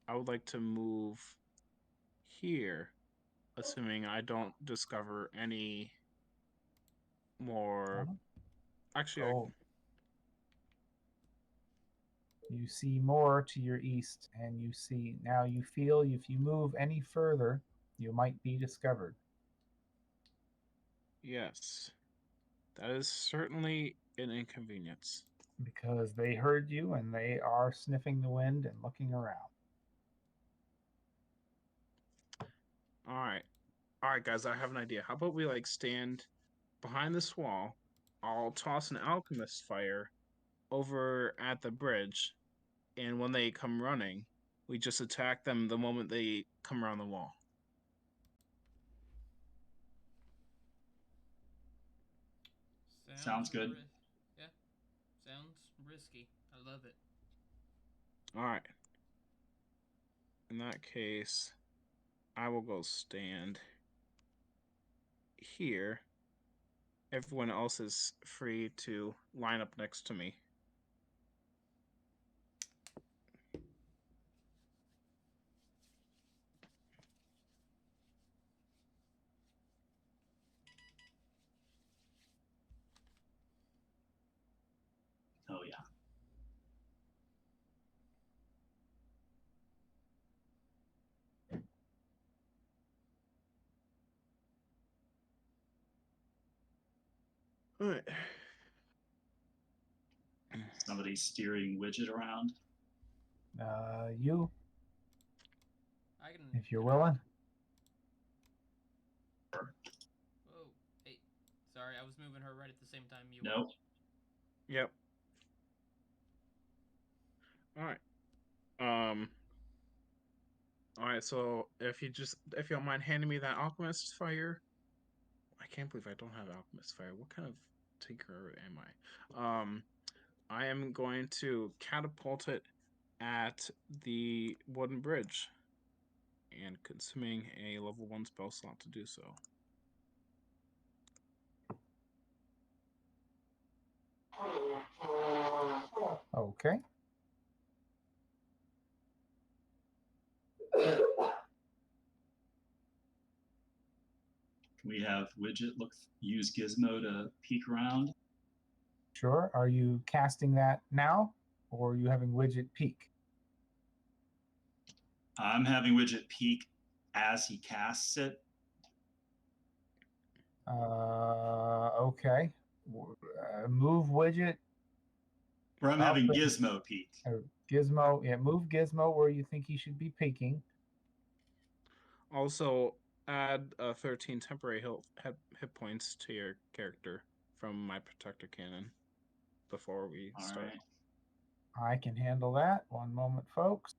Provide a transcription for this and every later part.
I would like to move here, assuming I don't discover any more. Actually, Oh. You see more to your east, and you feel if you move any further, you might be discovered. yes, that is certainly an inconvenience. Because they heard you and they are sniffing the wind and looking around. All right, guys. I have an idea. How about we stand behind this wall? I'll toss an alchemist fire over at the bridge, and when they come running, we just attack them the moment they come around the wall. Sounds good. Yeah, sounds risky. I love it. All right. In that case, I will go stand here. Everyone else is free to line up next to me. Oh, yeah. All right. Somebody's steering Widget around. You, I can. if you're willing. Whoa, hey, sorry, I was moving her right at the same time you Nope. were. Yep. All right. All right. So if you don't mind handing me that alchemist fire, I can't believe I don't have alchemist fire. What kind of tinkerer am I? I am going to catapult it at the wooden bridge, and consuming a level 1 spell slot to do so. Okay. Can we have Widget use Gizmo to peek around? Sure. Are you casting that now, or are you having Widget peek? I'm having Widget peek as he casts it. Okay. Move Widget. Or I'm having Gizmo peek. Gizmo, yeah, move Gizmo where you think he should be peeking. Also, add 13 temporary hit points to your character from my protector cannon before we start. Right. I can handle that. One moment, folks.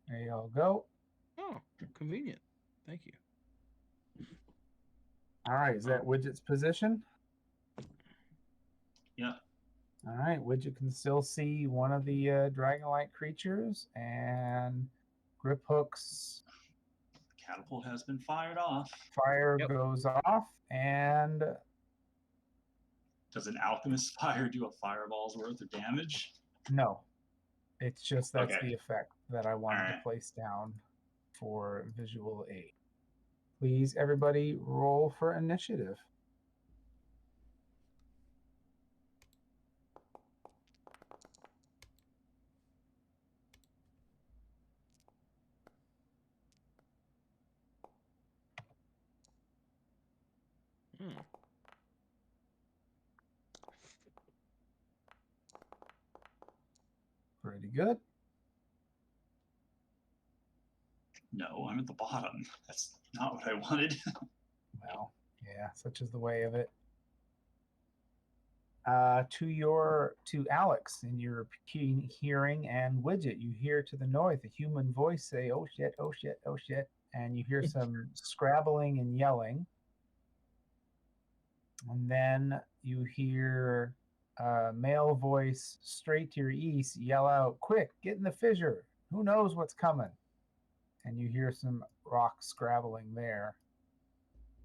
There y'all go. Oh, convenient. Thank you. All right, is that Widget's position? Yep. All right, Widget can still see one of the Dragonlite creatures, and Grip Hook's catapult has been fired off. Fire goes off, and does an alchemist fire do a fireball's worth of damage? No, it's just that's the effect that I wanted to place down for visual aid. Please, everybody, roll for initiative. Pretty good. No, I'm at the bottom. That's not what I wanted. Well, yeah, such is the way of it. To Alex, in your hearing, and Widget, you hear to the north a human voice say, "Oh shit, oh shit, oh shit," and you hear some scrabbling and yelling. And then you hear a male voice straight to your east yell out, "Quick, get in the fissure. Who knows what's coming?" And you hear some rock scrabbling there.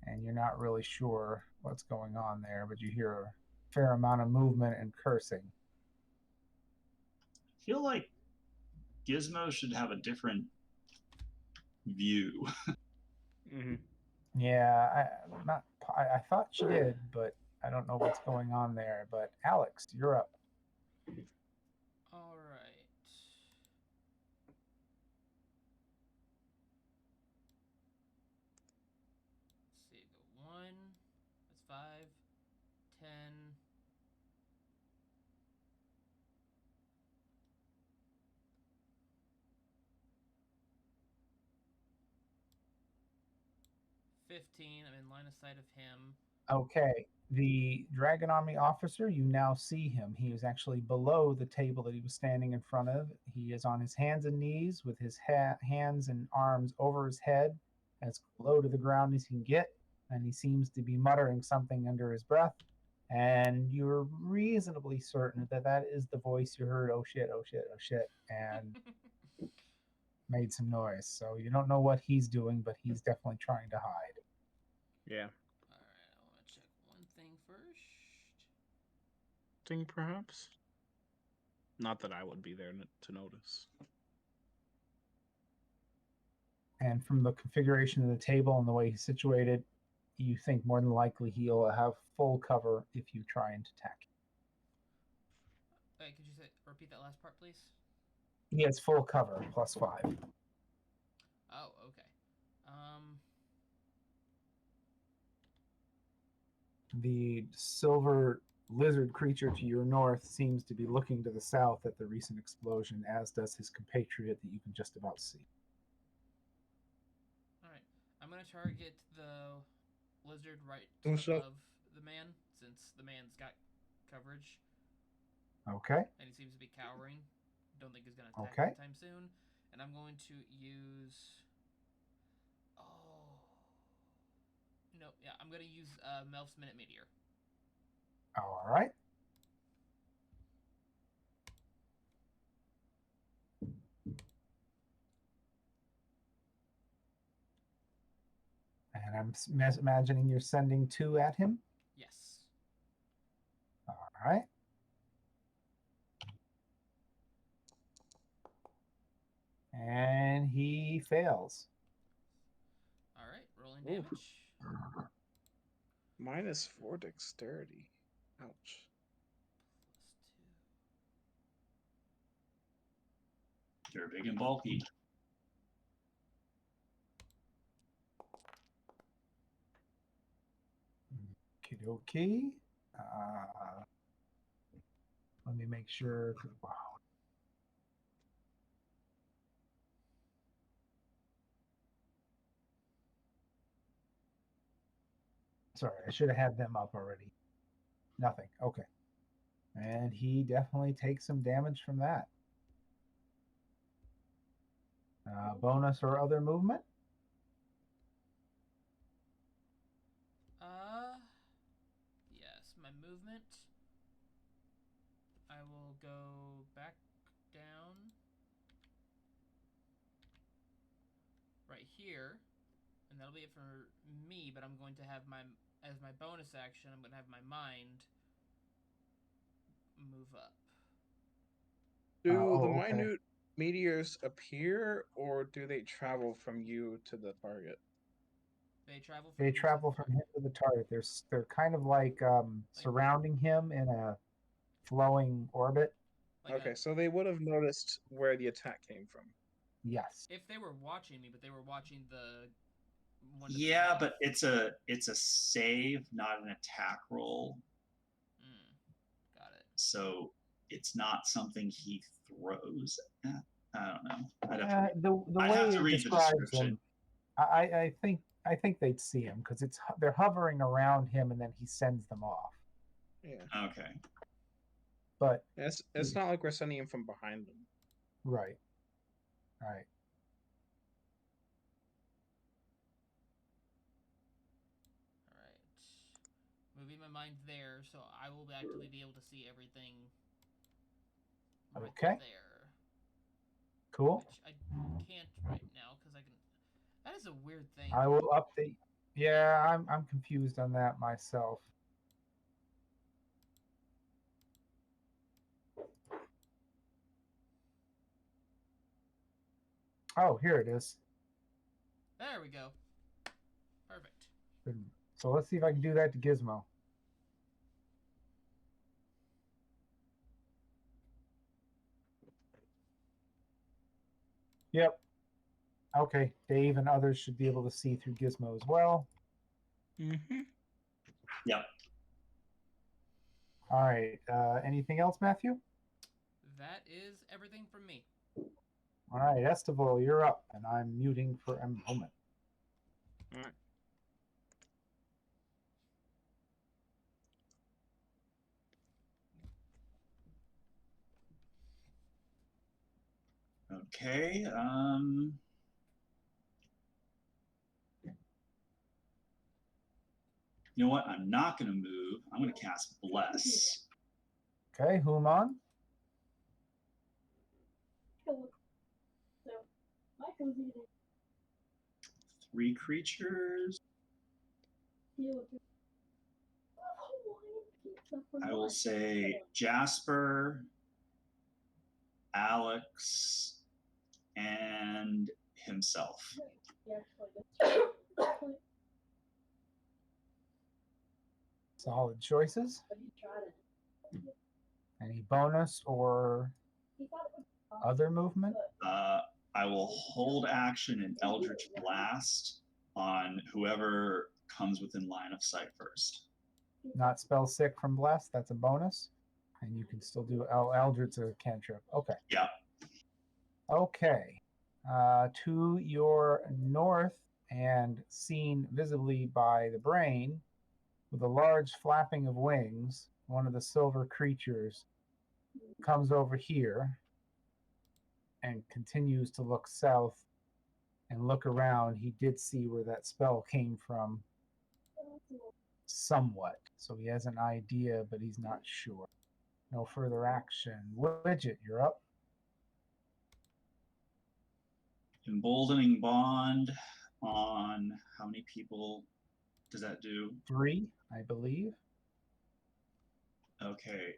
And you're not really sure what's going on there, but you hear a fair amount of movement and cursing. feel like Gizmo should have a different view. Mm-hmm. Yeah, I thought she did, but I don't know what's going on there. But Alex, you're up. All right. Let's see. Go 1. That's 5, 10. 15. I'm in line of sight of him. Okay, the Dragon Army officer, you now see him. He is actually below the table that he was standing in front of. He is on his hands and knees with his hands and arms over his head, as low to the ground as he can get, and he seems to be muttering something under his breath. And you're reasonably certain that that is the voice you heard, oh shit, oh shit, oh shit, and made some noise. So you don't know what he's doing, but he's definitely trying to hide. Yeah. All right. I want to check one thing first. Thing, perhaps? Not that I would be there to notice. And from the configuration of the table and the way he's situated, you think more than likely he'll have full cover if you try and attack him. Wait, could you repeat that last part, please? He has full cover, +5. Oh, okay. The silver lizard creature to your north seems to be looking to the south at the recent explosion, as does his compatriot that you can just about see. All right. I'm gonna target the lizard right What's up? above the man, since the man's got coverage Okay. and he seems to be cowering. Don't think he's gonna attack Okay. anytime soon. And I'm going to use. Oh. No, yeah, I'm gonna use Melf's Minute Meteor. All right. And I'm imagining you're sending 2 at him. Yes. All right. And he fails. All right, rolling Ooh. damage. -4 dexterity. Ouch. +2. They're big and bulky. Okie dokie. Let me make sure. Wow. Sorry, I should have had them up already. Nothing. Okay. And he definitely takes some damage from that. Bonus or other movement? Yes, my movement. I will go back down right here, and that'll be it for me. But I'm going to have as my bonus action, I'm going to have my mind move up. Do the okay. minute meteors appear, or do they travel from you to the target? They travel from They travel from him to the target. They're kind of like surrounding him in a flowing orbit. Okay, so they would have noticed where the attack came from. Yes. If they were watching me, but they were watching the one. Yeah, but it's a save, not an attack roll. Got it. So it's not something he throws at. I don't know. I'd have to read the description. I think they'd see him because they're hovering around him and then he sends them off. Yeah. Okay. But it's not like we're sending him from behind them. Right. Right. All right. Moving my mind there, so I will actually be able to see everything. Right there. Cool. Which I can't right now because I can. That is a weird thing. I will update. Yeah, I'm confused on that myself. Oh, here it is. There we go. Perfect. Good. So let's see if I can do that to Gizmo. Yep. Okay, Dave and others should be able to see through Gizmo as well. Mm-hmm. Yep. All right. Anything else, Matthew? That is everything from me. All right, Estival, you're up, and I'm muting for a moment. All right. Okay. You know what? I'm not going to move. I'm going to cast Bless. Okay, Human. Three creatures. I will say Jasper, Alex, and himself. Solid choices. Any bonus or other movement? I will hold action and Eldritch Blast on whoever comes within line of sight first. Not spell sick from bless. That's a bonus, and you can still do Eldritch or cantrip. Okay. Yeah. Okay. To your north and seen visibly by the brain, with a large flapping of wings, one of the silver creatures comes over here and continues to look south and look around. He did see where that spell came from somewhat, so he has an idea, but he's not sure. No further action. Widget, you're up. Emboldening Bond on how many people does that do? 3, I believe. Okay.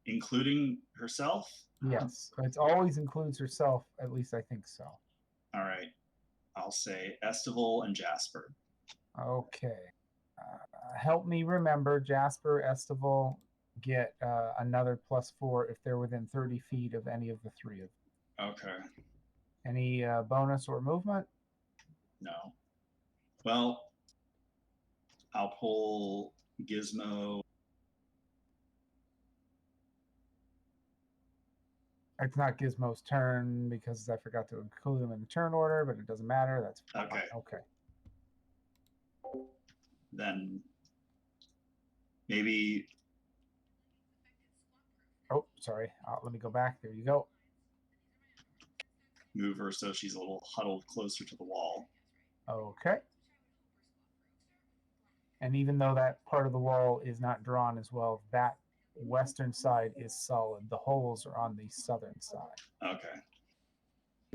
Including herself? Yes, it always includes herself. At least I think so. All right. I'll say Estival and Jasper. Okay. Help me remember, Jasper, Estival get another +4 if they're within 30 feet of any of the three of them. Okay. Any bonus or movement? No. Well, I'll pull Gizmo. It's not Gizmo's turn because I forgot to include him in the turn order, but it doesn't matter. That's fine. Okay. Okay. Then maybe. Oh, sorry. Let me go back. There you go. Move her so she's a little huddled closer to the wall. Okay. And even though that part of the wall is not drawn as well, that western side is solid. The holes are on the southern side. Okay.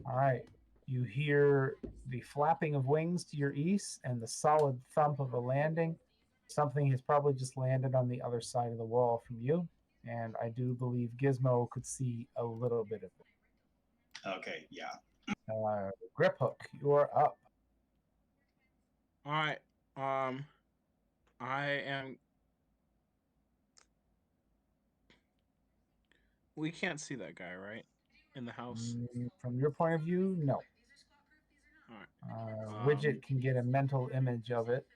All right. You hear the flapping of wings to your east and the solid thump of a landing. Something has probably just landed on the other side of the wall from you. And I do believe Gizmo could see a little bit of it. Okay, yeah. Grip Hook, you're up. All right. I am. We can't see that guy, right? In the house. From your point of view, no. All right. Widget can get a mental image of it,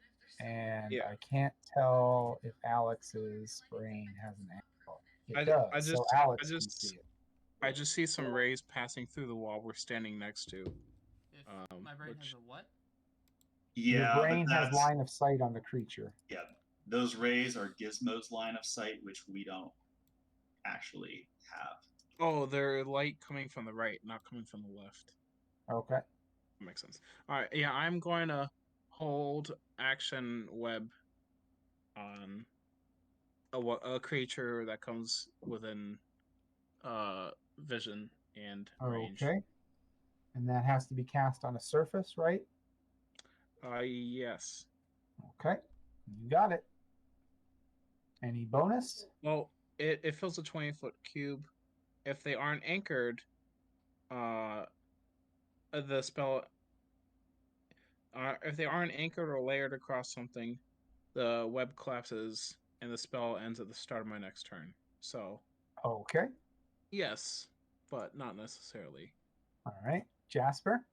and Yeah. I can't tell if Alex's brain has an angle. It does, so Alex can see it. I just see some rays passing through the wall we're standing next to. If my brain has a what? Yeah, your brain has line of sight on the creature. Yeah, those rays are Gizmo's line of sight, which we don't actually have. Oh, they're light coming from the right, not coming from the left. Okay. That makes sense. All right, yeah, I'm going to hold action web on a creature that comes within vision and range. Okay. And that has to be cast on a surface, right? Yes. Okay. You got it. Any bonus? Well, it fills a 20-foot cube. If they aren't anchored, the spell, if they aren't anchored or layered across something, the web collapses and the spell ends at the start of my next turn. So, Okay. yes, but not necessarily. All right. Jasper?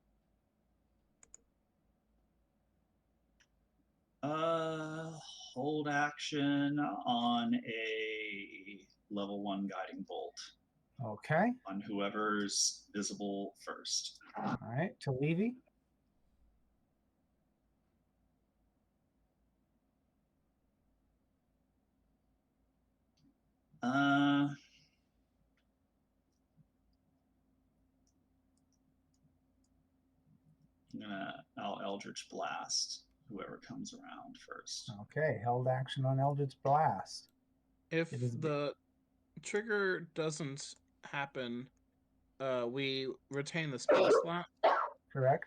Hold action on a level 1 guiding bolt Okay. on whoever's visible first. All right. Talivi? Uh, I'll Eldritch Blast whoever comes around first. Okay. Held action on Eldritch Blast. If It is the trigger doesn't happen, we retain the spell slot. correct.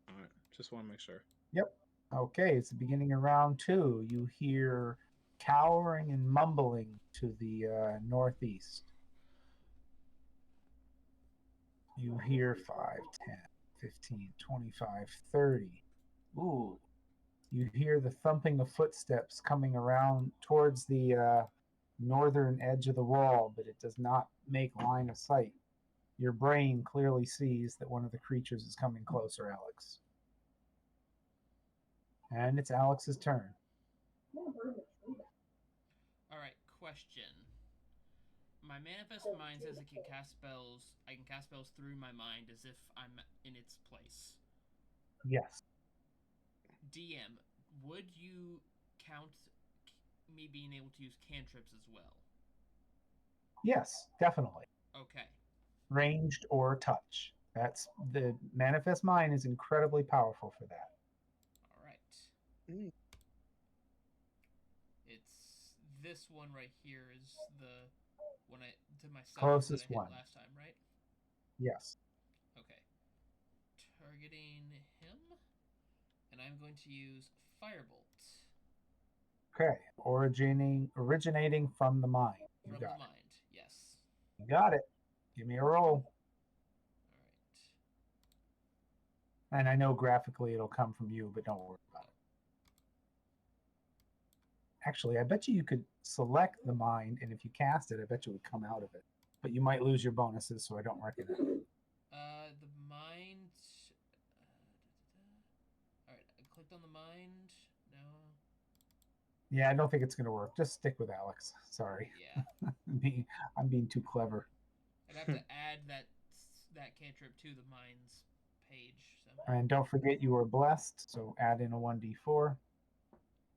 All right, just want to make sure. Yep. Okay. It's the beginning of round 2. You hear cowering and mumbling to the northeast. You hear 5, 10, 15, 25, 30. Ooh. You hear the thumping of footsteps coming around towards the northern edge of the wall, but it does not make line of sight. Your brain clearly sees that one of the creatures is coming closer, Alex. And it's Alex's turn. All right, question. My manifest mind says I can cast spells through my mind as if I'm in its place. Yes. DM, would you count me being able to use cantrips as well? Yes, definitely. Okay. Ranged or touch. That's the manifest mind is incredibly powerful for that. All right. Mm. It's this one right here is the one I to myself Closest that I hit one. last time, right? Yes. Okay. Targeting him, and I'm going to use Firebolt. Okay. Originating from the mind. You From got the it. mind, yes. You got it. Give me a roll. All right. And I know graphically it'll come from you, but don't worry about it. Actually, I bet you could select the mind, and if you cast it, I bet you would come out of it. But you might lose your bonuses, so I don't recommend it. The mind. All right, I clicked on the mind. No. Yeah, I don't think it's going to work. Just stick with Alex. Sorry. Yeah. I'm being too clever. I'd have to add that cantrip to the mind's page somehow. And don't forget you are blessed, so add in a 1d4.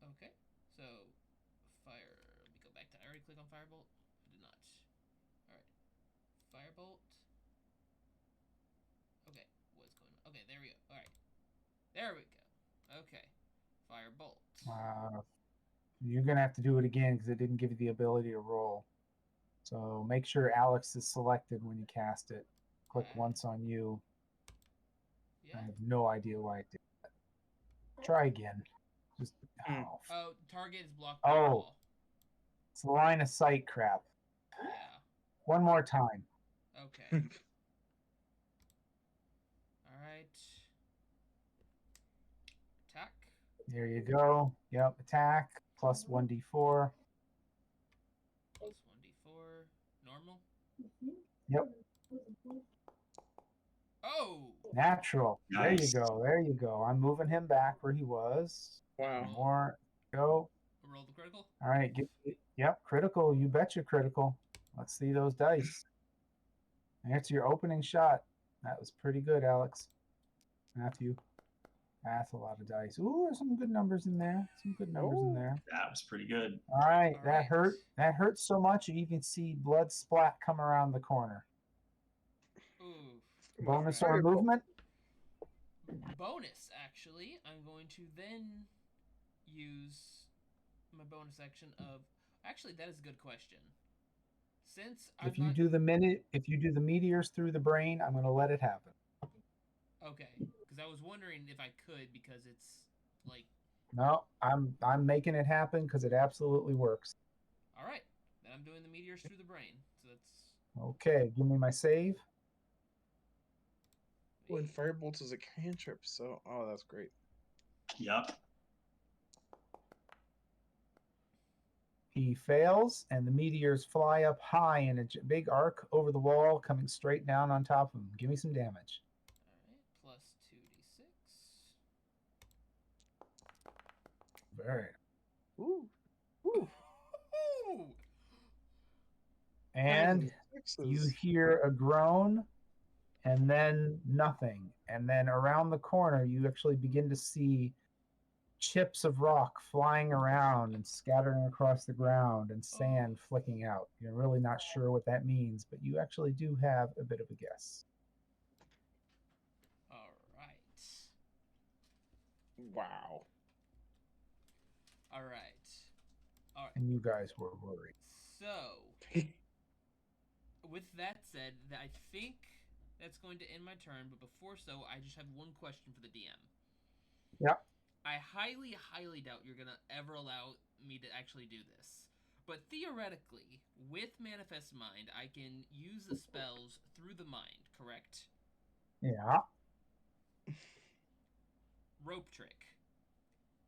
Okay, so fire. Let me go back to. I already clicked on Firebolt. I did not. All right, Firebolt. Okay, what's going on? Okay, there we go. All right, there we go. Okay, Firebolt. You're going to have to do it again because it didn't give you the ability to roll. So make sure Alex is selected when you cast it. Click once on you. Yeah. I have no idea why it did that. Try again. Just Oh, target is blocked by the Oh, wall. it's the line of sight crap. Yeah. One more time. Okay. All right. Attack. There you go. Yep, attack plus 1d4. Plus 1d4. Normal. Yep. Oh. Natural. Nice. There you go. There you go. I'm moving him back where he was. Wow. More. Go. Roll the critical. All right. Yep. Critical. You bet you're critical. Let's see those dice. That's your opening shot. That was pretty good, Alex. Matthew. That's a lot of dice. Ooh, there's some good numbers in there. Some good numbers in there. That was pretty good. All right. All That right. hurt. That hurts so much you even see blood splat come around the corner. Ooh. Bonus All or right. movement? Bonus, actually. I'm going to then use my bonus action of. Actually, that is a good question. Since If you do the meteors through the brain, I'm going to let it happen. Okay, because I was wondering if I could because it's like. No, I'm making it happen because it absolutely works. All right, then I'm doing the meteors through the brain. So that's. Okay, give me my save. Let When Firebolt is a cantrip, so that's great. Yep. He fails, and the meteors fly up high in a big arc over the wall, coming straight down on top of him. Give me some damage. All right, plus 2d6. Very. Ooh. Ooh. Ooh. And you 96s. hear a groan, and then nothing. And then around the corner, you actually begin to see chips of rock flying around and scattering across the ground and sand flicking out. You're really not sure what that means, but you actually do have a bit of a guess. All right. Wow. All right. All right. And you guys were worried. So, with that said, I think that's going to end my turn. But before so, I just have one question for the DM. Yep. I highly, highly doubt you're gonna ever allow me to actually do this. But theoretically, with Manifest Mind, I can use the spells through the mind, correct? Yeah. Rope trick.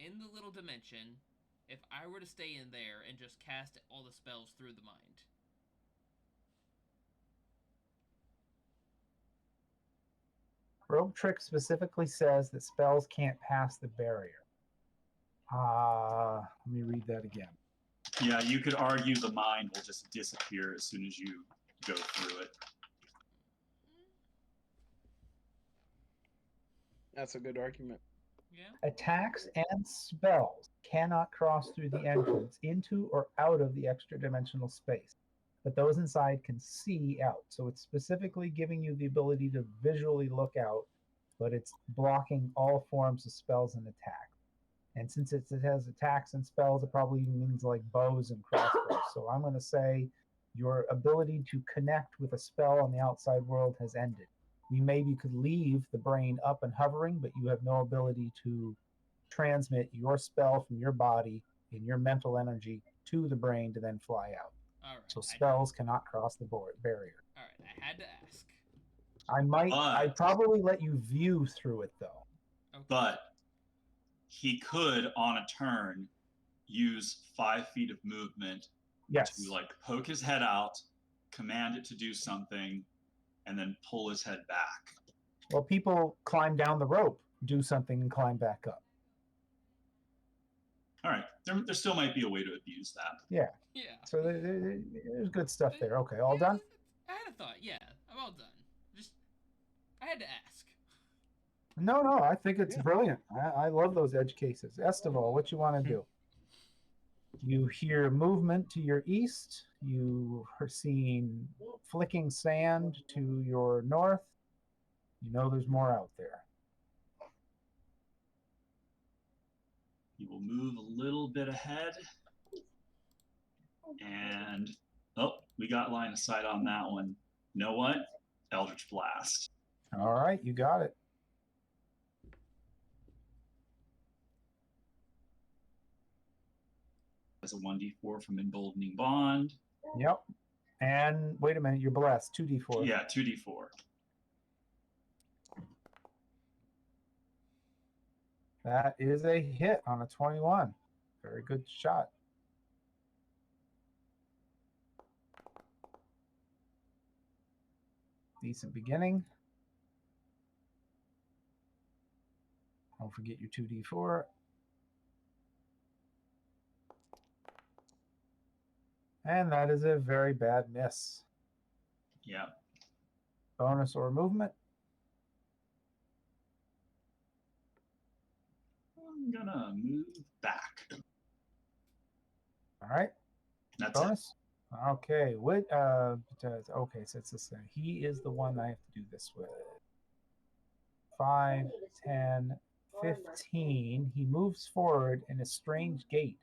In the little dimension, if I were to stay in there and just cast all the spells through the mind. Rope trick specifically says that spells can't pass the barrier. Let me read that again. Yeah, you could argue the mind will just disappear as soon as you go through it. That's a good argument. Yeah. Attacks and spells cannot cross through the entrance into or out of the extra dimensional space, but those inside can see out. So it's specifically giving you the ability to visually look out, but it's blocking all forms of spells and attacks. And since it has attacks and spells, it probably means like bows and crossbows. So I'm going to say your ability to connect with a spell on the outside world has ended. You maybe could leave the brain up and hovering, but you have no ability to transmit your spell from your body in your mental energy to the brain to then fly out. All right. So spells cannot cross the barrier. All right. I had to ask. I'd probably let you view through it though. Okay. But he could, on a turn, use 5 feet of movement Yes. to like poke his head out, command it to do something, and then pull his head back. Well, people climb down the rope, do something, and climb back up. All right, there still might be a way to abuse that. Yeah. Yeah. So there's good stuff there. Okay, all done? I had a thought. Yeah, I'm all done. I had to ask. No, I think it's brilliant. I love those edge cases. Estival, what you want to do? You hear movement to your east. You are seeing flicking sand to your north. You know there's more out there. He will move a little bit ahead. And, we got line of sight on that one. You know what? Eldritch Blast. All right, you got it. As a 1d4 from Emboldening Bond. Yep. And wait a minute, you're blessed. 2d4. Yeah, 2d4. That is a hit on a 21. Very good shot. Decent beginning. Don't forget your 2d4. And that is a very bad miss. Yeah. Bonus or movement? I'm gonna move back. All right. That's bonus? Okay. What okay, so it's the same. He is the one I have to do this with. 5, 10, 15. He moves forward in a strange gait.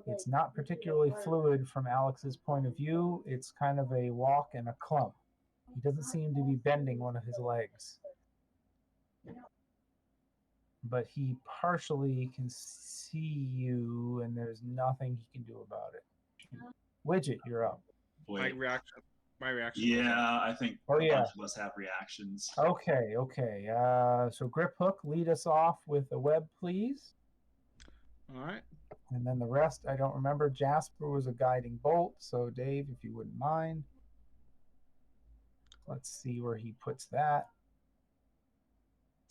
It's not particularly fluid from Alex's point of view. It's kind of a walk and a clump. He doesn't seem to be bending one of his legs. But he partially can see you, and there's nothing he can do about it. Widget, you're up. Wait. My reaction. goes Yeah, off. I think Oh, a yeah. bunch of us have reactions. Okay. So Grip Hook, lead us off with a web, please. All right. And then the rest, I don't remember. Jasper was a guiding bolt. So Dave, if you wouldn't mind. Let's see where he puts that.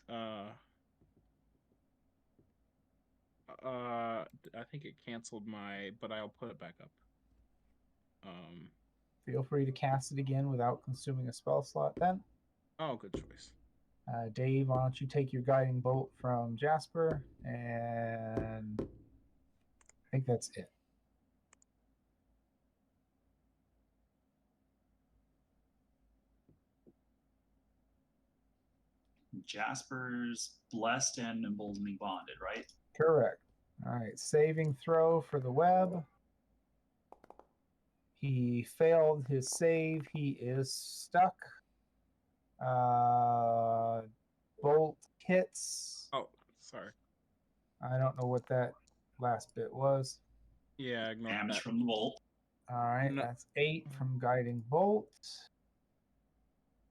I think it canceled but I'll put it back up. Feel free to cast it again without consuming a spell slot then. Oh, good choice. Dave, why don't you take your guiding bolt from Jasper? And I think that's it. Jasper's blessed and emboldening bonded, right? Correct. All right, saving throw for the web. He failed his save. He is stuck. Bolt hits. Oh, sorry. I don't know what that last bit was. Yeah, ignore Damage that. from the bolt. All right, No. that's 8 from guiding bolt.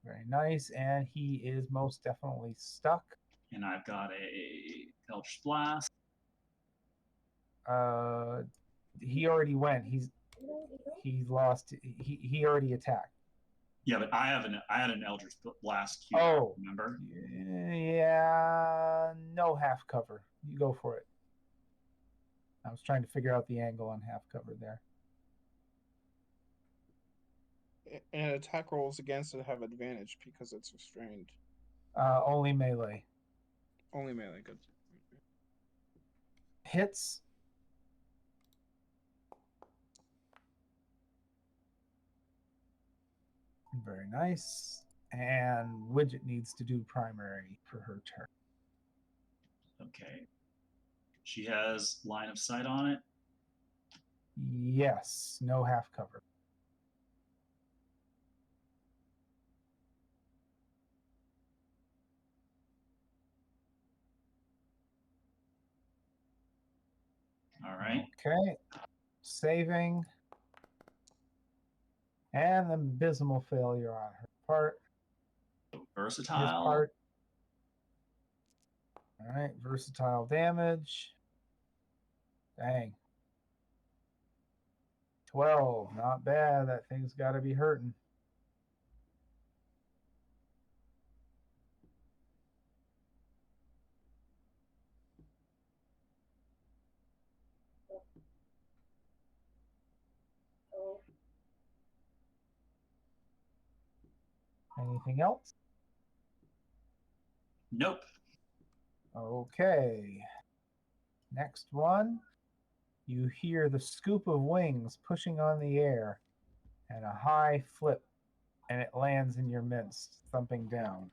Very nice, and he is most definitely stuck. And I've got a Eldritch Blast. He already went. He's lost. He already attacked. Yeah, but I had an Eldritch Blast cube, Oh, remember? Yeah, no half cover. You go for it. I was trying to figure out the angle on half cover there. And attack rolls against it have advantage because it's restrained. Only melee. Only melee, good. Hits. Very nice. And Widget needs to do primary for her turn. Okay. She has line of sight on it. Yes, no half cover. All right. Okay. Saving. And an abysmal failure on her part. Versatile. His part. All right, versatile damage. Dang. 12, not bad. That thing's got to be hurting. Anything else? Nope. Okay. Next one. You hear the scoop of wings pushing on the air and a high flip, and it lands in your midst, thumping down.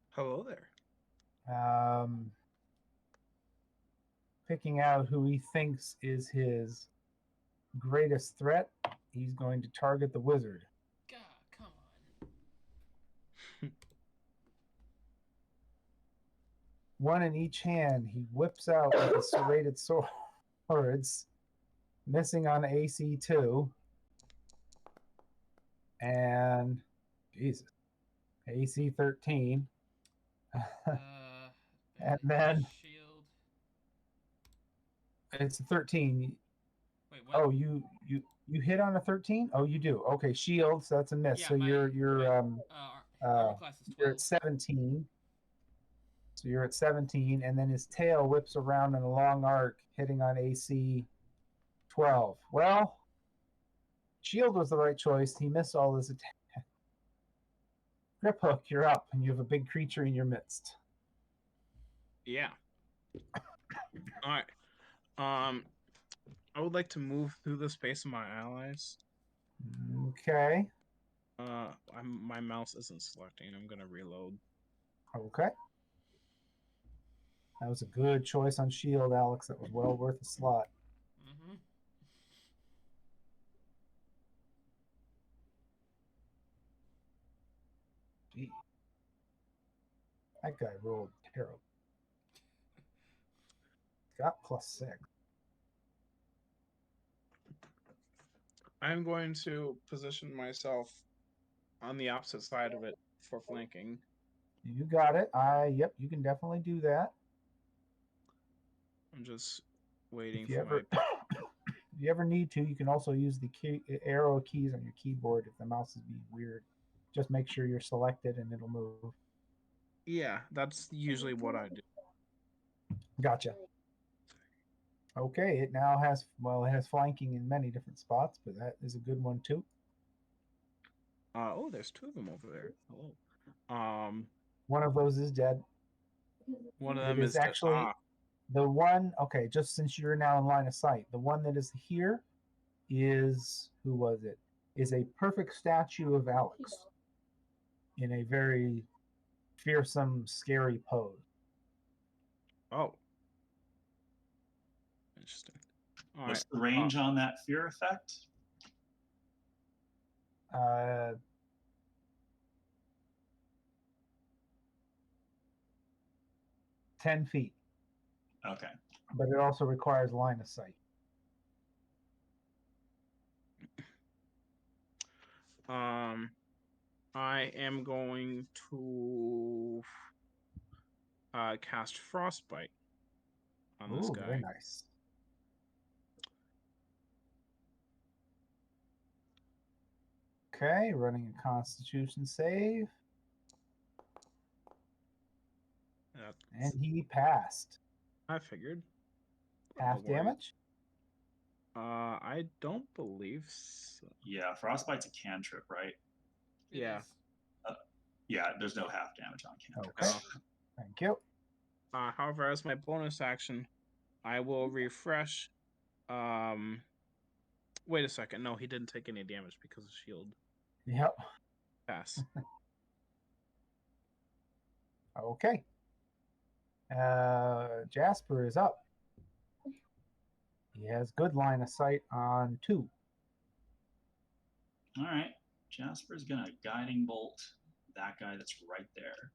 Hello there. Picking out who he thinks is his greatest threat, he's going to target the wizard. God, come on. One in each hand, he whips out with the serrated swords, missing on AC2. And, Jesus, AC 13. And then Shield. it's a 13. Wait, what? Oh, you hit on a 13? Oh, you do. Okay, shield, so that's a miss. Yeah, So my armor class is 12. you're at 17. So you're at 17, and then his tail whips around in a long arc, hitting on AC 12. Well, shield was the right choice. He missed all his attack. Grip Hook, you're up, and you have a big creature in your midst. Yeah. All right. I would like to move through the space of my allies. Okay. My mouse isn't selecting. I'm gonna reload. Okay. That was a good choice on shield, Alex. That was well worth a slot. Mm-hmm. Gee. That guy rolled terrible. Got +6. I'm going to position myself on the opposite side of it for flanking. You got it. Yep, you can definitely do that. I'm just waiting If you for ever, my. if you ever need to, you can also use the arrow keys on your keyboard if the mouse is being weird. Just make sure you're selected and it'll move. Yeah, that's usually what I do. Gotcha. Okay, it now has, well, it has flanking in many different spots, but that is a good one too. Oh, there's two of them over there. Hello. One of those is dead. One of It them is is actually the one, okay, just since you're now in line of sight, the one that is here is, who was it? Is a perfect statue of Alex in a very fearsome, scary pose. Oh, interesting. All What's right. the range on that fear effect? Uh, 10 feet, Okay. but it also requires line of sight. I am going to cast Frostbite on this Ooh, guy. very nice. Okay, running a Constitution save, and he passed. I figured. Half No worries. damage. I don't believe so. Yeah, Frostbite's a cantrip, right? It Yeah. is. Yeah, there's no half damage on cantrips. Okay, thank you. However, as my bonus action, I will refresh. Wait a second. No, he didn't take any damage because of shield. Yep. Pass. Okay. Jasper is up. He has good line of sight on 2. All right. Jasper's going to guiding bolt that guy that's right there.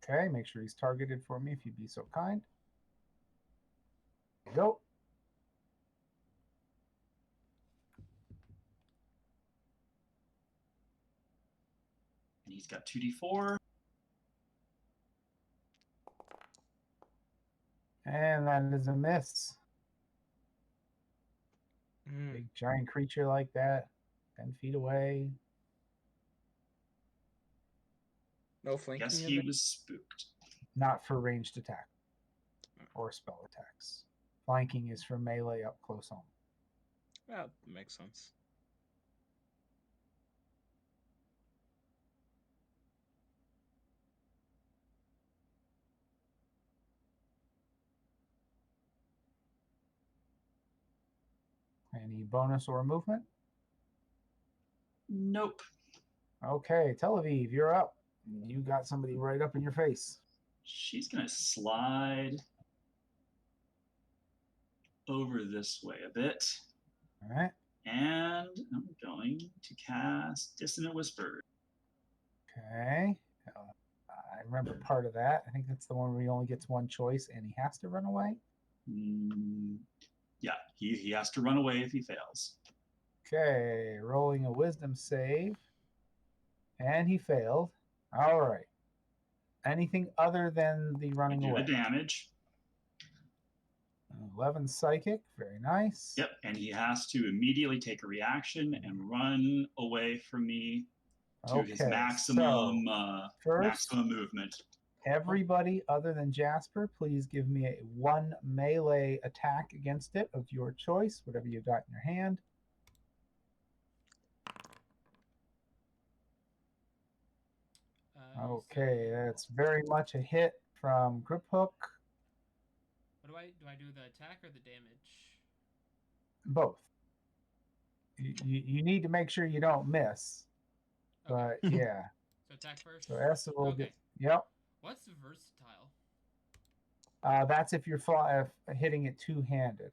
Okay, make sure he's targeted for me if you'd be so kind. Go. And he's got 2d4. And that is a miss. Mm. Big giant creature like that, 10 feet away. No flanking. Guess he was spooked. Not for ranged attack or spell attacks. Flanking is for melee up close home. That makes sense. Any bonus or movement? Nope. Okay, Tel Aviv, you're up. You got somebody right up in your face. She's going to slide over this way a bit. All right. And I'm going to cast Dissonant Whisper. Okay. I remember part of that. I think that's the one where he only gets one choice and he has to run away. Yeah, he has to run away if he fails. Okay, rolling a wisdom save. And he failed. All right. Anything other than the running Do away? the damage. 11 psychic. Very nice. Yep, and he has to immediately take a reaction and run away from me to his maximum maximum movement. Everybody other than Jasper, please give me a 1 melee attack against it of your choice, whatever you got in your hand. Okay, that's very much a hit from Grip Hook. What do I do the attack or the damage? Both. You need to make sure you don't miss. Okay. But yeah. So attack first. So Essa will Okay. get. Yep. What's versatile? That's if you're hitting it two-handed.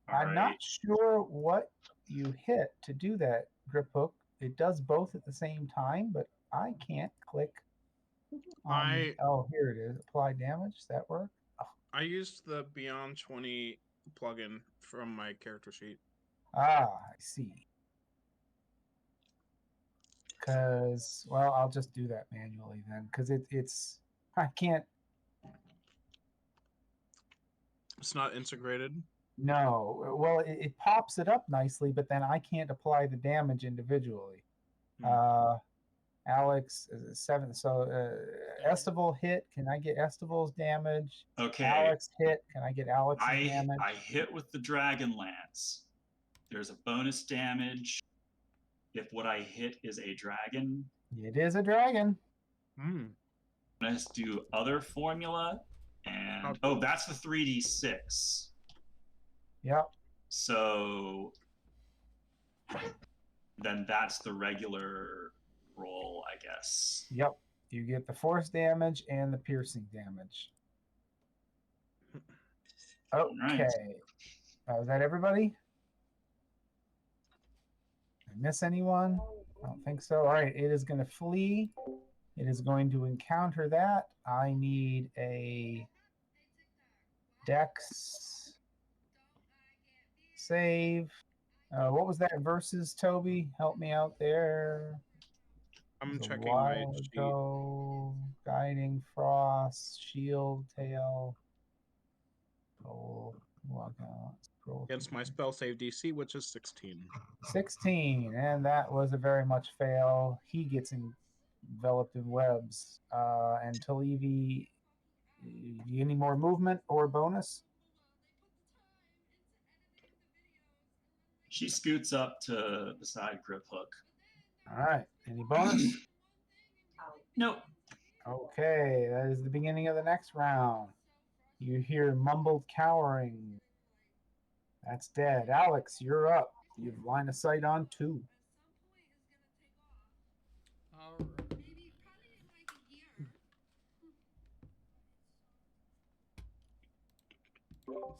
All I'm right. not sure what you hit to do that, Grip Hook. It does both at the same time, but I can't click on oh, here it is. Apply damage. Does that work? Oh. I used the Beyond 20 plugin from my character sheet. Ah, I see. Because, well, I'll just do that manually then. Because it's, I can't. It's not integrated. No. Well, it pops it up nicely, but then I can't apply the damage individually. Alex is 7. So Estival hit. Can I get Estival's damage? Okay. Alex hit. Can I get Alex's damage? I hit with the Dragonlance. There's a bonus damage if what I hit is a dragon. It is a dragon. Let's do other formula. And that's the 3d6. Yep. So then that's the regular roll, I guess. Yep. You get the force damage and the piercing damage. Okay. Right. Is that everybody? Did I miss anyone? I don't think so. All right. It is going to flee. It is going to encounter that. I need a Dex save. What was that versus, Toby? Help me out there. I'm checking my sheet. Guiding Frost, Shield, Tail. Log out. Against my spell save DC, which is 16. 16, and that was a very much fail. He gets enveloped in webs. And Talivi, any more movement or bonus? She scoots up to the side grip hook. All right. Any bonus? Nope. Okay, that is the beginning of the next round. You hear mumbled cowering. That's dead. Alex, you're up. You've line of sight on 2. All right.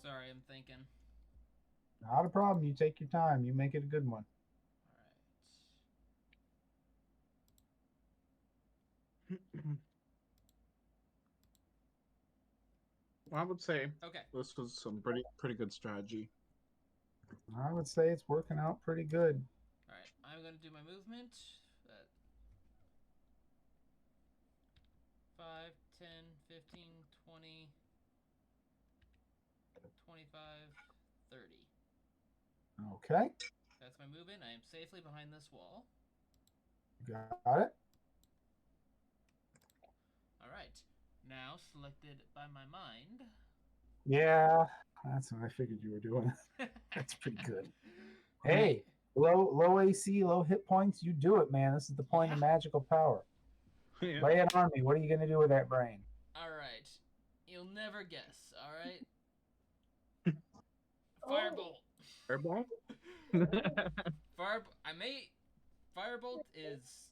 Sorry, I'm thinking. Not a problem. You take your time. You make it a good one. Well, I would say this was some pretty good strategy. I would say it's working out pretty good. All right, I'm going to do my movement. 5, 10, 15, 20, 25, 30. Okay. That's my movement. I am safely behind this wall. Got it. All right. Now selected by my mind. Yeah, that's what I figured you were doing. That's pretty good. Hey, low AC, low hit points. You do it, man. This is the point of magical power. Yeah. Lay it on me. What are you going to do with that brain? All right. You'll never guess. All right. Firebolt. Firebolt? Firebolt is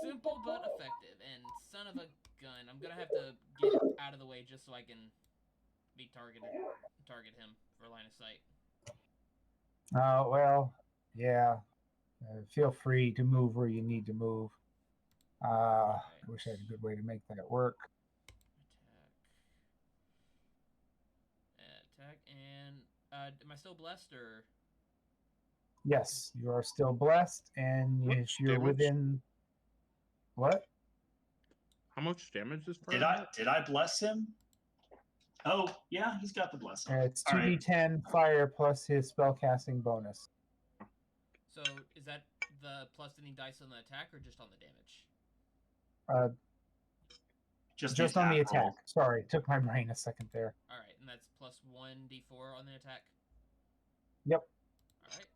simple but effective, and son of a gun. I'm gonna have to get out of the way just so I can be target him for line of sight. Well, yeah. Feel free to move where you need to move. I wish I had a good way to make that work. Attack, and am I still blessed or? Yes, you are still blessed, and if you're within. What? How much damage is Did I bless him? Oh, yeah, he's got the blessing. It's 2d10 fire plus his spellcasting bonus. So is that the plus any dice on the attack or just on the damage? Just on the attack. Roll. Sorry, it took my brain a second there. All right, and that's plus 1d4 on the attack? Yep. All right.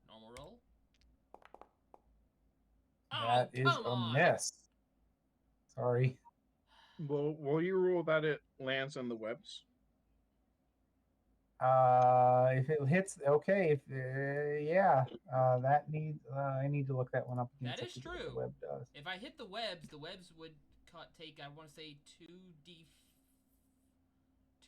Normal roll. That is a miss. Sorry. Will you roll that it lands on the webs? If it hits, okay. That needs. I need to look that one up again. That is true. The web does. If I hit the webs would take. I want to say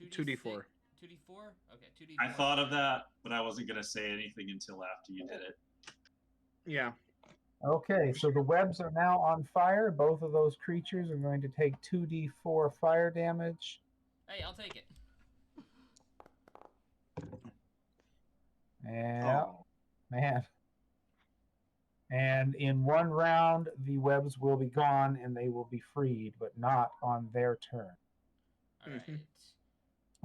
2d4. 2d4. Okay, 2d4. I thought of that, but I wasn't gonna say anything until after you did it. Yeah. Okay, so the webs are now on fire. Both of those creatures are going to take 2d4 fire damage. Hey, I'll take it. Yeah. Man. And in one round, the webs will be gone and they will be freed, but not on their turn. All right.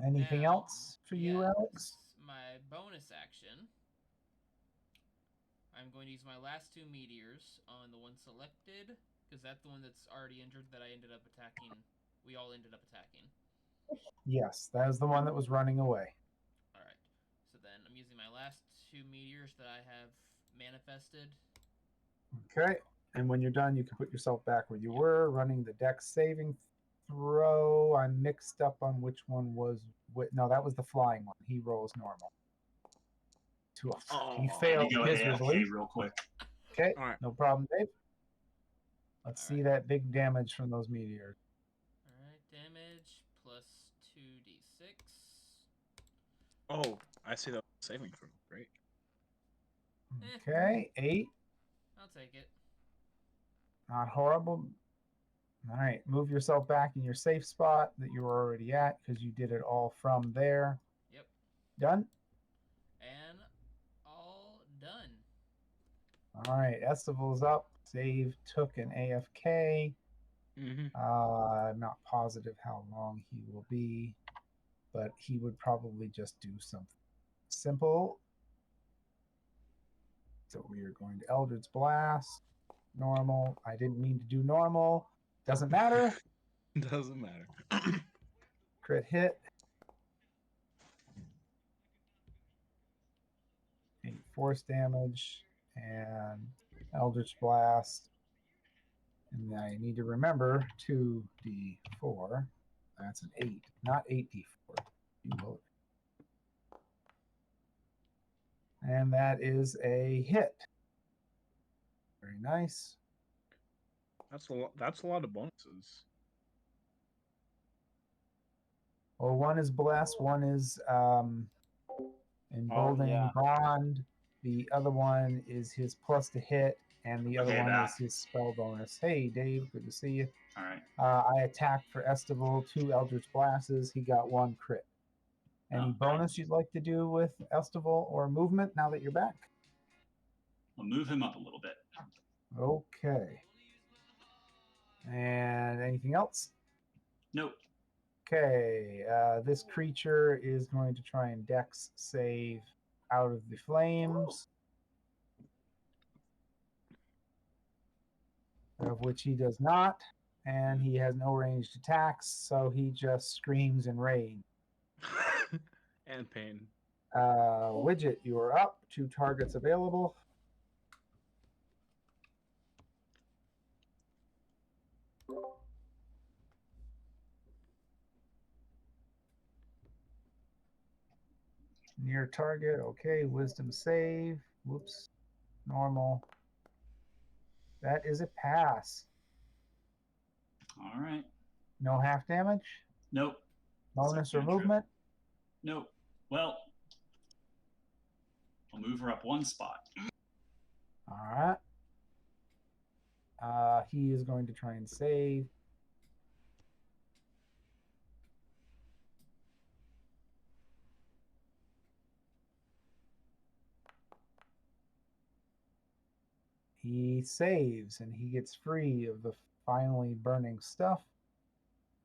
Anything else for you, Alex? My bonus action. I'm going to use my last 2 meteors on the one selected, because that's the one that's already injured that I ended up attacking. We all ended up attacking. Yes, that is the one that was running away. All right. So then I'm using my last 2 meteors that I have manifested. Okay. And when you're done, you can put yourself back where you were, running the dex saving throw. I'm mixed up on which one was. No, that was the flying one. He rolls normal. He failed miserably. real quick. Okay, no problem, Dave. Let's see that big damage from those meteors. All right, damage plus 2d6. Oh, I see the saving throw. Great. Okay, 8. I'll take it. Not horrible. All right, move yourself back in your safe spot that you were already at because you did it all from there. Yep. Done? And all done. All right, Estival's up. Save took an AFK. I'm not positive how long he will be, but he would probably just do something simple. So we are going to Eldritch Blast. Normal. I didn't mean to do normal. Doesn't matter. Doesn't matter. Crit hit. 8 force damage and Eldritch Blast. And I need to remember 2d4. That's an 8, not 8d4. And that is a hit. Very nice. That's a lot of bonuses. Well, one is bless, one is emboldening bond. The other one is his plus to hit, and the other one is his spell bonus. Hey, Dave, good to see you. All right. I attacked for Estival, 2 Eldritch Blasts. He got 1 crit. Any bonus you'd like to do with Estival or movement now that you're back? I'll move him up a little bit. Okay. And anything else? Nope. Okay. This creature is going to try and dex save out of the flames, of which he does not. And he has no ranged attacks, so he just screams in rage. And pain. Widget, you are up. 2 targets available. Near target. Okay, wisdom save. Whoops. Normal. That is a pass. All right. No half damage? Nope. Bonus or movement? Nope. Well, I'll move her up 1 spot. All right. He is going to try and save. He saves, and he gets free of the finally burning stuff.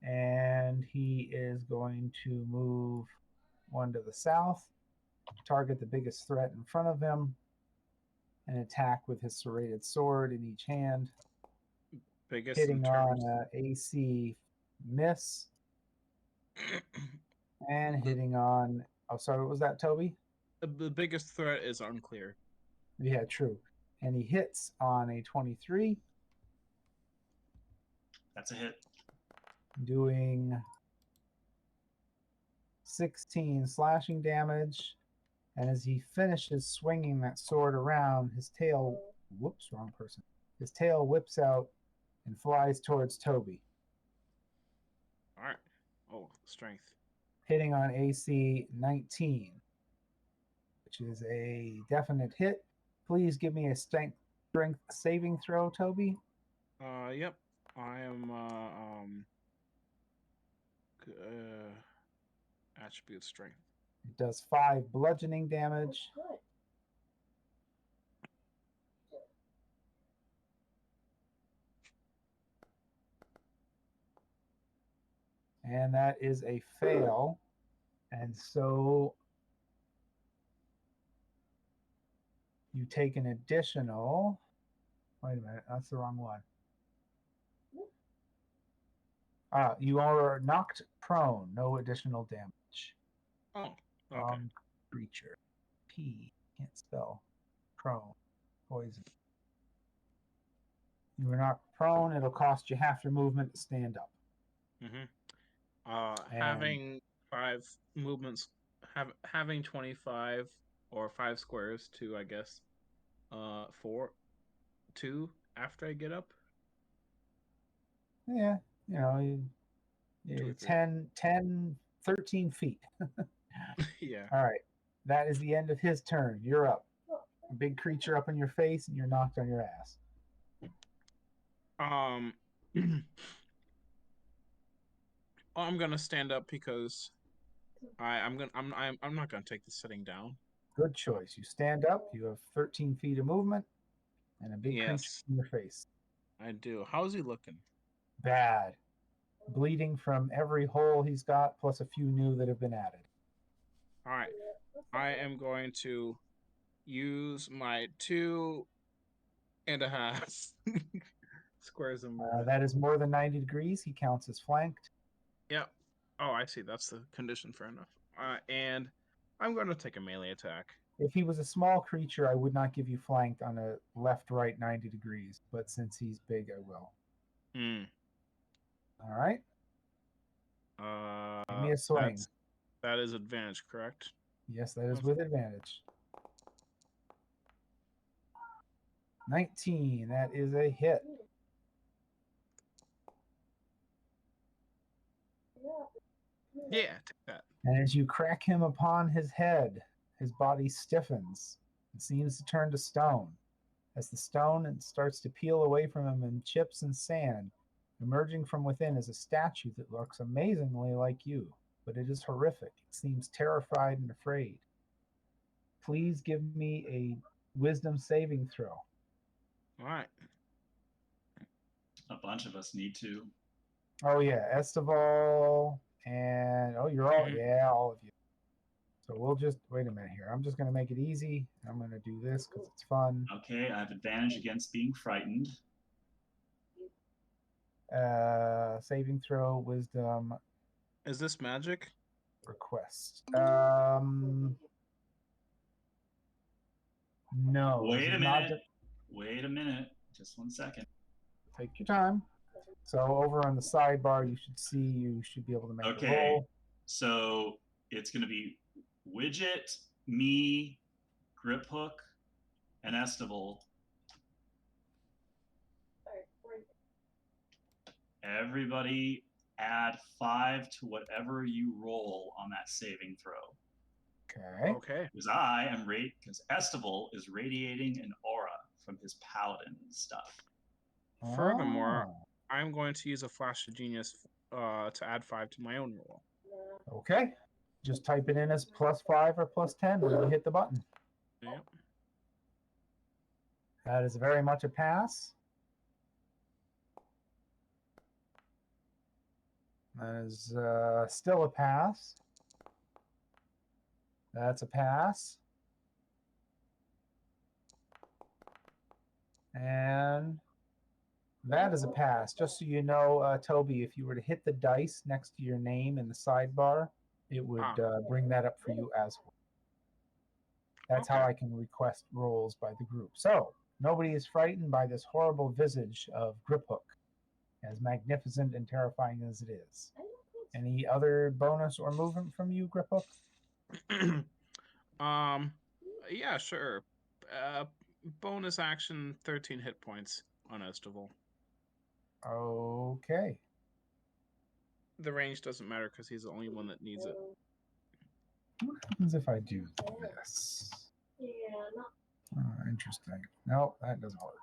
And he is going to move 1 to the south, target the biggest threat in front of him, and attack with his serrated sword in each hand. Biggest hitting on AC miss. And hitting on... Oh, sorry, what was that, Toby? The biggest threat is unclear. Yeah, true. And he hits on a 23. That's a hit. Doing 16 slashing damage. And as he finishes swinging that sword around, his tail... Whoops, wrong person. His tail whips out and flies towards Toby. All right. Oh, strength. Hitting on AC 19, which is a definite hit. Please give me a strength saving throw, Toby. Yep. I am attribute strength. It does 5 bludgeoning damage. and that is a fail. And so you take an additional. Wait a minute, that's the wrong one. You are knocked prone. No additional damage. Oh, okay. Creature. P. Can't spell. Prone. Poison. You are knocked prone. It'll cost you half your movement to stand up. Having 5 movements, having 25 or 5 squares to, I guess, 2 after I get up. Yeah, 13 feet. Yeah. All right. That is the end of his turn. You're up. A big creature up in your face, and you're knocked on your ass. I'm gonna stand up because I'm not gonna take the sitting down. Good choice. You stand up. You have 13 feet of movement, and a big creature in your face. I do. How's he looking? Bad. Bleeding from every hole he's got, plus a few new that have been added. All right. I am going to use my 2.5 squares of movement. That is more than 90 degrees. He counts as flanked. Yep. Oh, I see. That's the condition. Fair enough. And I'm going to take a melee attack. If he was a small creature, I would not give you flanked on a left-right 90 degrees. But since he's big, I will. All right. Give me a swing. That is advantage, correct? Yes, that is with advantage. 19. That is a hit. Yeah, take that. And as you crack him upon his head, his body stiffens and seems to turn to stone. As the stone starts to peel away from him in chips and sand, emerging from within is a statue that looks amazingly like you, but it is horrific. It seems terrified and afraid. Please give me a wisdom saving throw. All right. A bunch of us need to. Oh, yeah. Estival and... Oh, you're all... Yeah, all of you. So we'll just... Wait a minute here. I'm just going to make it easy. I'm going to do this because it's fun. Okay, I have advantage against being frightened. Saving throw, wisdom. Is this magic? Request. No. Wait a minute. Wait a minute. Just 1 second. Take your time. So over on the sidebar, you should be able to make a roll. So it's going to be Widget, me, Grip Hook, and Estival. Everybody add 5 to whatever you roll on that saving throw. Okay. Because Estival is radiating an aura from his paladin stuff. Furthermore, I'm going to use a Flash of Genius to add 5 to my own roll. Okay. Just type it in as +5 or +10 when you hit the button. Yep. That is very much a pass. That is still a pass. That's a pass. And that is a pass. Just so you know, Toby, if you were to hit the dice next to your name in the sidebar, it would bring that up for you as well. That's how I can request rolls by the group. So, nobody is frightened by this horrible visage of Griphook, as magnificent and terrifying as it is. Any other bonus or movement from you, Griphook? Yeah, sure. Bonus action, 13 hit points on Estival. Okay. The range doesn't matter because he's the only one that needs it. What happens if I do this? Interesting. No, that doesn't work.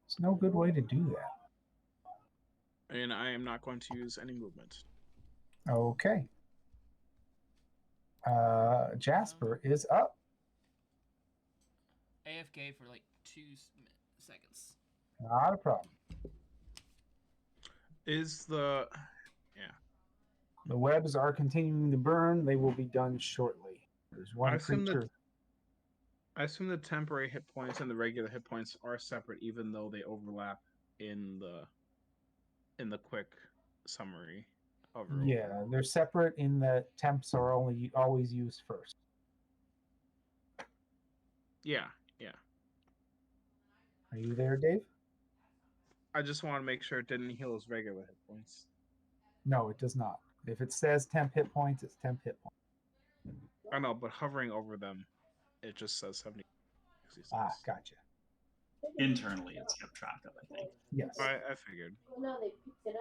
There's no good way to do that. And I am not going to use any movement. Okay. Jasper is up. AFK for like 2 seconds. Not a problem. Is the The webs are continuing to burn. They will be done shortly. There's one creature. I assume the temporary hit points and the regular hit points are separate, even though they overlap in the quick summary of roll. Yeah, they're separate in that temps are always used first. Yeah. Are you there, Dave? I just want to make sure it didn't heal his regular hit points. No, it does not. If it says temp hit points, it's temp hit points. I know, but hovering over them, it just says 70. Ah, gotcha. Internally, it's kept track of, I think. Yes. I figured. No, they picked it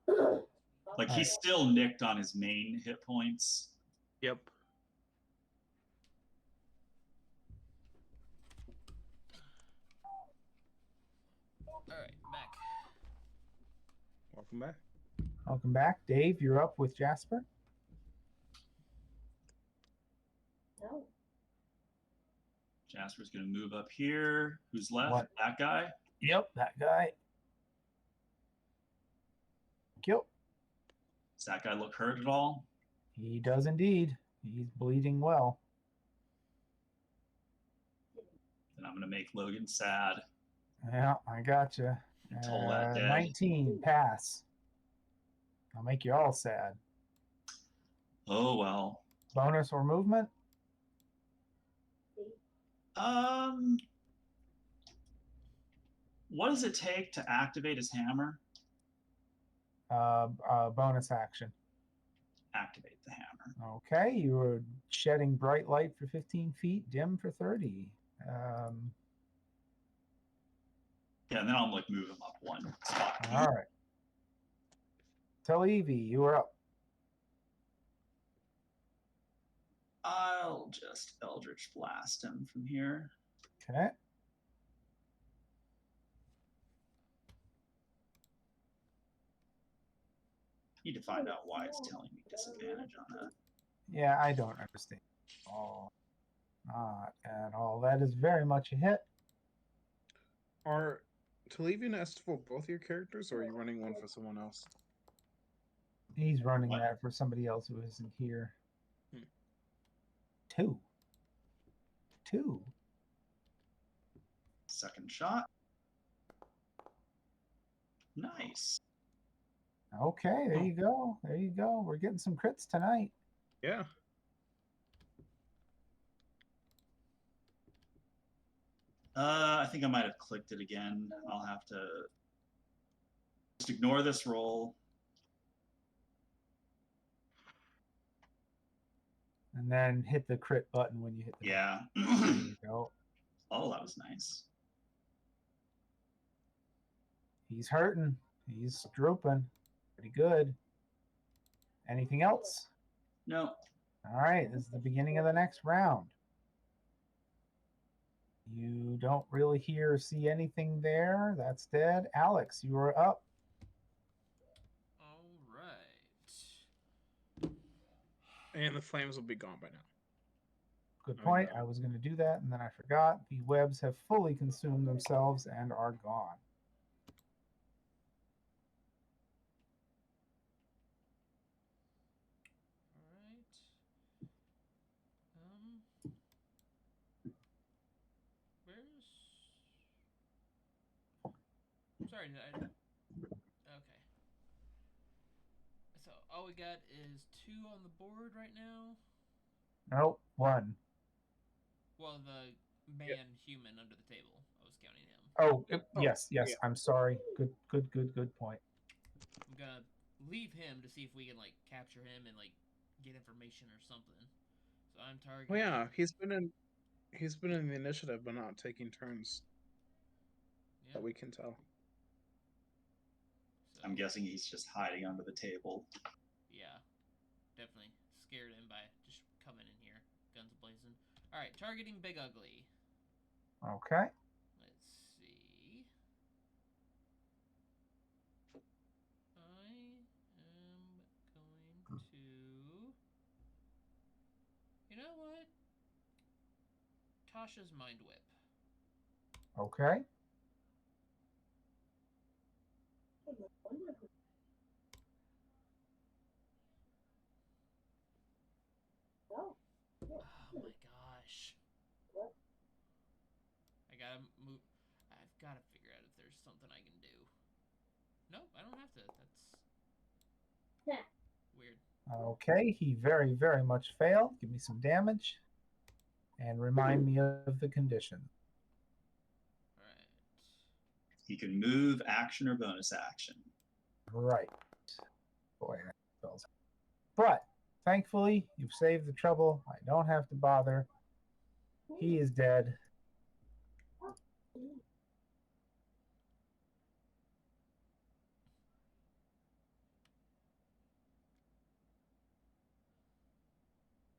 up. Like, he's still nicked on his main hit points. Yep. Alright, back. Welcome back. Welcome back. Dave, you're up with Jasper. No. Jasper's going to move up here. Who's left? What? That guy? Yep, that guy. Yep. Does that guy look hurt at all? He does indeed. He's bleeding well. Then I'm going to make Logan sad. Yeah, I gotcha. Until that day. 19, pass. I'll make you all sad. Oh, well. Bonus or movement? What does it take to activate his hammer? Bonus action. Activate the hammer. Okay, you are shedding bright light for 15 feet, dim for 30. Yeah, and then I'll like move him up one spot. All right. Televi, you are up. I'll just Eldritch Blast him from here. Okay. Need to find out why it's telling me disadvantage on that. Yeah, I don't understand. Oh, not at all. That is very much a hit. Are Televian asked for both your characters, or are you running one for someone else? He's running What? that for somebody else who isn't here. Hmm. Two. Second shot. Nice. Okay, there you go. There you go. We're getting some crits tonight. Yeah. I think I might have clicked it again. I'll have to just ignore this roll. And then hit the crit button when you hit the Yeah. There you go. Oh, that was nice. He's hurting. He's drooping. Pretty good. Anything else? No. All right, this is the beginning of the next round. You don't really hear or see anything there. That's dead. Alex, you are up. Alright. And the flames will be gone by now. Good point. I was going to do that, and then I forgot. The webs have fully consumed themselves and are gone. Sorry, okay. So all we got is 2 on the board right now. Nope, 1. Well, the man-human under the table. I was counting him. Yes. Yeah. I'm sorry. Good point. I'm gonna leave him to see if we can like capture him and like get information or something. So I'm targeting. Well, yeah, he's been in the initiative, but not taking turns. Yeah. That we can tell. So, I'm guessing he's just hiding under the table. Yeah, definitely scared him by just coming in here, guns blazing. All right, targeting Big Ugly. Okay. Let's see. I am going to. You know what? Tasha's Mind Whip. Okay. gotta move. I've gotta figure out if there's something I can do. No, I don't have to. That's weird. Okay, he very, very much failed. Give me some damage. And remind me of the condition. Alright. He can move, action, or bonus action. Right. Boy, that spells. But thankfully, you've saved the trouble. I don't have to bother. He is dead.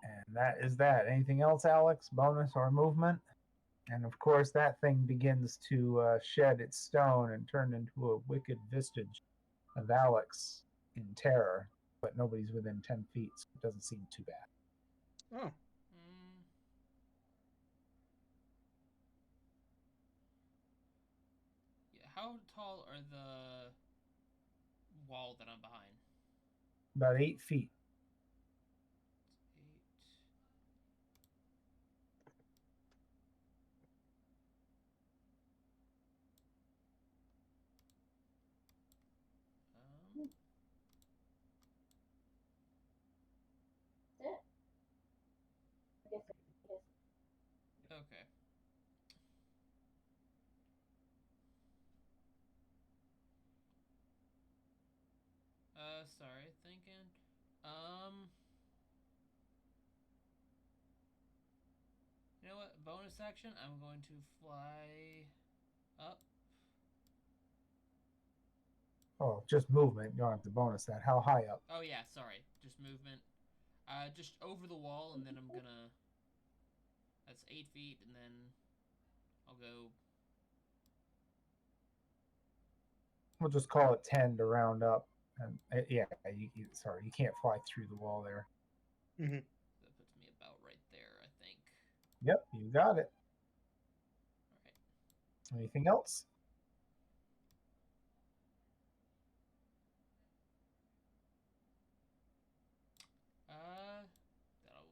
And that is that. Anything else, Alex? Bonus or movement? And of course, that thing begins to shed its stone and turn into a wicked vistage of Alex in terror. But nobody's within 10 feet, so it doesn't seem too bad. Oh. Yeah, how tall are the wall that I'm behind? About 8 feet. 8. Okay. Sorry, thinking. You know what? Bonus action, I'm going to fly up. Oh, just movement. You don't have to bonus that. How high up? Oh yeah, sorry. Just movement. Just over the wall, and then I'm gonna... That's 8 feet, and then I'll go... We'll just call it 10 to round up. And yeah, sorry, you can't fly through the wall there. Mm-hmm. That puts me about right there, I think. Yep, you got it. All right. Anything else? That'll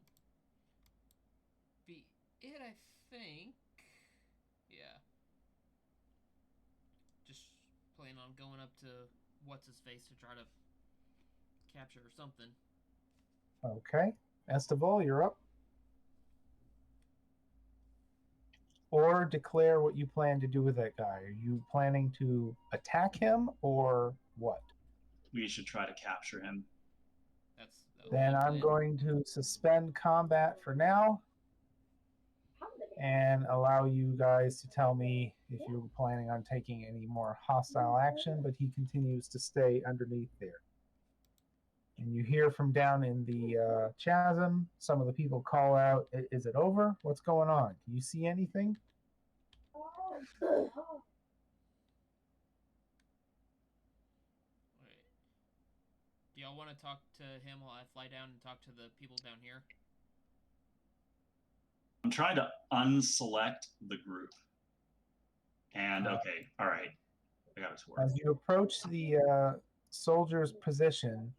be it, I think. Yeah. Just plan on going up to what's-his-face to try to capture something. Okay. Estival, you're up. Or declare what you plan to do with that guy. Are you planning to attack him or what? We should try to capture him. Then I'm going to suspend combat for now and allow you guys to tell me if you're planning on taking any more hostile action, but he continues to stay underneath there. And you hear from down in the chasm, some of the people call out, "Is it over? What's going on? Can you see anything?" Wait. Do y'all want to talk to him while I fly down and talk to the people down here? I'm trying to unselect the group. And okay, all right. I got it to work. As you approach the soldier's position,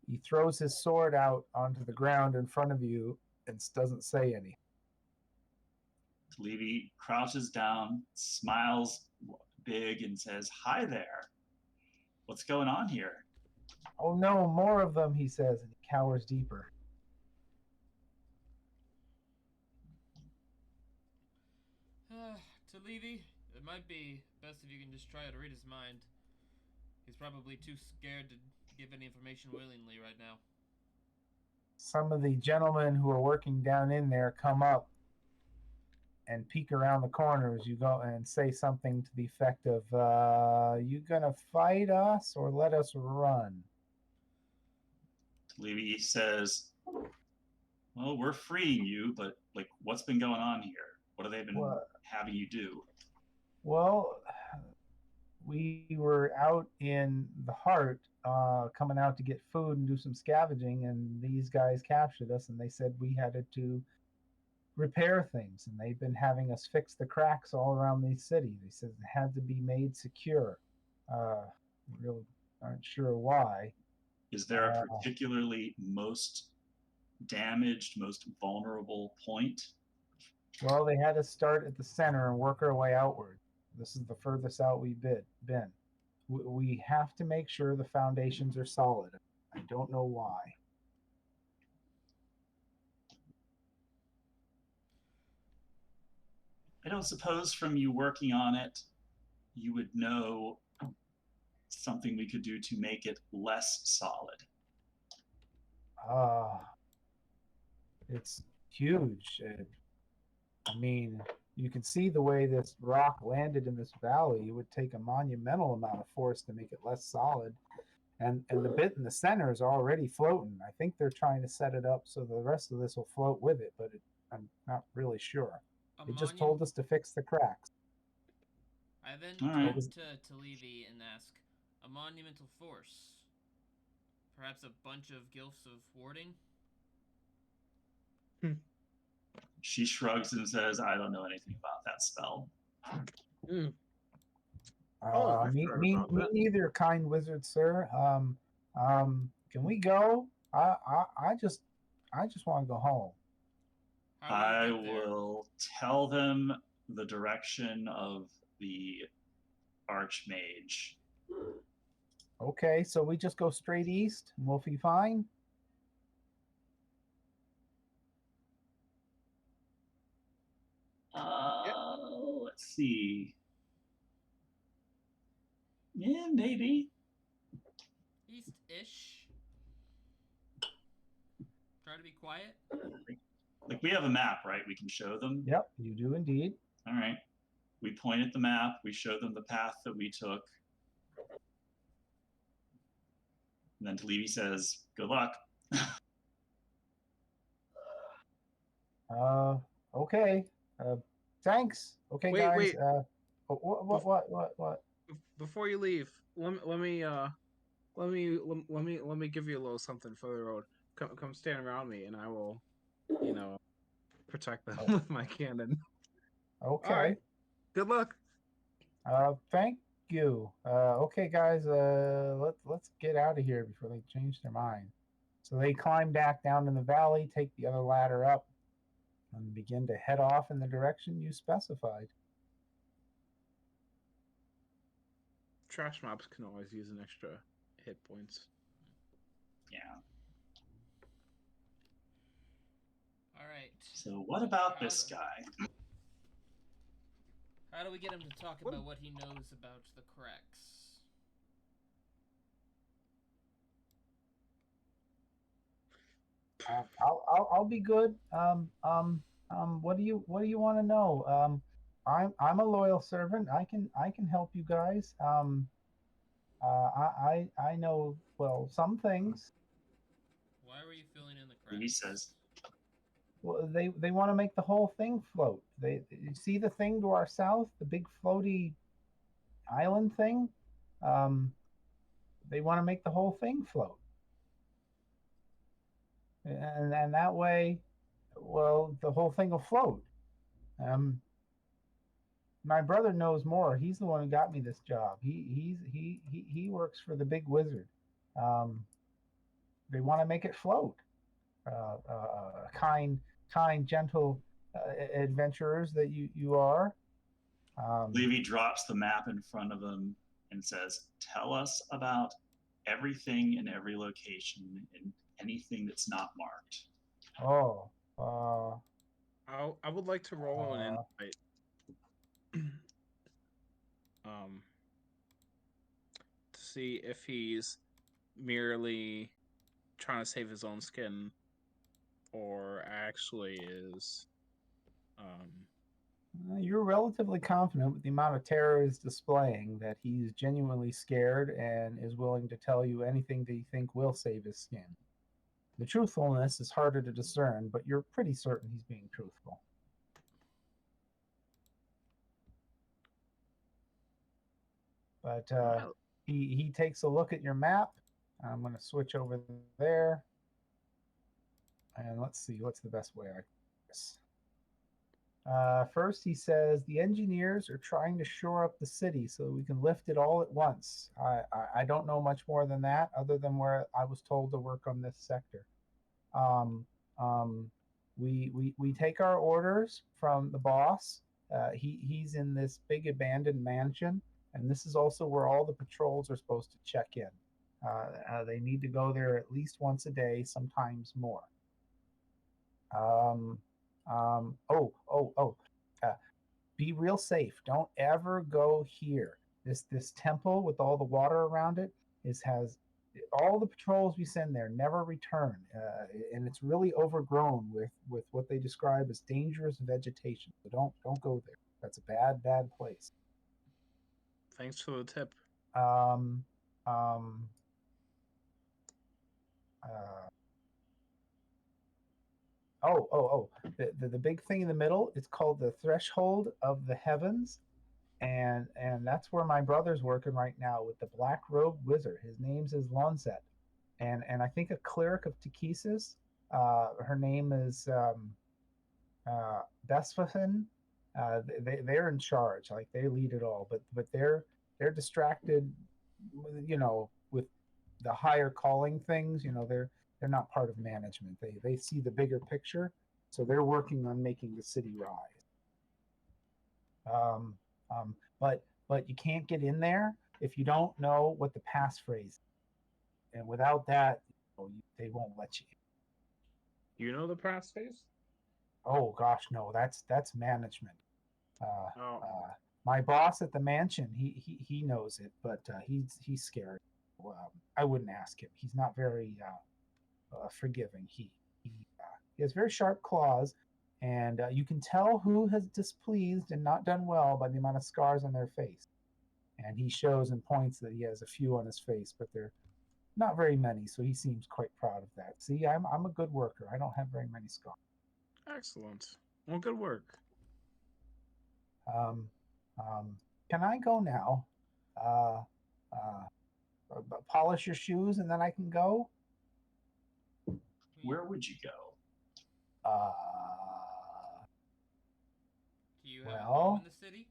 he throws his sword out onto the ground in front of you and doesn't say anything. Levy crouches down, smiles big, and says, "Hi there. What's going on here?" "Oh no, more of them," he says, and he cowers deeper. To Levy, it might be best if you can just try to read his mind. He's probably too scared to give any information willingly right now. Some of the gentlemen who are working down in there come up and peek around the corners. You go and say something to the effect of, "You gonna fight us or let us run?" Levy says, "Well, we're freeing you, but like, what's been going on here? What have they been having you do?" Well, we were out in the heart, coming out to get food and do some scavenging, and these guys captured us, and they said we had to repair things, and they've been having us fix the cracks all around the city. They said it had to be made secure. Really aren't sure why. Is there a particularly most damaged, most vulnerable point Well, they had to start at the center and work our way outward. This is the furthest out we've been. We have to make sure the foundations are solid. I don't know why. I don't suppose from you working on it, you would know something we could do to make it less solid. It's huge. I mean, you can see the way this rock landed in this valley. It would take a monumental amount of force to make it less solid. And the bit in the center is already floating. I think they're trying to set it up so the rest of this will float with it, but I'm not really sure. They just told us to fix the cracks. I then turn to Levy and ask, a monumental force? Perhaps a bunch of gilfs of warding? She shrugs and says, I don't know anything about that spell. Me neither, kind wizard, sir. Can we go? I just want to go home. I will tell them the direction of the Archmage. Okay, so we just go straight east and we'll be fine? Let's see. Yeah, maybe. East-ish. Try to be quiet. Like, we have a map, right? We can show them? Yep, you do indeed. All right. We point at the map. We show them the path that we took. And then Levy says, good luck. Okay. Thanks. Okay, wait, guys. Wait. What? Before you leave, let me give you a little something for the road. Come stand around me, and I will, protect them with my cannon. Okay. All right. Good luck. Thank you. Okay, guys. Let's get out of here before they change their mind. So they climb back down in the valley, take the other ladder up, and begin to head off in the direction you specified. Trash mobs can always use an extra hit points. Yeah. All right. So what about this guy? How do we get him to talk about what he knows about the cracks? I'll be good. What do you want to know? I'm a loyal servant. I can help you guys. I know some things. Why were you filling in the cracks? He says. Well, they want to make the whole thing float. You see the thing to our south, the big floaty island thing. They want to make the whole thing float, and that way, the whole thing will float. My brother knows more. He's the one who got me this job. He works for the big wizard. They want to make it float. Kind, gentle adventurers that you are. Levy drops the map in front of him and says, tell us about everything in every location and anything that's not marked. I would like to roll an insight. To see if he's merely trying to save his own skin or actually is You're relatively confident with the amount of terror he's displaying that he's genuinely scared and is willing to tell you anything that you think will save his skin. The truthfulness is harder to discern, but you're pretty certain he's being truthful. But he takes a look at your map. I'm going to switch over there. And let's see, what's the best way I can do this? First, he says, the engineers are trying to shore up the city so we can lift it all at once. I don't know much more than We take our orders from the boss. He's in this big abandoned mansion, and this is also where all the patrols are supposed to check in. They need to go there at least once a day, sometimes more. Oh. Be real safe. Don't ever go here. This temple with all the water around it has all the patrols we send there never return, and it's really overgrown with what they describe as dangerous vegetation. So don't go there. That's a bad place. Thanks for the tip. Um, um, uh, oh. The big thing in the middle, it's called the Threshold of the Heavens, and that's where my brother's working right now with the Black Robed Wizard. His name's is Lonzet, and I think a cleric of Takesis. Her name is Besfafin. They're in charge, like they lead it all, but they're distracted, with the higher calling things. They're not part of management. They see the bigger picture, so they're working on making the city rise. But you can't get in there if you don't know what the passphrase is. And without that, they won't let you in. You know the passphrase? Oh gosh, no, that's management. Oh. My boss at the mansion, he knows it, but he's scared. I wouldn't ask him. He's not very forgiving. He has very sharp claws, and you can tell who has displeased and not done well by the amount of scars on their face. And he shows and points that he has a few on his face, but they're not very many, so he seems quite proud of that. See, I'm a good worker. I don't have very many scars. Excellent. Well, good work. Can I go now? Polish your shoes and then I can go? Where would you go? Do you have a home in the city?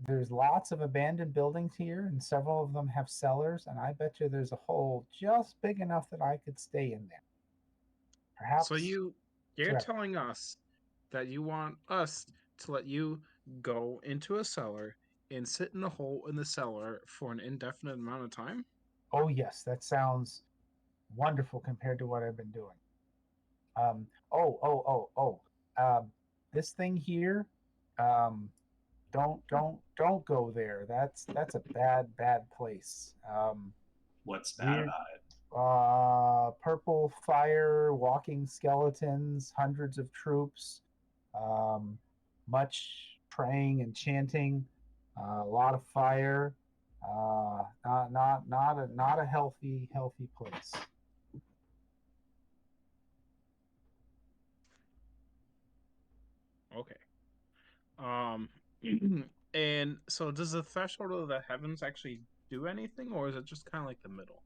There's lots of abandoned buildings here, and several of them have cellars, and I bet you there's a hole just big enough that I could stay in there. Perhaps. So you're telling us that you want us to let you go into a cellar and sit in a hole in the cellar for an indefinite amount of time? Oh yes, that sounds wonderful compared to what I've been doing. This thing here, don't go there. That's a bad place. What's bad about it? Purple fire, walking skeletons, hundreds of troops, much praying and chanting, a lot of fire. Not a healthy place. Okay. And so does the threshold of the heavens actually do anything, or is it just kind of like the middle?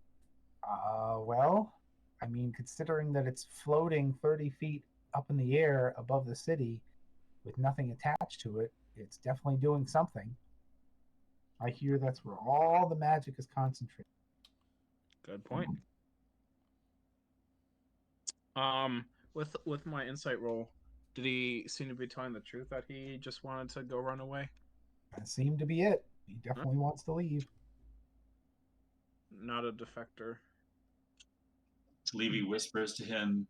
Well, I mean, considering that it's floating 30 feet up in the air above the city with nothing attached to it, it's definitely doing something. I hear that's where all the magic is concentrated. Good point. With my insight roll, did he seem to be telling the truth that he just wanted to go run away? That seemed to be it. He definitely wants to leave. Not a defector. Levy whispers to him,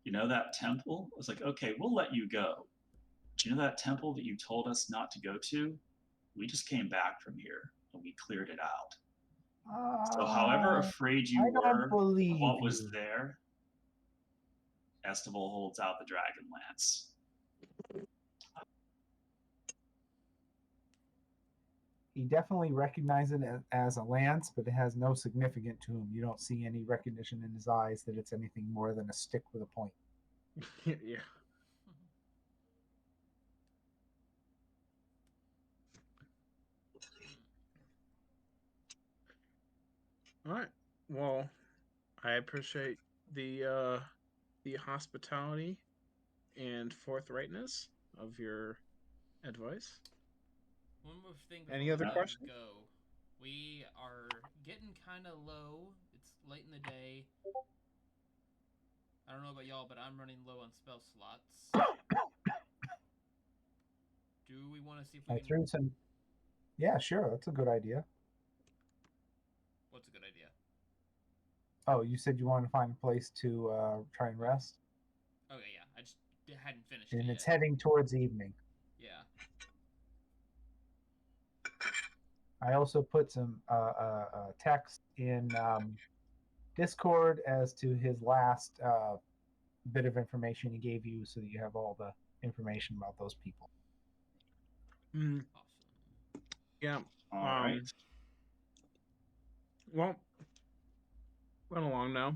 "You know that temple?" I was like, "Okay, we'll let you go. But you know that temple that you told us not to go to? We just came back from here and we cleared it out. So however afraid you were of what was there, Estival holds out the Dragonlance." He definitely recognizes it as a lance, but it has no significance to him. You don't see any recognition in his eyes that it's anything more than a stick with a point. Yeah. All right. Well, I appreciate the hospitality and forthrightness of your advice. One more thing Any before other we questions? go. We are getting kind of low. It's late in the day. I don't know about y'all, but I'm running low on spell slots. Do we want to see if we I can... threw some. Yeah, sure. That's a good idea. What's a good idea? Oh, you said you wanted to find a place to try and rest? Okay, yeah. I just hadn't finished And it it's yet. heading towards evening. Yeah. I also put some text in Discord as to his last bit of information he gave you so that you have all the information about those people. Mm, Awesome. yeah. All right. Well, run along now.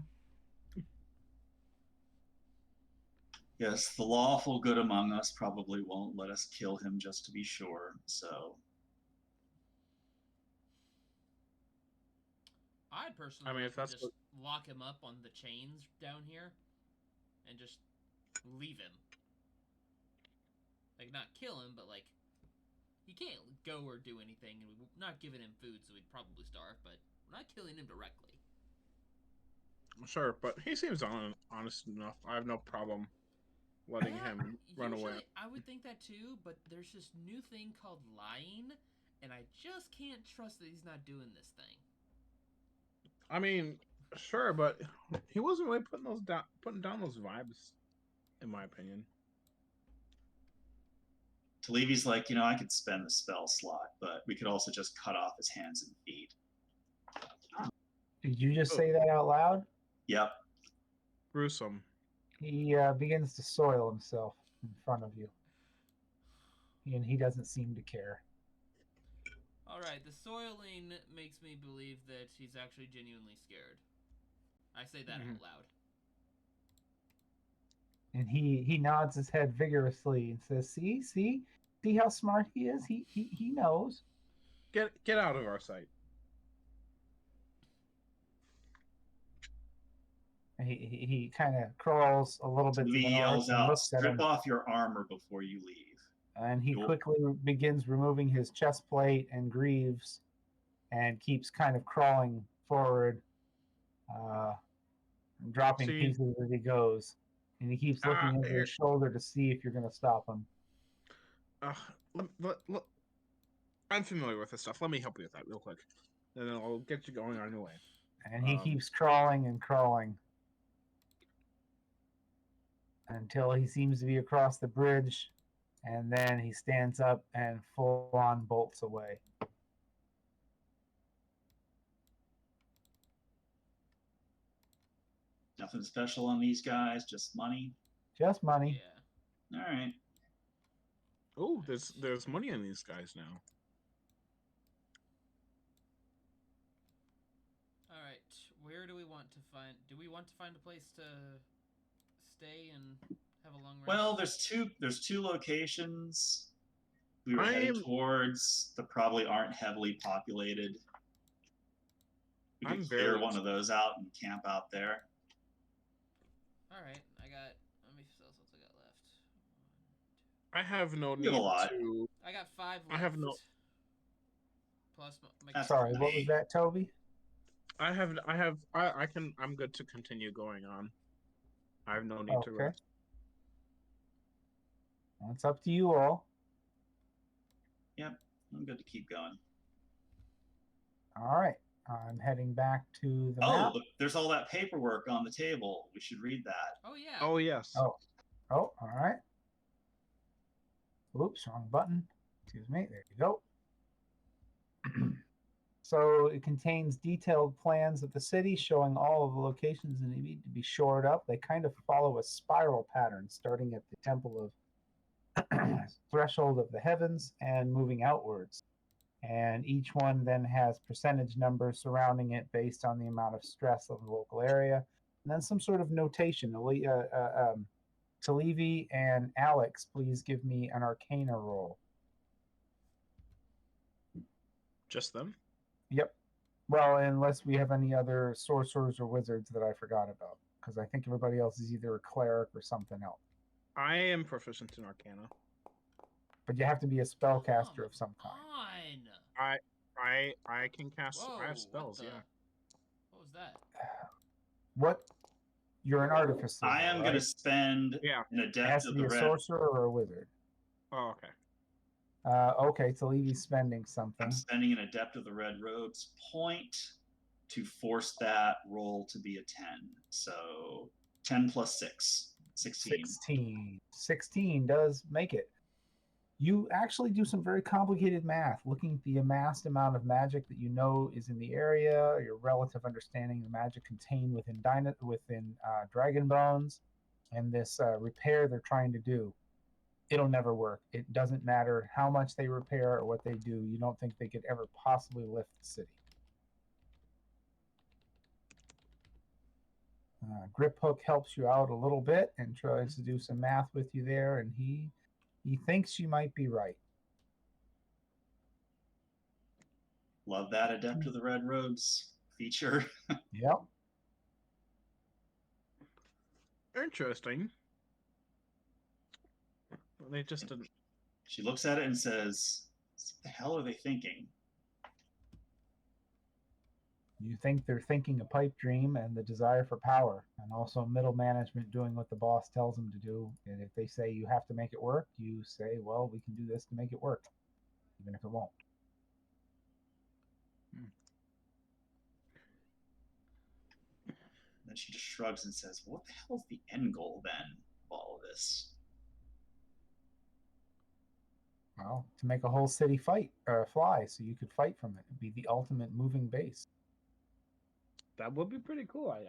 Yes, the lawful good among us probably won't let us kill him just to be sure. So I'd personally I mean, like if to that's just what, lock him up on the chains down here and just leave him. Like, not kill him, but, like, he can't go or do anything, and we're not giving him food, so he'd probably starve, but we're not killing him directly. sure, but he seems honest enough. I have no problem letting him run away. Usually, I would think that too, but there's this new thing called lying, and I just can't trust that he's not doing this thing. I mean, sure, but he wasn't really putting down those vibes, in my opinion. Talevi's like, you know, I could spend the spell slot, but we could also just cut off his hands and feet. Did you just Oh. say that out loud? Yep. Gruesome. He begins to soil himself in front of you. And he doesn't seem to care. Alright, the soiling makes me believe that he's actually genuinely scared. I say that out loud. And he nods his head vigorously and says, see how smart he is? He knows. Get out of our sight. And he kind of crawls a little bit to Talevi the north yells and out, looks at strip him. off your armor before you leave. And he Cool. quickly begins removing his chest plate and greaves and keeps kind of crawling forward, and dropping See- pieces as he goes. And he keeps looking over his shoulder to see if you're going to stop him. Look, I'm familiar with this stuff. Let me help you with that real quick. And then I'll get you going on your way. And he keeps crawling and crawling until he seems to be across the bridge. And then he stands up and full on bolts away. Nothing special on these guys, just money. Just money. Yeah. All right. Oh, there's money in these guys now. Alright, where do we want to find... Do we want to find a place to stay and have a long rest? Well, there's two locations we were headed towards that probably aren't heavily populated. We could clear one of those out and camp out there. Alright, I got... Let me see what else I got left. I have no need have a lot. to. I got 5 left. I have no. Plus my That's Sorry, what was that, Toby? I can. I'm good to continue going on. I have no need to Okay. rest. Well, it's up to you all. Yep, I'm good to keep going. All right. I'm heading back to the Oh, map. look, there's all that paperwork on the table. We should read that. Oh yeah. Oh yes. Oh, all right. Oops, wrong button. Excuse me. There you go. So it contains detailed plans of the city showing all of the locations that need to be shored up. They kind of follow a spiral pattern, starting at the Temple of Threshold of the Heavens and moving outwards. And each one then has percentage numbers surrounding it based on the amount of stress of the local area. And then some sort of notation. Talevi and Alex, please give me an Arcana roll. Just them. Yep. Well, unless we have any other sorcerers or wizards that I forgot about. Because I think everybody else is either a cleric or something else. I am proficient in Arcana. But you have to be a spellcaster of some kind. I can cast. Whoa, I have spells. what the... Yeah. What was that? What You're an artificer. I am right? going to spend Yeah. an It adept has to of be the a red. sorcerer or a wizard. Oh, okay. Okay, so Levy's spending I'm something. spending an adept of the red robes point to force that roll to be a 10. So 10 plus 6, 16. 16. 16 does make it. You actually do some very complicated math, looking at the amassed amount of magic that you know is in the area, your relative understanding of the magic contained within Dragon Bones, and this repair they're trying to do. It'll never work. It doesn't matter how much they repair or what they do. You don't think they could ever possibly lift the city. Grip Hook helps you out a little bit and tries to do some math with you there, and he thinks you might be right. Love that adept of the red robes feature. Yep. Interesting. They just didn't. She looks at it and says, "What the hell are they thinking?" You think they're thinking a pipe dream and the desire for power, and also middle management doing what the boss tells them to do. And if they say you have to make it work, you say, well, we can do this to make it work, even if it won't. Then she just shrugs and says, "What the hell is the end goal then of all of this?" Well, to make a whole city fly, so you could fight from it. It'd be the ultimate moving base. That would be pretty cool. I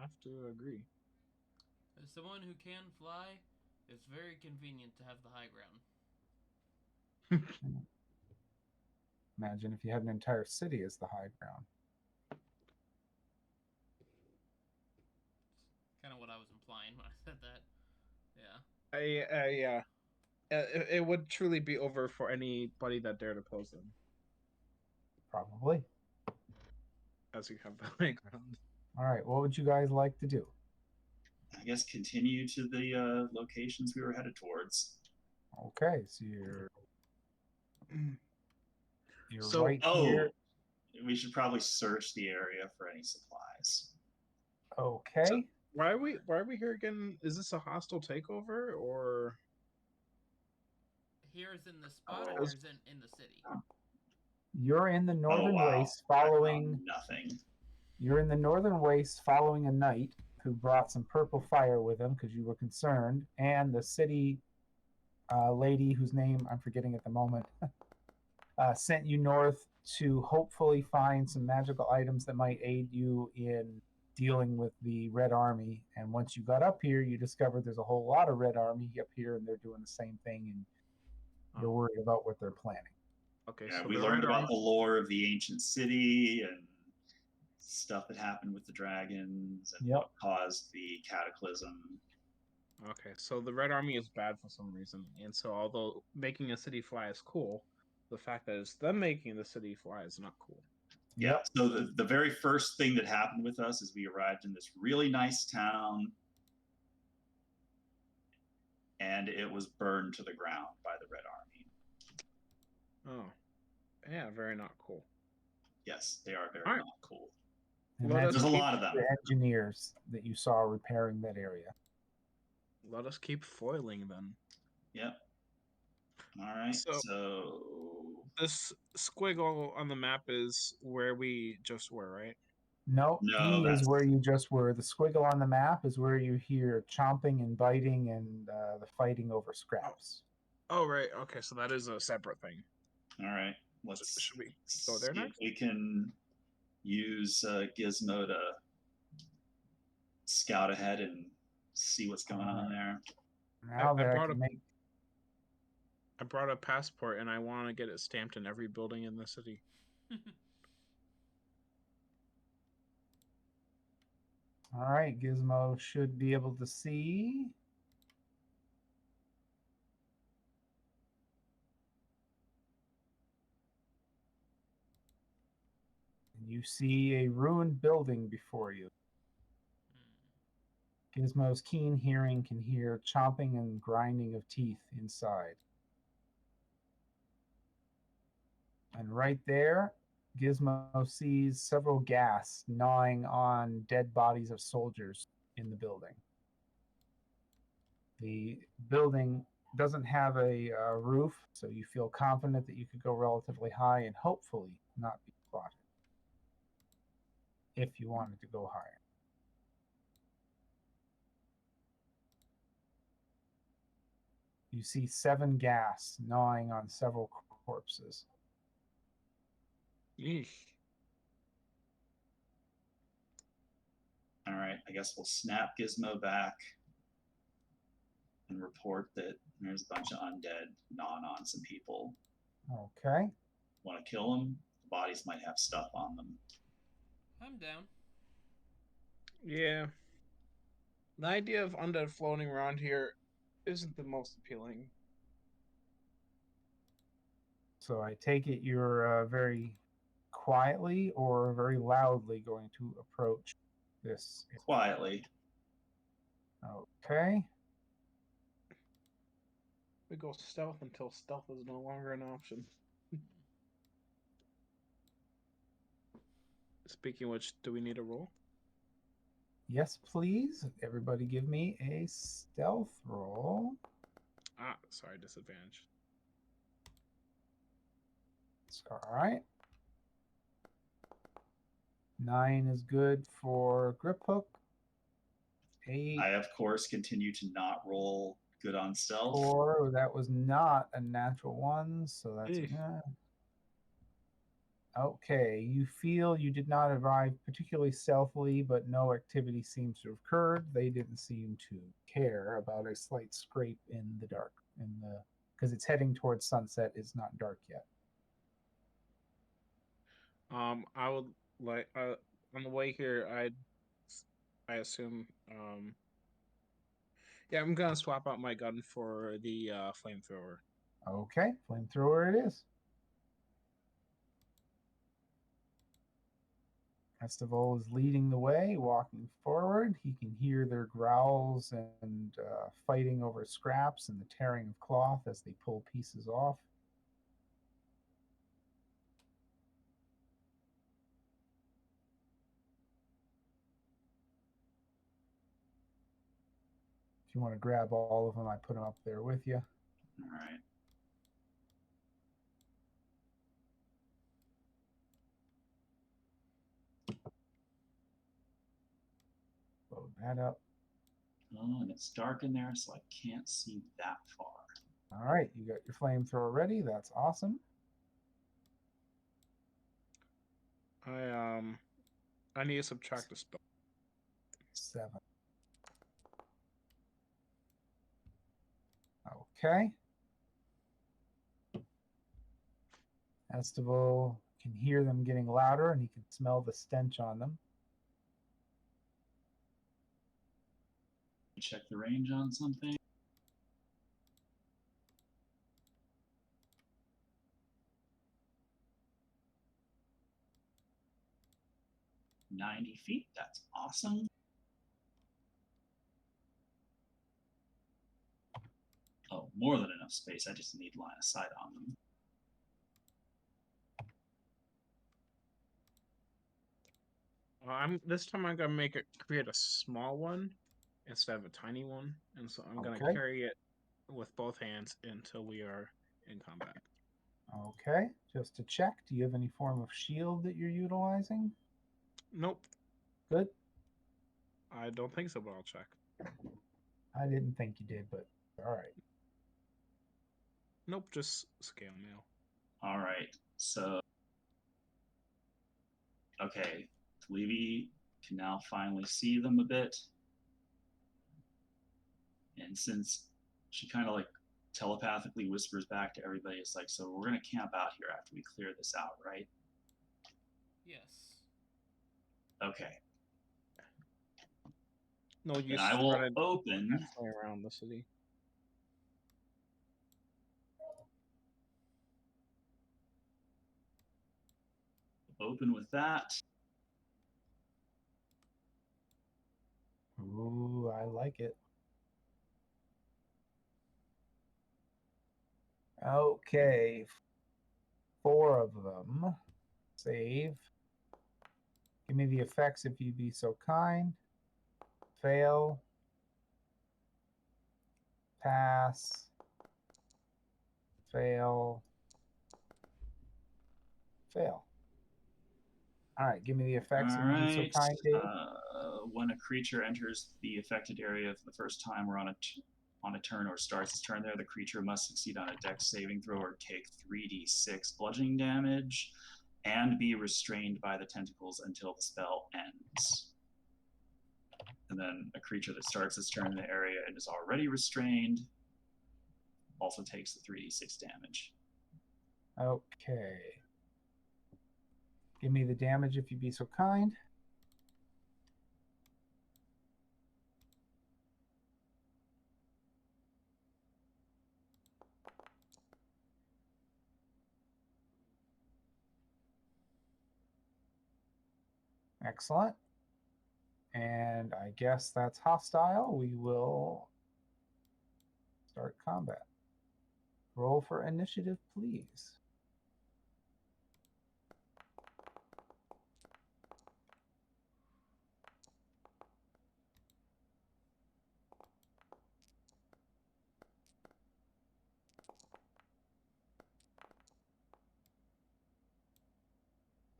have to agree. As someone who can fly, it's very convenient to have the high ground. Imagine if you had an entire city as the high ground. Kind of what I was implying when I said that. Yeah. Yeah. It would truly be over for anybody that dared oppose them, Probably. as you have the high ground. All right, what would you guys like to do? I guess continue to the locations we were headed towards. Okay, so you're So- right Oh, here. we should probably search the area for any supplies. Okay. Why are we here again? Is this a hostile takeover or? Here's in the spot, or here's in the city. You're in the northern wow. waste I following. found nothing. You're in the northern waste following a knight who brought some purple fire with him because you were concerned, and the city lady whose name I'm forgetting at the moment sent you north to hopefully find some magical items that might aid you in dealing with the Red Army. And once you got up here, you discovered there's a whole lot of Red Army up here, and they're doing the same thing, and you're worried about what they're planning. Okay, Yeah, so we the learned Red about Army- the lore of the ancient city and stuff that happened with the dragons and Yep. what caused the cataclysm. Okay, so the Red Army is bad for some reason, and so although making a city fly is cool, the fact that it's them making the city fly is not cool. Yeah. So the very first thing that happened with us is we arrived in this really nice town, and it was burned to the ground by the Red Army. Oh, yeah, very not cool. Yes, they are very All right. not cool. And Let that's us There's a keep- lot of them. the engineers that you saw repairing that area. Let us keep foiling them. Yep. All right. So- So This squiggle on the map is where we just were, right? No, No, E is that's- where you just were. The squiggle on the map is where you hear chomping and biting and the fighting over scraps. Oh, right. Okay, so that is a separate thing. all right. Let's Should we go there see if next? we can use Gizmo to scout ahead and see what's going on there. Now I that I brought can a- make. I brought a passport and I want to get it stamped in every building in the city. All right, Gizmo should be able to see. And you see a ruined building before you. Gizmo's keen hearing can hear chomping and grinding of teeth inside. And right there, Gizmo sees several ghast gnawing on dead bodies of soldiers in the building. The building doesn't have a roof, so you feel confident that you could go relatively high and hopefully not be spotted if you wanted to go higher. You see 7 gas gnawing on several corpses. Yeesh. All right, I guess we'll snap Gizmo back and report that there's a bunch of undead gnawing on some people. Okay. Want to kill them? The bodies might have stuff on them. I'm down. Yeah. The idea of undead floating around here isn't the most appealing. So I take it you're very quietly or very loudly going to approach this. Quietly. Okay. We go stealth until stealth is no longer an option. Speaking of which, do we need a roll? Yes, please. Everybody give me a stealth roll. Ah, sorry, disadvantage. It's all right. 9 is good for grip hook. 8, I, of course, continue to not roll good on stealth. 4. That was not a natural 1, so that's Eesh. okay. You feel you did not arrive particularly stealthily, but no activity seems to have occurred. They didn't seem to care about a slight scrape in the dark, because it's heading towards sunset. It's not dark yet. I would like on the way here. I assume. Yeah, I'm gonna swap out my gun for the flamethrower. Okay, flamethrower it is. Festival is leading the way, walking forward. He can hear their growls and fighting over scraps and the tearing of cloth as they pull pieces off. If you want to grab all of them, I put them up there with you. All right. Load that up. Oh, and it's dark in there, so I can't see that far. All right, you got your flamethrower ready. That's awesome. I need to subtract a spell. 7. Okay. Estival can hear them getting louder, and he can smell the stench on them. Check the range on something. $90 That's awesome. Oh, more than enough space. I just need line of sight on them. This time I'm gonna create a small one instead of a tiny one, and so I'm gonna Okay. carry it with both hands until we are in combat. Okay, just to check, do you have any form of shield that you're utilizing? Nope, Good. I don't think so, but I'll check. I didn't think you did, but all right. Nope, just scale mail. All right. So, okay, Levy can now finally see them a bit. And since she kind of like telepathically whispers back to everybody, it's like, so we're going to camp out here after we clear this out, right? Yes. Okay. No use. Then I will running open. halfway around the city. Open with that. Ooh, I like it. Okay, 4 of them. Save. Give me the effects if you'd be so kind. Fail. Pass. Fail. Fail. All right, give me the effects All if you'd be so right. kind, Dave. When a creature enters the affected area for the first time or on a turn or starts its turn there, the creature must succeed on a dex saving throw or take 3d6 bludgeoning damage and be restrained by the tentacles until the spell ends. And then a creature that starts its turn in the area and is already restrained also takes the 3d6 damage. Okay. Give me the damage if you'd be so kind. Excellent. And I guess that's hostile. We will start combat. Roll for initiative, please.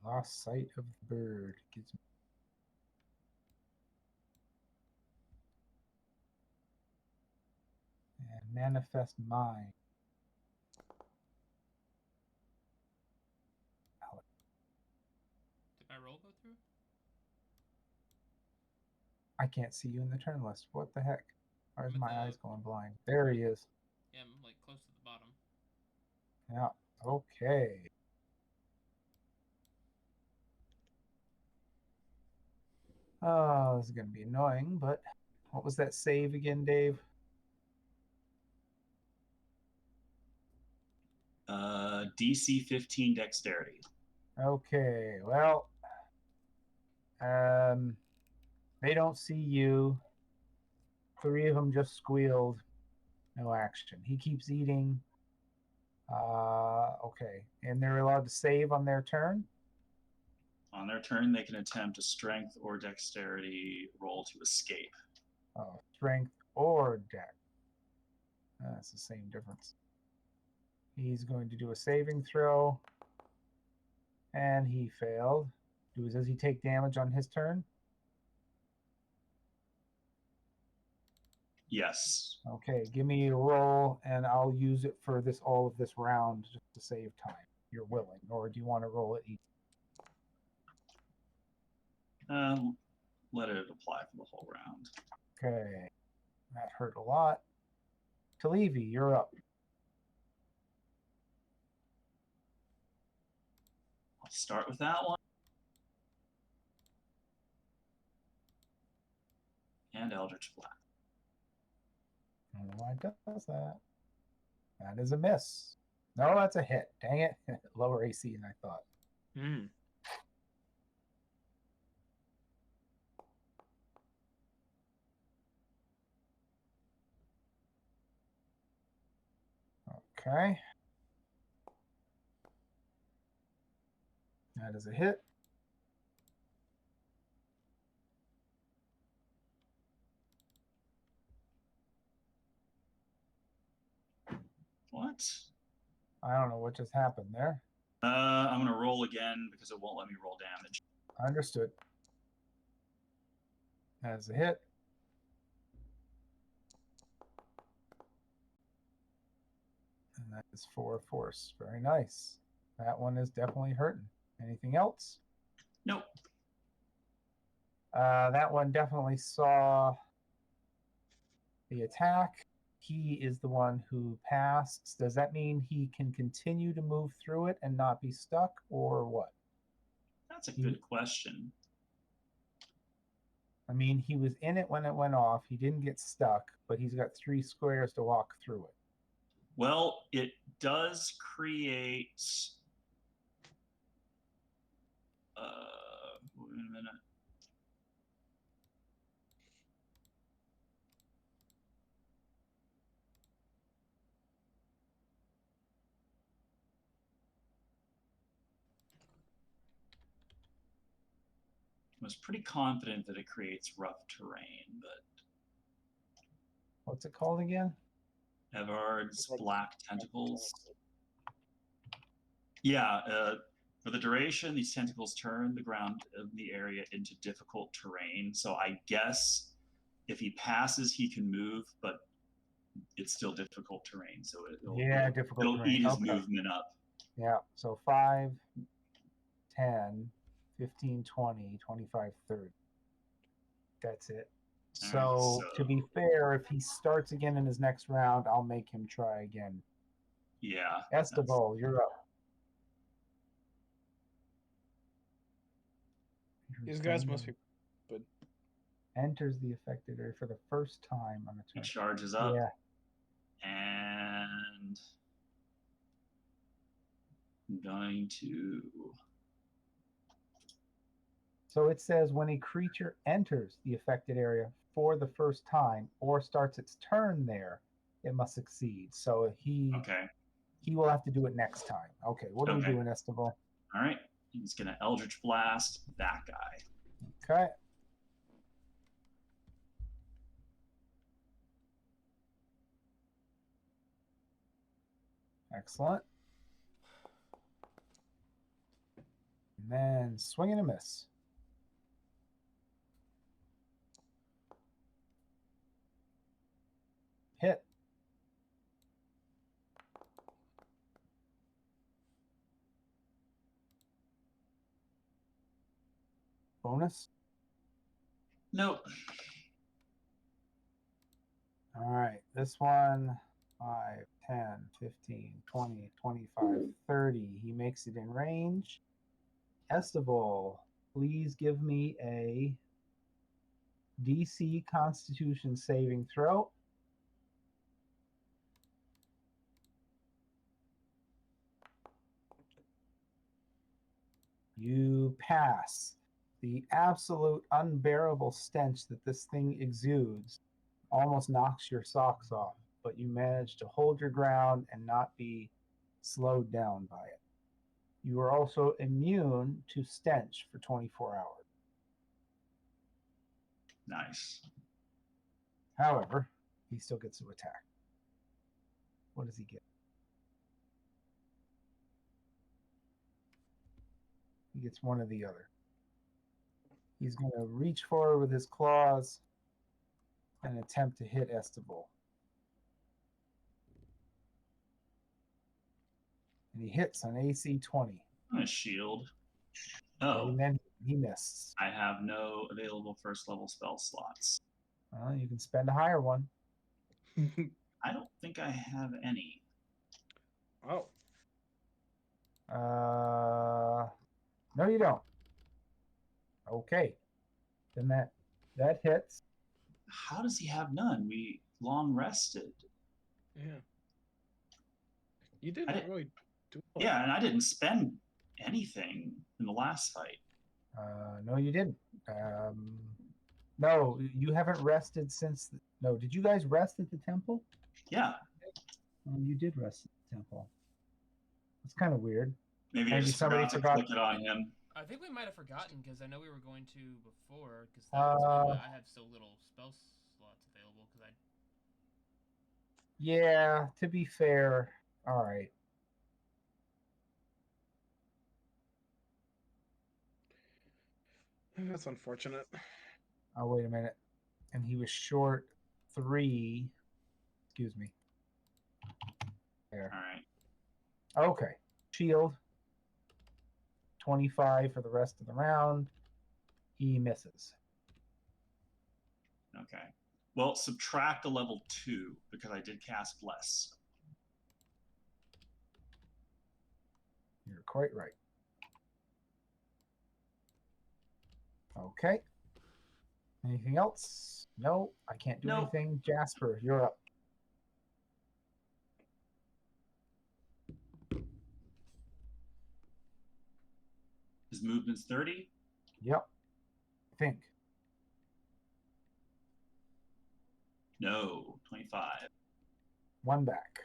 Lost sight of the bird. Gives me... And manifest mind. Did my roll go through? I can't see you in the turn list. What the heck? Where's I'm at my the- eyes going blind? There he is. Yeah, I'm like close to the bottom. Yeah. Okay. Oh, this is going to be annoying, but what was that save again, Dave? DC 15 dexterity. Okay, well, they don't see you. 3 of them just squealed. No action. He keeps eating. Okay, and they're allowed to save on their turn? On their turn, they can attempt a strength or dexterity roll to escape. Oh, strength or dex. That's the same difference. He's going to do a saving throw. And he failed. Does he take damage on his turn? Yes. Okay, give me a roll, and I'll use it for all of this round just to save time. You're willing, or do you want to roll it each? Let it apply for the whole round. Okay, that hurt a lot. Talevi, you're up. I'll start with that one. And Eldritch Blast. I don't know why it does that. That is a miss. No, that's a hit. Dang it. Lower AC than I thought. Hmm. Okay. That is a hit. What? I don't know what just happened there. I'm going to roll again because it won't let me roll damage. Understood. That is a hit. And that is 4 force. Very nice. That one is definitely hurting. Anything else? Nope. That one definitely saw the attack. He is the one who passed. Does that mean he can continue to move through it and not be stuck, or what? That's a good question. I mean, he was in it when it went off. He didn't get stuck, but he's got 3 squares to walk through it. Well, it does create. Wait a minute. was pretty confident that it creates rough terrain, but What's it called again? Evard's Black Tentacles. Yeah, for the duration, these tentacles turn the ground of the area into difficult terrain. So I guess if he passes, he can move, but it's still difficult terrain. So difficult it'll terrain. eat his Okay. movement up. Yeah, so 5, 10, 15, 20, 25, 30. That's it. So, All right, to be fair, if he starts again in his next round, I'll make him try again. Yeah. Esteval, you're up. These guys must be good. Enters the affected area for the first time on a He turn. charges up. Yeah. And I'm going to. So it says when a creature enters the affected area for the first time or starts its turn there, it must succeed. So he will have to do it next time. Okay, what are we doing, Esteval? All right, he's going to Eldritch Blast that guy. Okay. Excellent. And then swing and a miss. Hit. Bonus. Nope. All right, this one, 5, 10, 15, 20, 25, 30. He makes it in range. Esteval, please give me a DC Constitution saving throw. You pass. The absolute unbearable stench that this thing exudes almost knocks your socks off, but you manage to hold your ground and not be slowed down by it. You are also immune to stench for 24 hours. Nice. However, he still gets to attack. What does he get? He gets one or the other. He's going to reach forward with his claws and attempt to hit Esteval. And he hits on AC 20. I'm going to shield. Oh. And then he missed. I have no available first level spell slots. Well, you can spend a higher one. I don't think I have any. Oh. No, you don't. Okay. Then that hits. How does he have none? We long rested. Yeah. You didn't really do it. Yeah, and I didn't spend anything in the last fight. No, you didn't. No, you haven't rested since. No, did you guys rest at the temple? Yeah. Oh, you did rest at the temple. It's kind of weird. Maybe I just somebody forgot to click it on him. I think we might have forgotten because I know we were going to before because that was when I have so little spell slots available because I. Yeah, to be fair, all right. That's unfortunate. Oh, wait a minute. And he was short 3. Excuse me. There. All right. Okay. Shield. 25 for the rest of the round. He misses. Okay. Well, subtract a level 2 because I did cast Bless. You're quite right. Okay. Anything else? No, I can't do anything. Jasper, you're up. His movement's 30? Yep. I think. No, 25. One back.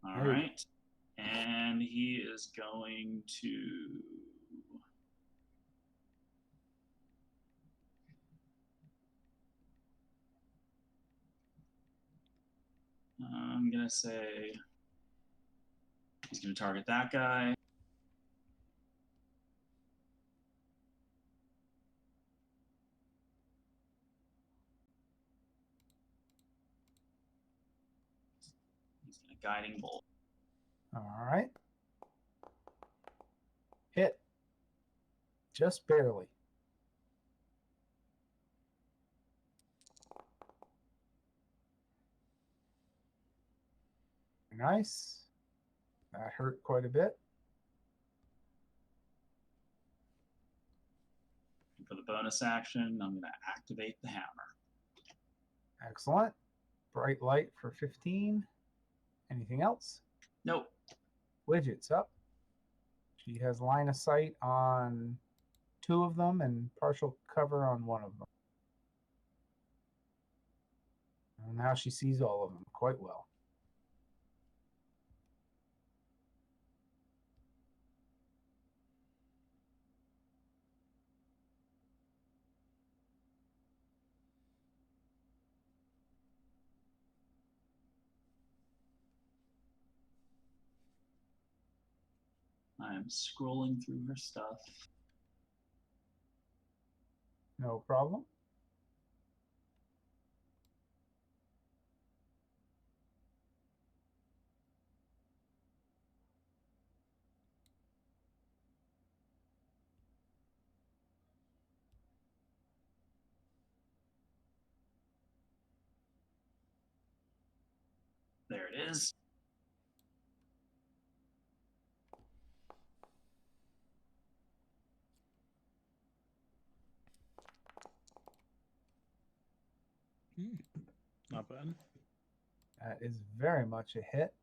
All right. And he is going to I'm gonna say he's gonna target that guy. He's gonna guiding bolt. All right. Hit. Just barely. Nice. That hurt quite a bit. And for the bonus action, I'm gonna activate the hammer. Excellent. Bright light for 15. Anything else? Nope. Widget's up. She has line of sight on 2 of them and partial cover on 1 of them. And now she sees all of them quite well. I am scrolling through her stuff. No problem. There it is. Not bad. That is very much a hit.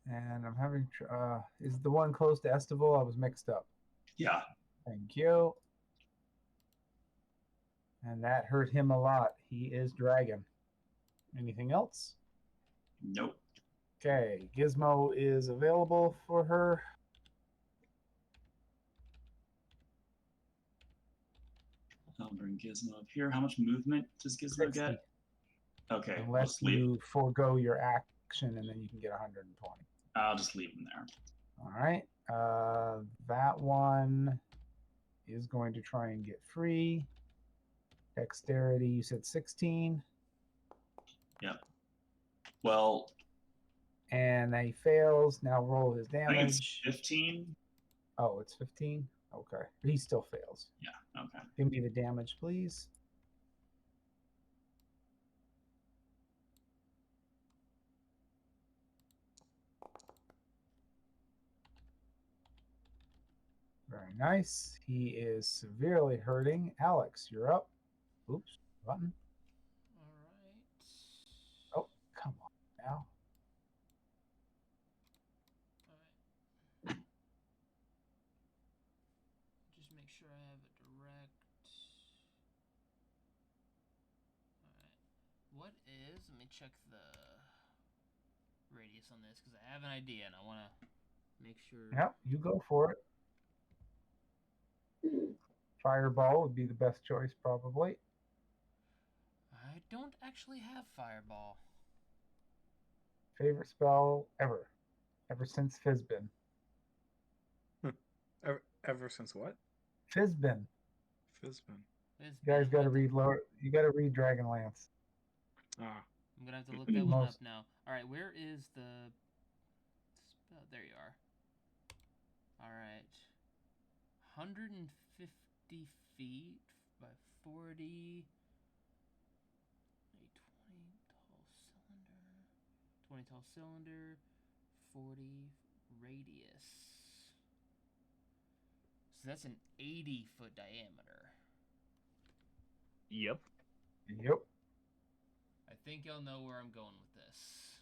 And I'm having... is the one close to Estival? I was mixed up. Yeah. Thank you. And that hurt him a lot. He is dragon. Anything else? Nope. Okay, Gizmo is available for her. I'll bring Gizmo up here. How much movement does Gizmo 60. get? Okay, I'll Unless just leave. you forego your action, and then you can get 120. I'll just leave him there. All right. That one is going to try and get free. Dexterity, you said 16. Yep. Well, And he fails. Now roll his I think it's damage. 15. Oh, it's 15? Okay. He still fails. Yeah, okay. Give me the damage, please. Very nice. He is severely hurting. Alex, you're up. Oops, button. All right. Oh, come on now. All right. Just make sure I have a direct. All right. What is? Let me check the radius on this because I have an idea and I want to make sure. Yep, you go for it. Fireball would be the best choice, probably. I don't actually have fireball. Favorite spell ever. Ever since Fizbin. Ever since what? Fizbin. Fizbin. It's You guys been got to what? read lower. You got to read Dragonlance. Ah, I'm gonna have to look that one up Most- now. All right, where is the spell? There you are. All right, 150 feet by 40. A 20 tall cylinder, 40 radius. So that's an 80-foot diameter. yep. Yep. I think y'all know where I'm going with this.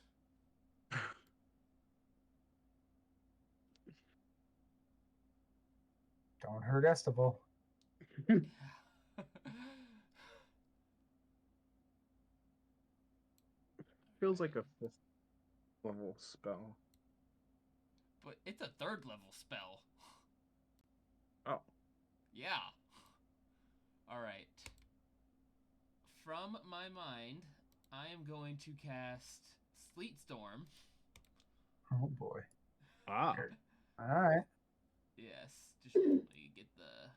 Don't hurt Estival. Feels like a 5th level spell. But it's a 3rd level spell. Oh. Yeah. Alright. From my mind, I am going to cast Sleet Storm. Oh boy. Ah. All right. Yes, just let me get the.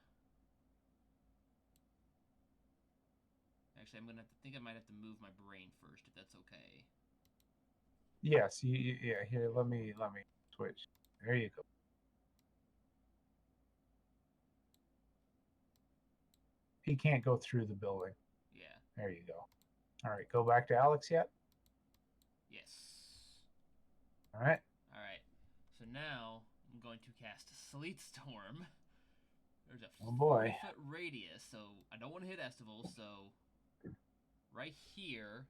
Actually, I'm gonna have to think. I might have to move my brain first, if that's okay. Yes. Yeah. Here. Let me switch. There you go. He can't go through the building. Yeah. There you go. All right. Go back to Alex yet? Yes. All right. All right. So now I'm going to cast Sleet Storm. There's a Oh boy. 40-foot radius, so I don't want to hit Estival. So right here,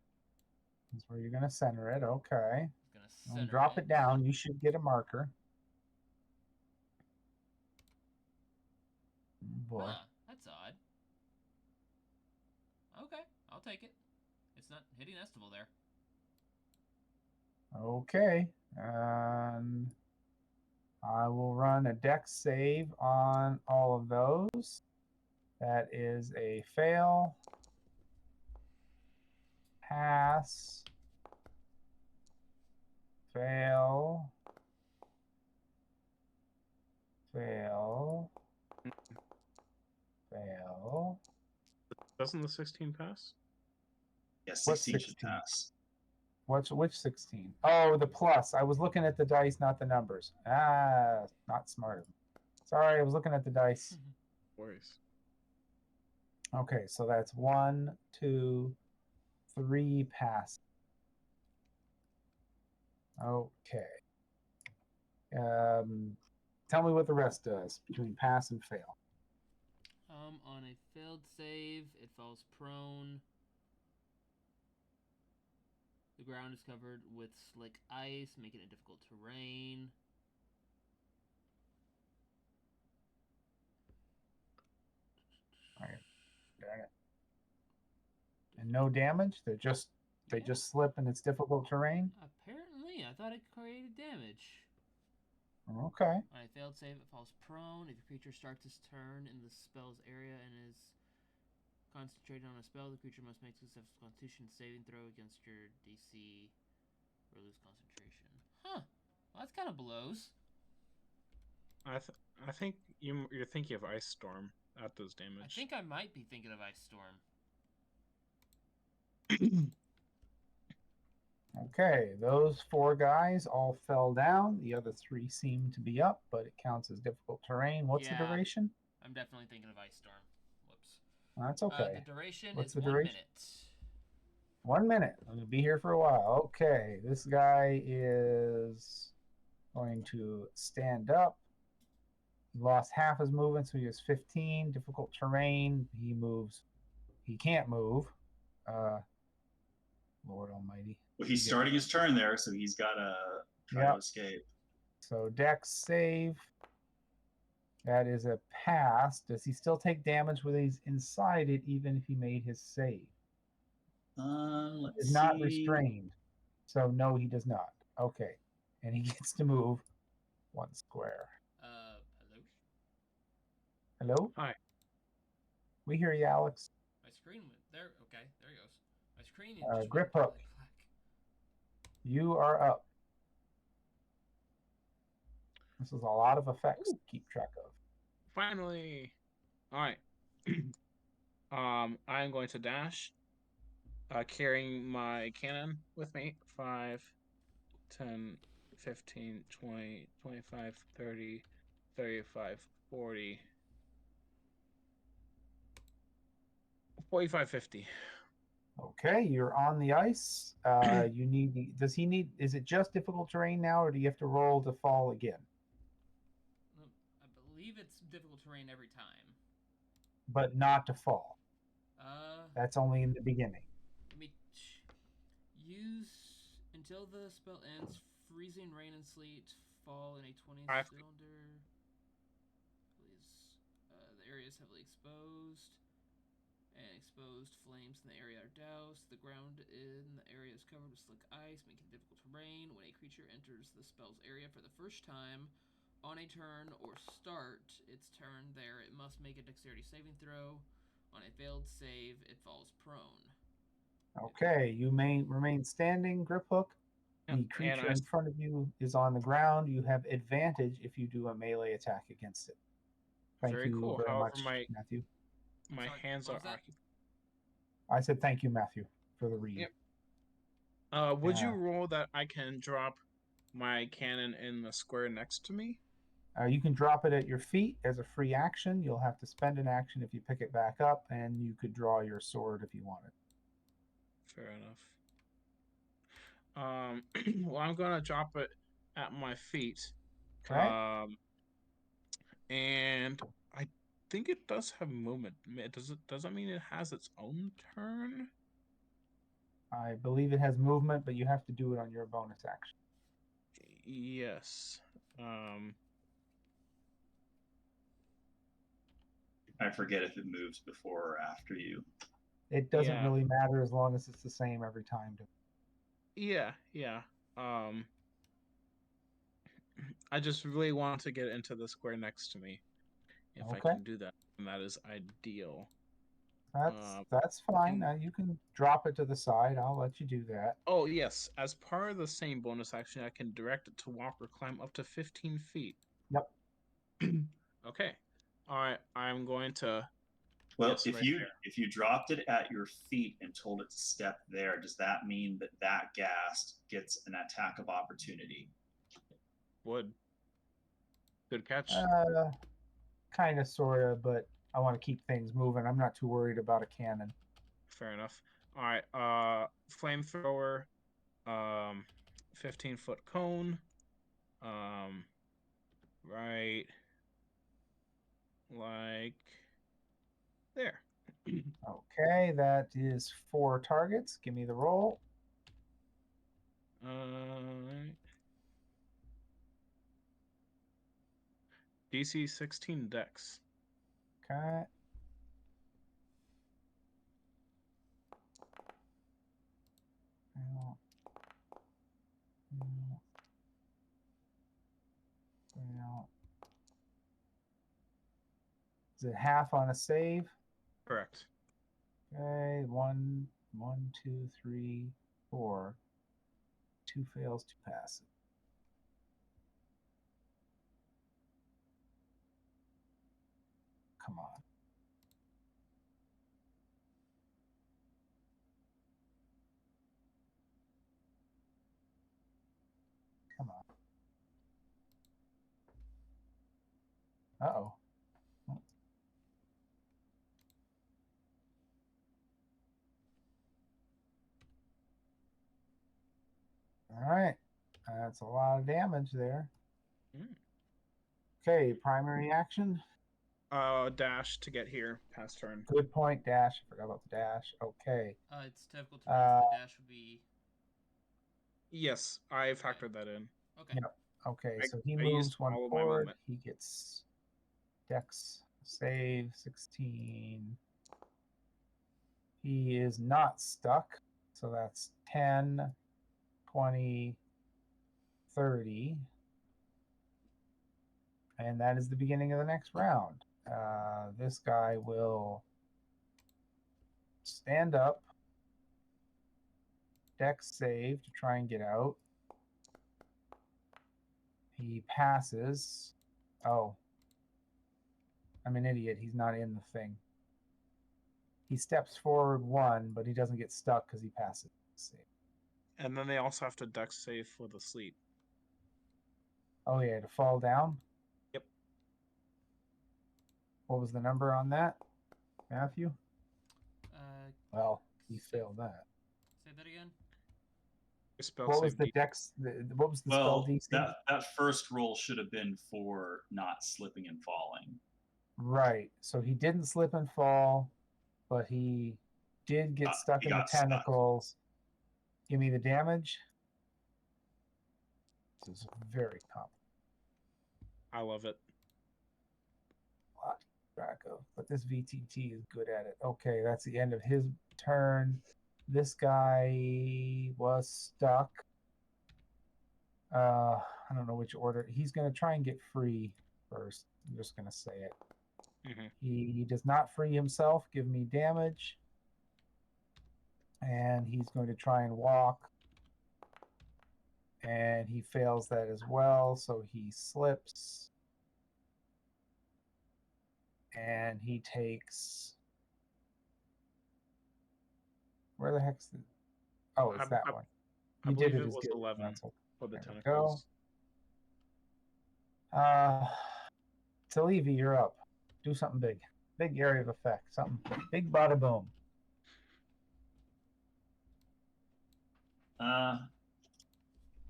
That's where you're gonna center it. Okay. I'm gonna center And drop it down. You should get a marker. Oh boy. Huh, that's odd. Okay, I'll take it. It's not hitting Estival there. Okay. And I will run a dex save on all of those. That is a fail, pass, fail, fail, fail. Doesn't the 16 pass? Yeah, What's 16 should 16? pass. Which 16? Oh, the plus. I was looking at the dice, not the numbers. Ah, not smart. Sorry, I was looking at the dice. Worries. Okay, so that's 1, 2, 3 pass. Okay. Tell me what the rest does between pass and fail. On a failed save, it falls prone. The ground is covered with slick ice, making it difficult terrain. All right. Darn it. And no damage. They just slip and it's difficult terrain. Apparently, I thought it created damage. Okay. On a failed save, it falls prone. If the creature starts its turn in the spell's area and is concentrated on a spell, the creature must make a successful Constitution saving throw against your DC or lose concentration. Huh. Well, that's kind of blows. I think you're thinking of Ice Storm. That does damage. I think I might be thinking of Ice Storm. Okay, those 4 guys all fell down. The other 3 seem to be up, but it counts as difficult terrain. What's the Yeah. duration? I'm definitely thinking of Ice Storm. Whoops. That's okay. The duration What's is the 1 duration? minute. 1 minute. I'm going to be here for a while. Okay, this guy is going to stand up. He lost half his movement, so he has 15. Difficult terrain. He moves. He can't move. Lord Almighty. Well, he's starting his turn there, so he's got to try to escape. So dex save. That is a pass. Does he still take damage when he's inside it, even if he made his save? Let's Is not see. restrained. So no, he does not. Okay. And he gets to move 1 square. Hello? Hello? Hi. We hear you, Alex. My screen went there. Okay, there he goes. My screen just Grip went hook. really black. You are up. This is a lot of effects to keep track of. Finally. All right. I'm going to dash, carrying my cannon with me. 5, 10, 15, 20, 25, 30, 35, 40, 45, 50. Okay, you're on the ice. You need. Does he need? Is it just difficult terrain now, or do you have to roll to fall again? I believe it's difficult terrain every time. But not to fall. That's only in the beginning. Let me use until the spell ends. Freezing rain and sleet fall in a 20 cylinder. Please, the area is heavily exposed. And exposed flames in the area are doused. The ground in the area is covered with slick ice, making it difficult terrain. When a creature enters the spell's area for the first time on a turn or start its turn there, it must make a dexterity saving throw. On a failed save, it falls prone. Okay, you may remain standing, Grip Hook. The And creature I in front of you is on the ground. You have advantage if you do a melee attack against it. Thank very you cool. very However, much, Matthew. my Sorry, hands what are was that? occupied. I said thank you, Matthew, for the read. Yep. Would you Yeah. roll that I can drop my cannon in the square next to me? You can drop it at your feet as a free action. You'll have to spend an action if you pick it back up, and you could draw your sword if you wanted. Fair enough. Well, I'm gonna drop it at my feet. Okay. And I think it does have movement. Does that mean it has its own turn? I believe it has movement, but you have to do it on your bonus action. Yes. I forget if it moves before or after you. It doesn't Yeah. really matter as long as it's the same every time. Yeah. I just really want to get into the square next to me. If I Okay. can do that, and that is ideal. That's fine. You can drop it to the side. I'll let you do that. Oh yes, as part of the same bonus action, I can direct it to walk or climb up to 15 feet. Yep. Okay. All right. I'm going to. Well, Yes, if right you there. if you dropped it at your feet and told it to step there, does that mean that that ghast gets an attack of opportunity? Would. Good catch. Kind of, sort of, but I want to keep things moving. I'm not too worried about a cannon. Fair enough. All right. Flamethrower. 15-foot cone. Right. Like there. Okay, that is 4 targets. Give me the roll. DC 16 Dex. Okay. Is it half on a save? Correct. Okay, 1, 2, 3, 4. 2 fails, 2 passes. Come on. Come on. Uh-oh. All right. That's a lot of damage there. Okay, primary action. Dash to get here. Pass turn. Good point, dash. I forgot about the dash. Okay. It's difficult to read, so the dash would be. Yes, I factored that in. Okay. Yep. Okay, so he I used moves 1 all of my forward. movement. He gets Dex save 16. He is not stuck. So that's 10, 20, 30. And that is the beginning of the next round. This guy will stand up, Dex save to try and get out. He passes. Oh, I'm an idiot. He's not in the thing. He steps forward 1, but he doesn't get stuck because he passes. And then they also have to Dex save for the sleep. Oh yeah, to fall down? Yep. What was the number on that, Matthew? Well, he failed that. Say that again. What was the Dex? What was the spell DC? That first roll should have been for not slipping and falling. Right. So he didn't slip and fall, but he did get stuck in the tentacles. Stuck. Give me the damage. This is very complicated. I love it. A lot to keep track of, but this VTT is good at it. Okay, that's the end of his turn. This guy was stuck. I don't know which order. He's going to try and get free first. I'm just going to say it. Mm-hmm. He does not free himself. Give me damage. And he's going to try and walk And he fails that as well, so he slips. And he takes... Where the heck's the... Oh, it's that one. I You did believe it it as was good. 11 That's what- for the there we tentacles. Talivi, you're up. Do something big. Big area of effect. Something big, bada boom.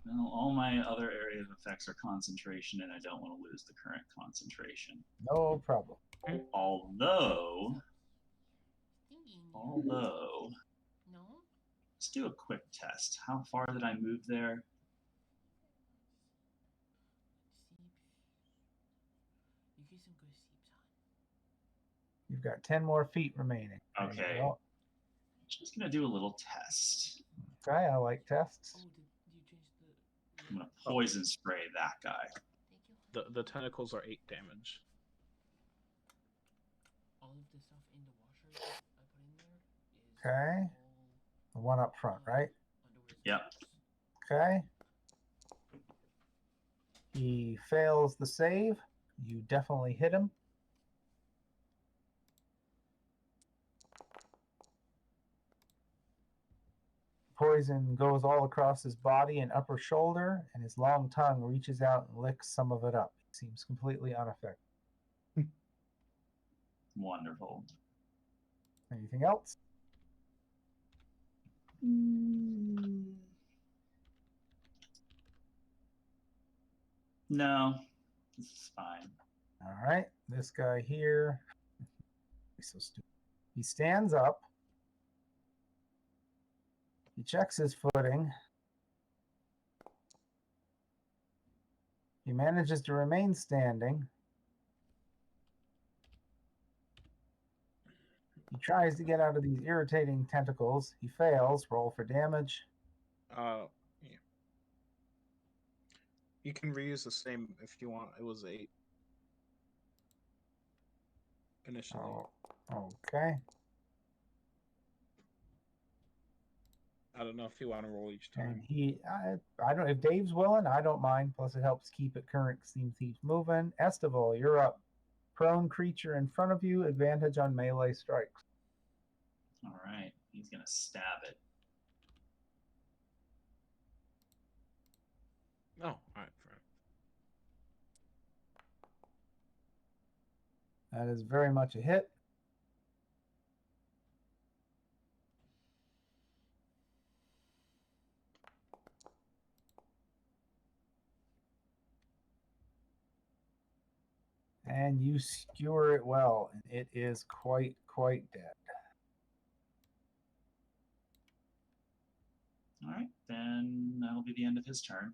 Well, all my other area of effects are concentration, and I don't want to lose the current concentration. No problem. Although, No. let's do a quick test. How far did I move there? You get some good sleeps on. You've got 10 more feet remaining. There you Okay. go. Just gonna do a little test. Okay, I like tests. Oh, did you change the... I'm gonna poison spray that guy. Thank you. The tentacles are 8 damage. All of the stuff in the washer that I put in there is Okay. The one up front, right? underwear. Yep. Okay. He fails the save. You definitely hit him. Poison goes all across his body and upper shoulder, and his long tongue reaches out and licks some of it up. He seems completely unaffected. Wonderful. Anything else? No, this is fine. All right. This guy here. He's so stupid. He stands up. He checks his footing. He manages to remain standing. He tries to get out of these irritating tentacles. He fails. Roll for damage. Yeah. You can reuse the same if you want. It was 8 initially. Oh, okay. I don't know if you want to roll each And time. I don't. If Dave's willing, I don't mind. Plus, it helps keep it current. Seems he's moving. Estival, you're up. Prone creature in front of you. Advantage on melee strikes. All right, he's gonna stab it. Oh, all right. That is very much a hit. And you skewer it well, and it is quite dead. All right, then that'll be the end of his turn.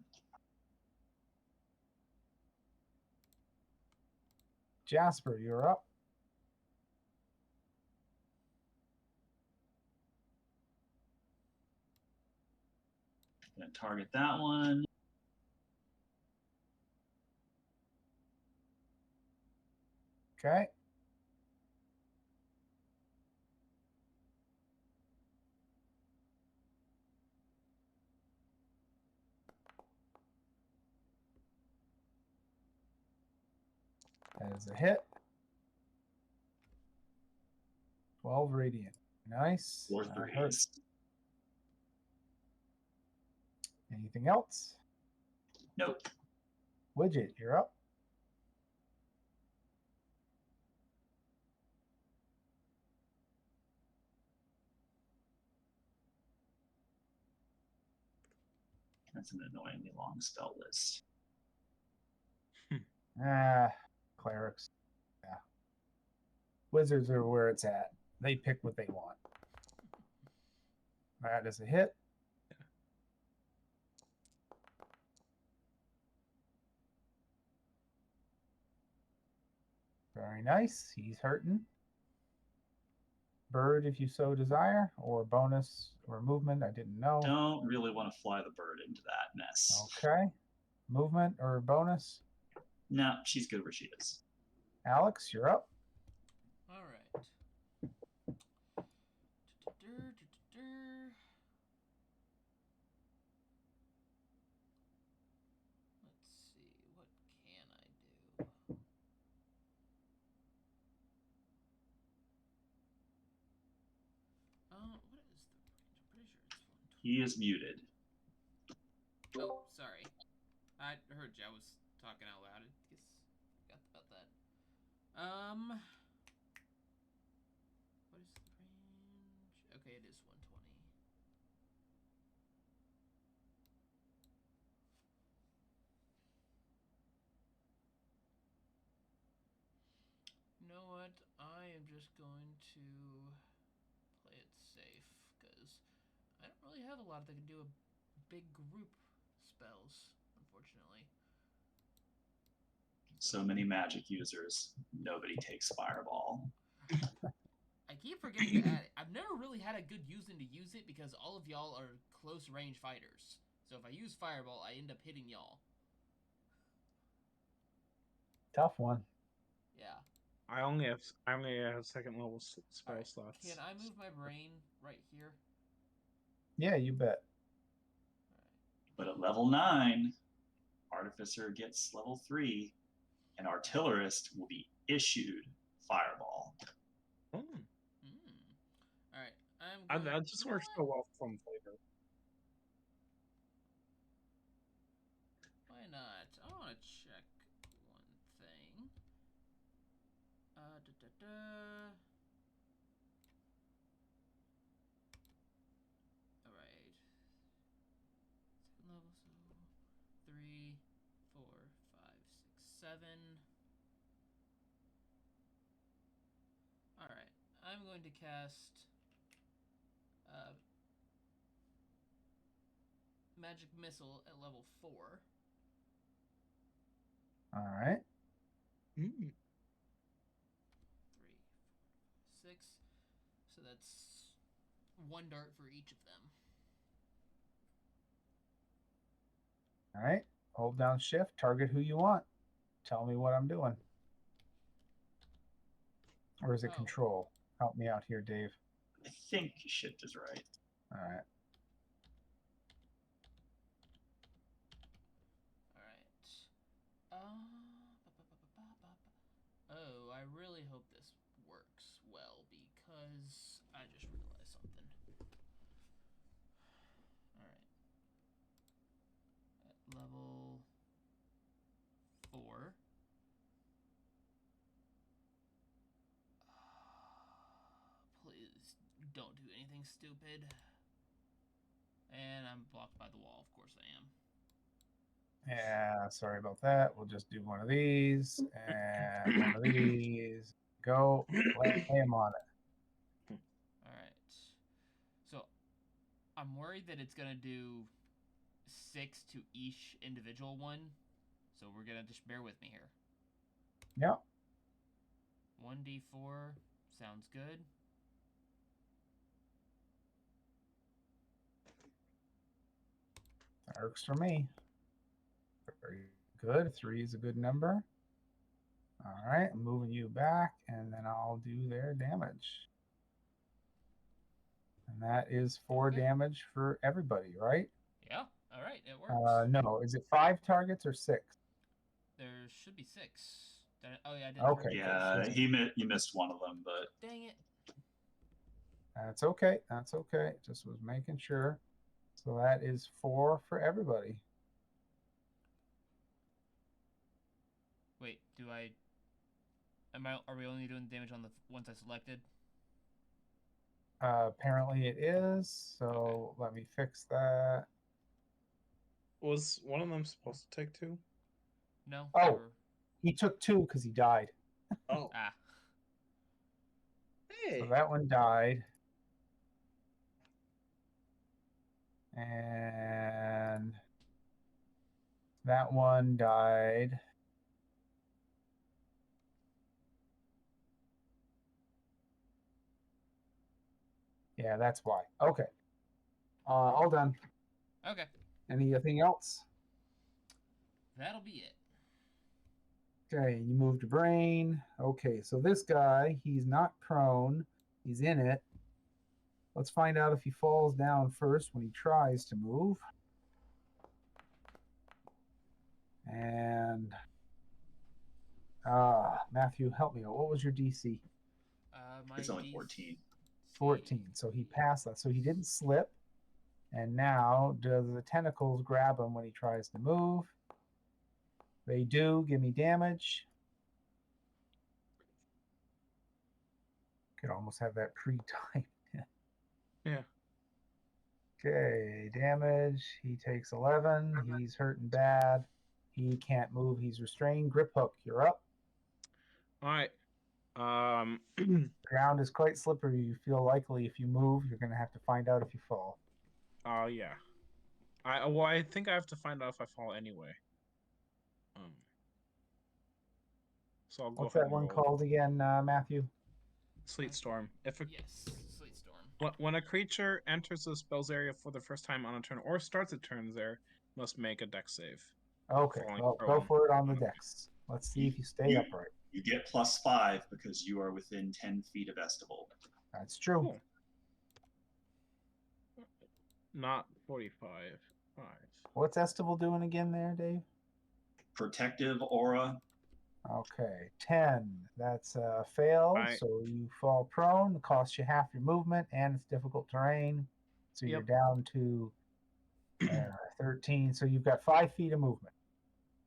Jasper, you're up. Gonna target that one. Okay. That is a hit. 12 radiant. Nice. Or That threes. hurts. Anything else? Nope. Widget, you're up. That's an annoyingly long spell list. Clerics. Yeah. Wizards are where it's at. They pick what they want. That is a hit. Very nice. He's hurting. Bird, if you so desire, or bonus or movement. I didn't know. Don't really want to fly the bird into that mess. Okay. Movement or bonus. No, she's good where she is. Alex, you're up. All right. He is muted. Oh, sorry. I heard you. I was talking out loud. I guess forgot about that. What is the range? Okay, it is 120. You know what? I am just going to play it safe because I don't really have a lot that can do a big group spells, unfortunately. So many magic users. Nobody takes Fireball. I keep forgetting to add it. I've never really had a good reason to use it because all of y'all are close range fighters. So if I use Fireball, I end up hitting y'all. Tough one. Yeah. I only have second level spell Alright, slots. can I move my brain right here? Yeah, you bet. But at level 9, Artificer gets level 3, and Artillerist will be issued Fireball. Hmm. Alright, I'm going... That just works so well from flavor. Why not? I want to check one thing. Alright. Level, so 3, 4, 5, 6, 7. Alright, I'm going to cast Magic Missile at level 4. All right. 3, 4, 6. So that's 1 dart for each of them. All right. Hold down shift, target who you want. Tell me what I'm doing. Or is it Oh. control? Help me out here, Dave. I think shift is right. All right. Oh, I really hope this works well because I just realized something. Alright. At level 4. Please don't do anything stupid. And I'm blocked by the wall, of course I am. Yeah, sorry about that. We'll just do one of these and one of these. Go. Lay him on it. Alright. So, I'm worried that it's going to do 6 to each individual one. So we're going to just bear with me here. Yep. 1d4 sounds good. That works for me. Very good. 3 is a good number. All right, I'm moving you back, and then I'll do their damage. And that is 4 Okay. damage for everybody, right? Yeah, alright, it works. No, is it 5 targets or 6? There should be 6. Oh yeah, I didn't. Okay. Yeah, you missed one of them, but Dang it. That's okay. That's okay. Just was making sure. So that is 4 for everybody. Wait, are we only doing damage on the ones I selected? Apparently it is. So let me fix that. Was one of them supposed to take 2? No? Oh. He took 2 because he died. Oh. Ah. Hey. So that one died. And that one died. Yeah, that's why. Okay. All done. Okay. Anything else? That'll be it. Okay, you moved your brain. Okay, so this guy, he's not prone. He's in it. Let's find out if he falls down first when he tries to move. And Matthew, help me out. What was your DC? it's only 14. 14. So he passed that. So he didn't slip. And now, do the tentacles grab him when he tries to move? They do. Give me damage. Could almost have that pre-typed. Yeah. Okay, damage. He takes 11. He's hurting bad. He can't move. He's restrained. Grip hook, you're up. All right. Ground is quite slippery. You feel likely if you move, you're going to have to find out if you fall. Oh yeah. I think I have to find out if I fall anyway. So I'll go What's ahead that and one roll. called again, Matthew? Sleet Storm. If a, Yes, Sleet Storm. when a creature enters the spell's area for the first time on a turn or starts a turn there, must make a dex save. Okay, Falling well, go prone for it on the on a- dex. Let's see if you stay upright. You get +5 because you are within 10 feet of Estival. That's true. Cool. Not 45. 5. What's Estival doing again there, Dave? Protective aura. Okay, 10. That's a fail, Right. so you fall prone. It costs you half your movement, and it's difficult terrain. So you're Yep. down to 13. So you've got 5 feet of movement.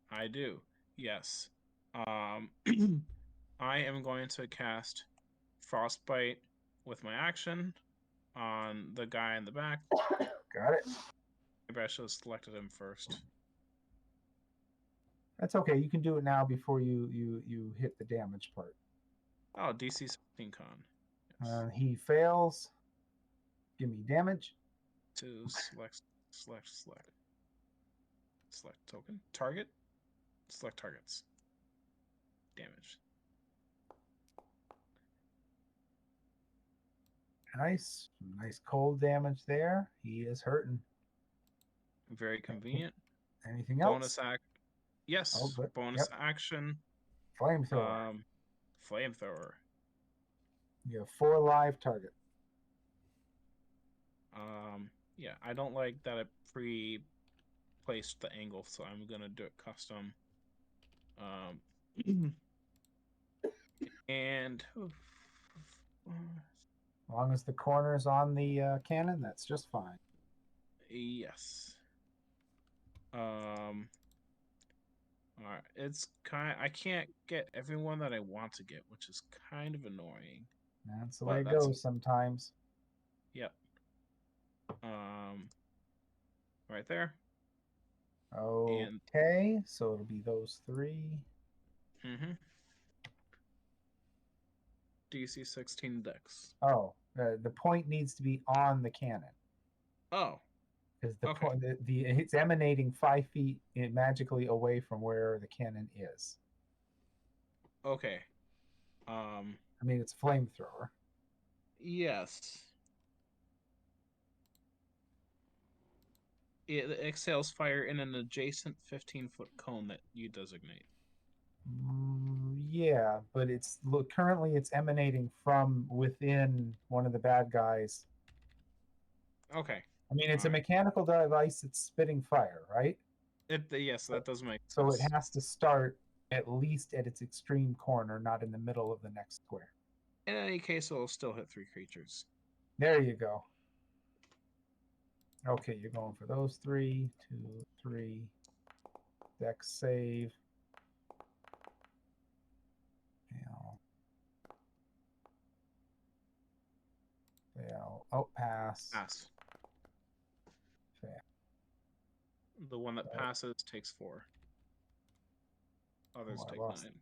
I do. Yes. I am going to cast Frostbite with my action on the guy in the back. Got it. Maybe I should have selected him first. That's okay. You can do it now before you hit the damage part. Oh, DC 16 con. Yes. He fails. Give me damage. To select token. Target. Select targets. Damage. Nice cold damage there. He is hurting. Very convenient. Anything else? Bonus act. Yes. Oh, good. Bonus Yep. action. Flamethrower. Flamethrower. You have 4 live targets. Yeah, I don't like that it pre-placed the angle, so I'm gonna do it custom. And As long as the corner's on the cannon, that's just fine. yes. All right. It's I can't get everyone that I want to get, which is kind of annoying. That's the But way it that's- goes sometimes. Yep. Right there. Okay, so it'll be those 3. Mm-hmm. DC 16 dex. Oh, the point needs to be on the cannon. Oh. Because the Okay. point, it's emanating 5 feet magically away from where the cannon is. Okay. I mean, it's flamethrower. Yes. It exhales fire in an adjacent 15-foot cone that you designate. Yeah, but currently it's emanating from within one of the bad guys. Okay. I mean, it's a Alright. mechanical device that's spitting fire, right? Yes, that does make sense. So it has to start at least at its extreme corner, not in the middle of the next square. In any case, it'll still hit 3 creatures. There you go. Okay, you're going for those 3, 2, 3. Dex save. Fail. Oh, pass. Pass. Fail. The one that passes takes 4. Others I take lost 9.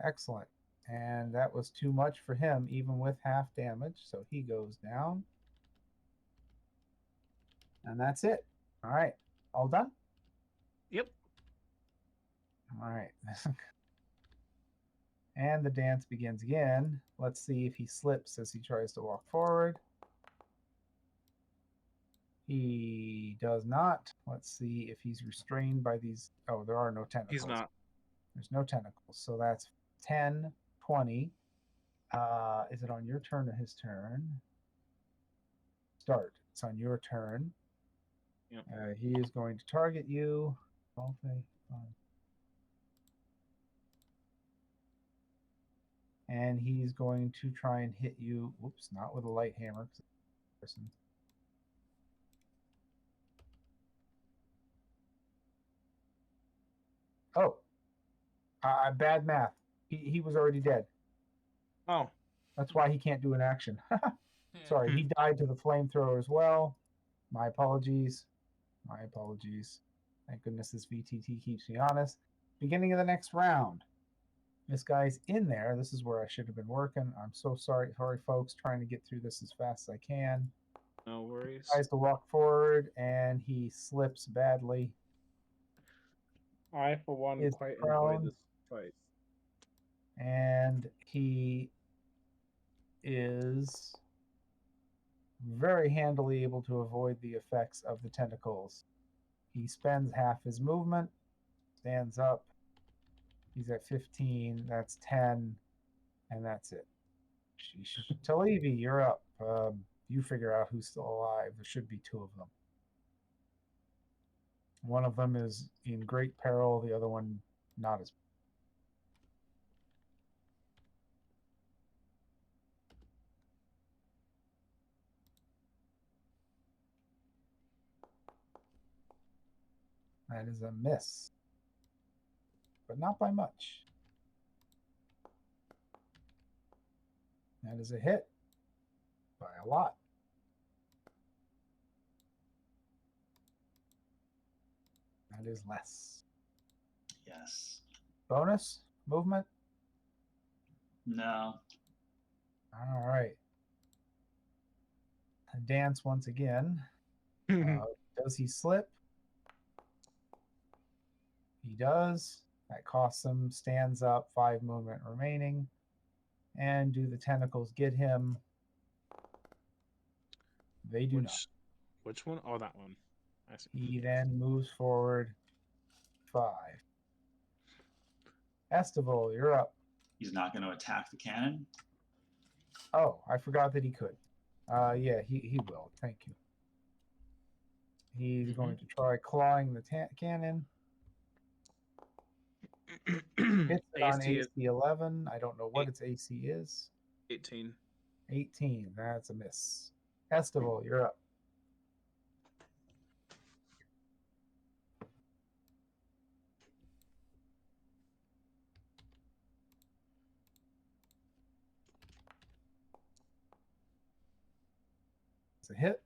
Excellent. And that was too much for him, even with half damage. So he goes down. And that's it. All right. All done? Yep. All right. And the dance begins again. Let's see if he slips as he tries to walk forward. He does not. Let's see if he's restrained by these. Oh, there are no tentacles. He's not. There's no tentacles. So that's 10, 20. Is it on your turn or his turn? Start. It's on your turn. Yep. He is going to target you. Okay, fine. And he's going to try and hit you. Whoops, not with a light hammer. Person. Oh, bad math. He was already dead. Oh, That's why he can't do an action. Sorry, he died to the flamethrower as well. My apologies. My apologies. Thank goodness this VTT keeps me honest. Beginning of the next round. This guy's in there. This is where I should have been working. I'm so sorry, folks. Trying to get through this as fast as I can. no worries. Tries to walk forward and he slips badly. I, for one, Is quite prone. enjoy this fight. And he is very handily able to avoid the effects of the tentacles. He spends half his movement, stands up. He's at 15. That's 10. And that's it. Sheesh. Talevi, you're up. You figure out who's still alive. There should be two of them. One of them is in great peril. The other one, not as. That is a miss. But not by much. That is a hit. By a lot. That is less. Yes. Bonus? Movement? No. All right. Dance once again. Does he slip? He does. That costs him. Stands up. 5 movement remaining. And do the tentacles get him? They do not. Which one? Oh, that one. I see. He then moves forward 5. Estival, you're up. He's not going to attack the cannon. Oh, I forgot that he could. Yeah, he will. Thank you. He's going to try clawing the cannon. Hits it on AC 11. I don't know what its AC is. 18. 18. That's a miss. Estival, you're up. It's a hit.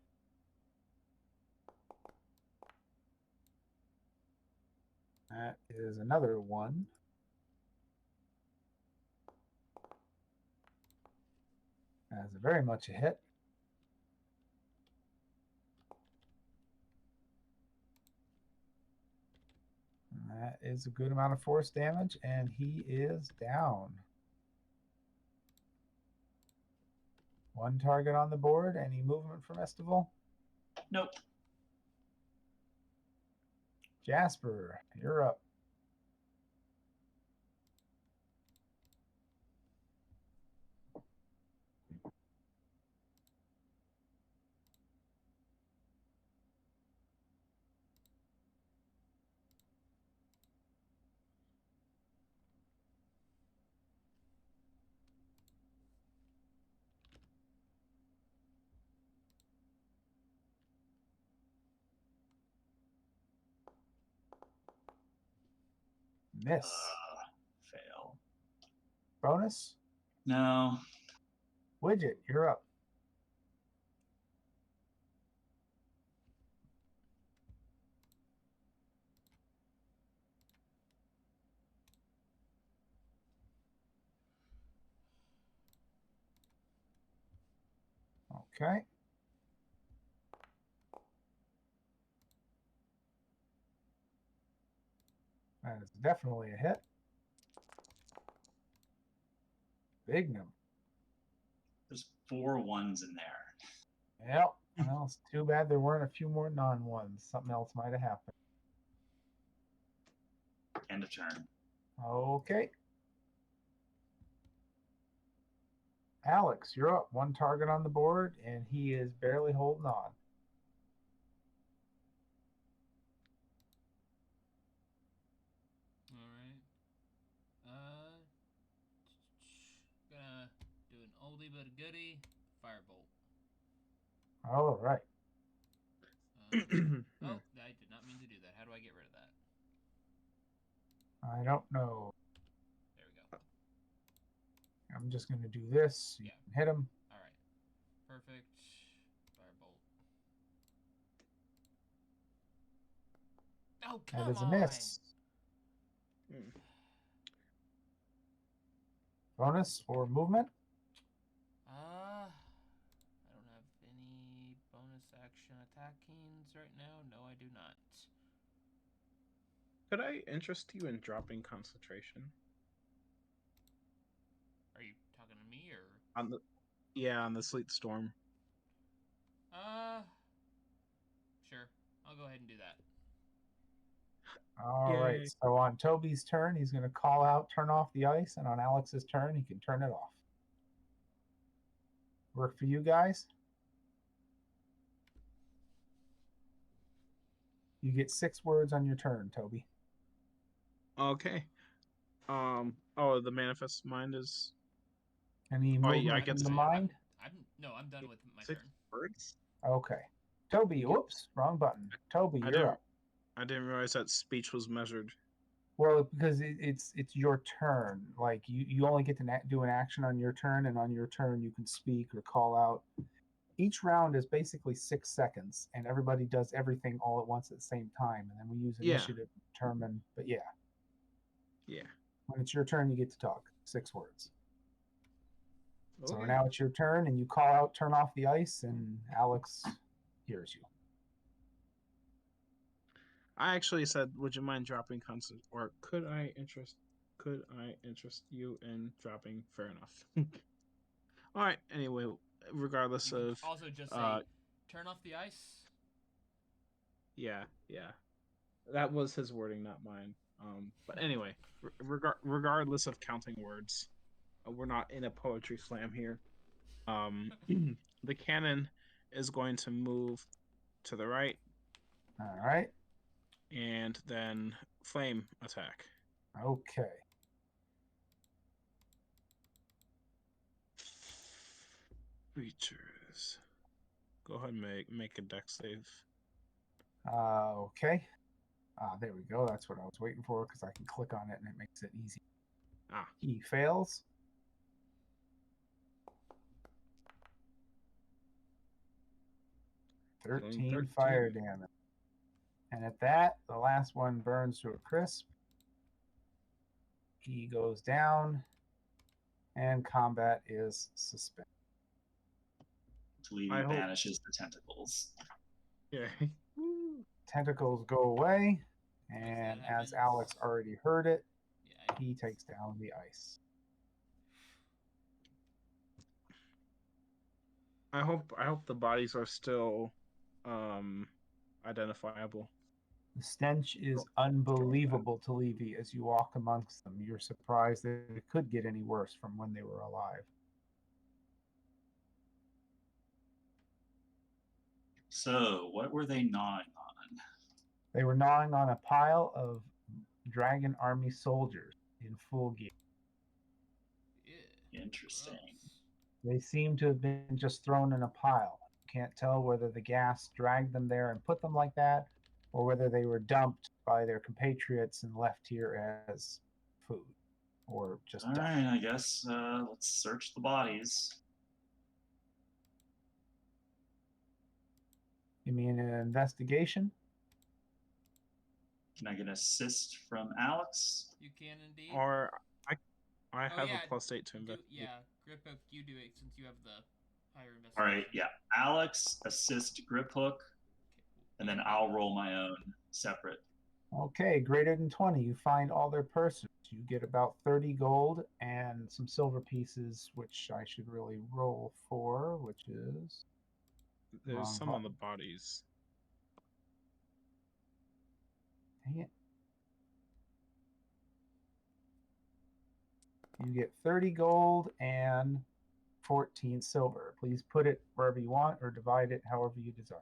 That is another 1. That's very much a hit. That is a good amount of force damage, and he is down. 1 target on the board. Any movement from Estival? Nope. Jasper, you're up. Miss. Fail. Bonus? No. Widget, you're up. Okay. That is definitely a hit. Big number. There's 4 ones in there. Yep. Well, it's too bad there weren't a few more non-ones. Something else might have happened. End of turn. Okay. Alex, you're up. 1 target on the board, and he is barely holding on. Alright. oldie but a goodie. Firebolt. All right. Oh, I did not mean to do that. How do I get rid of that? I don't know. There we go. I'm just going to do this. You Yeah. can hit him. All right. Perfect. Firebolt. Oh, come That is a on. miss. Bonus or movement? I don't have any bonus action attackings right now. No, I do not. Could I interest you in dropping concentration? Are you talking to me or? On the sleet storm. Sure. I'll go ahead and do that. All right. Yay. So on Toby's turn, he's going to call out, turn off the ice, and on Alex's turn, he can turn it off. Work for you guys? You get 6 words on your turn, Toby. Okay. Oh, the manifest mind is Any Oh, movement yeah, I from get the to- mind? I'm done with my 6 turn. words. Okay. Toby, whoops, wrong button. Toby, I you're didn't. up. I didn't realize that speech was measured. Well, because it's your turn. Like you only get to do an action on your turn, and on your turn you can speak or call out. Each round is basically 6 seconds, and everybody does everything all at once at the same time, and then we use Yeah. initiative to determine. But yeah, Yeah. when it's your turn, you get to talk. 6 words. So Okay. now it's your turn, and you call out, turn off the ice, and Alex hears you. I actually said, "Would you mind dropping constant?" Or could I interest you in dropping? Fair enough. All right. Anyway, regardless You can of also just say, uh, turn off the ice. yeah, that was his wording, not mine. But anyway, regardless of counting words, we're not in a poetry slam here. The cannon is going to move to the right All right. and then flame attack. Okay. Creatures. Go ahead and make a dex save. Okay. There we go. That's what I was waiting for because I can click on it and it makes it easy. He fails. Doing 13 fire damage. And at that, the last one burns to a crisp. He goes down, and combat is suspended. Taliti banishes the tentacles. Yeah. Tentacles go away, and that as Alex happens. already heard it, Yeah. he takes down the ice. I hope the bodies are still identifiable. The stench is unbelievable to Levy as you walk amongst them. You're surprised that it could get any worse from when they were alive. So, what were they gnawing on? They were gnawing on a pile of dragon army soldiers in full gear. Yeah. Interesting. They seem to have been just thrown in a pile. Can't tell whether the gas dragged them there and put them like that, or whether they were dumped by their compatriots and left here as food, or just All dumped. right, I guess let's search the bodies. You mean an investigation? Can I get an assist from Alex? You can indeed. Or I Oh, have yeah, a +8 to investigate. Yeah, Grip Hook, you do it since you have the higher investigation. All right, yeah. Alex, assist Grip Hook, and then I'll roll my own separate. Okay, greater than 20. You find all their persons. You get about 30 gold and some silver pieces, which I should really roll for, which is... There's wrong some on the button. bodies. Dang it. You get 30 gold and 14 silver. Please put it wherever you want or divide it however you desire.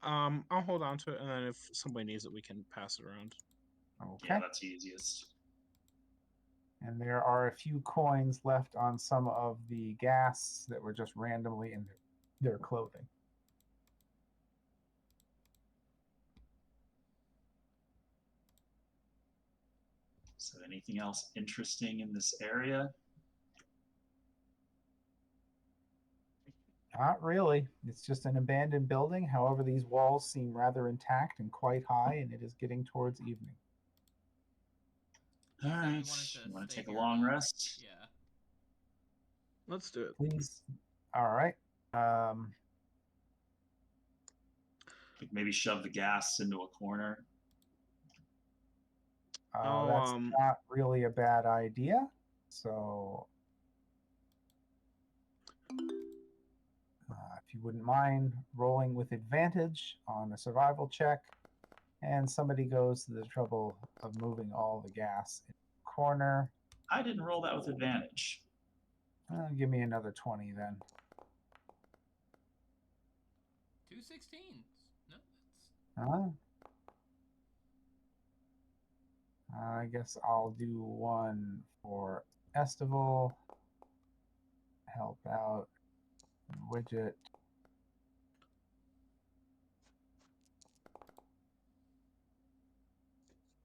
I'll hold on to it, and then if somebody needs it, we can pass it around. Okay. Yeah, that's easiest. And there are a few coins left on some of the gas that were just randomly in their clothing. So anything else interesting in this area? Not really. It's just an abandoned building. However, these walls seem rather intact and quite high, and it is getting towards evening. All You said right. you wanted to You want to stay take a here long to- rest? Yeah. Let's do it. Please. All right. Like maybe shove the gas into a corner. That's not really a bad idea. So, if you wouldn't mind rolling with advantage on a survival check, and somebody goes to the trouble of moving all the gas in the corner, I didn't roll that with advantage. give me another 20 then. 2 16s. No, that's I guess I'll do one for Estival. Help out. Widget.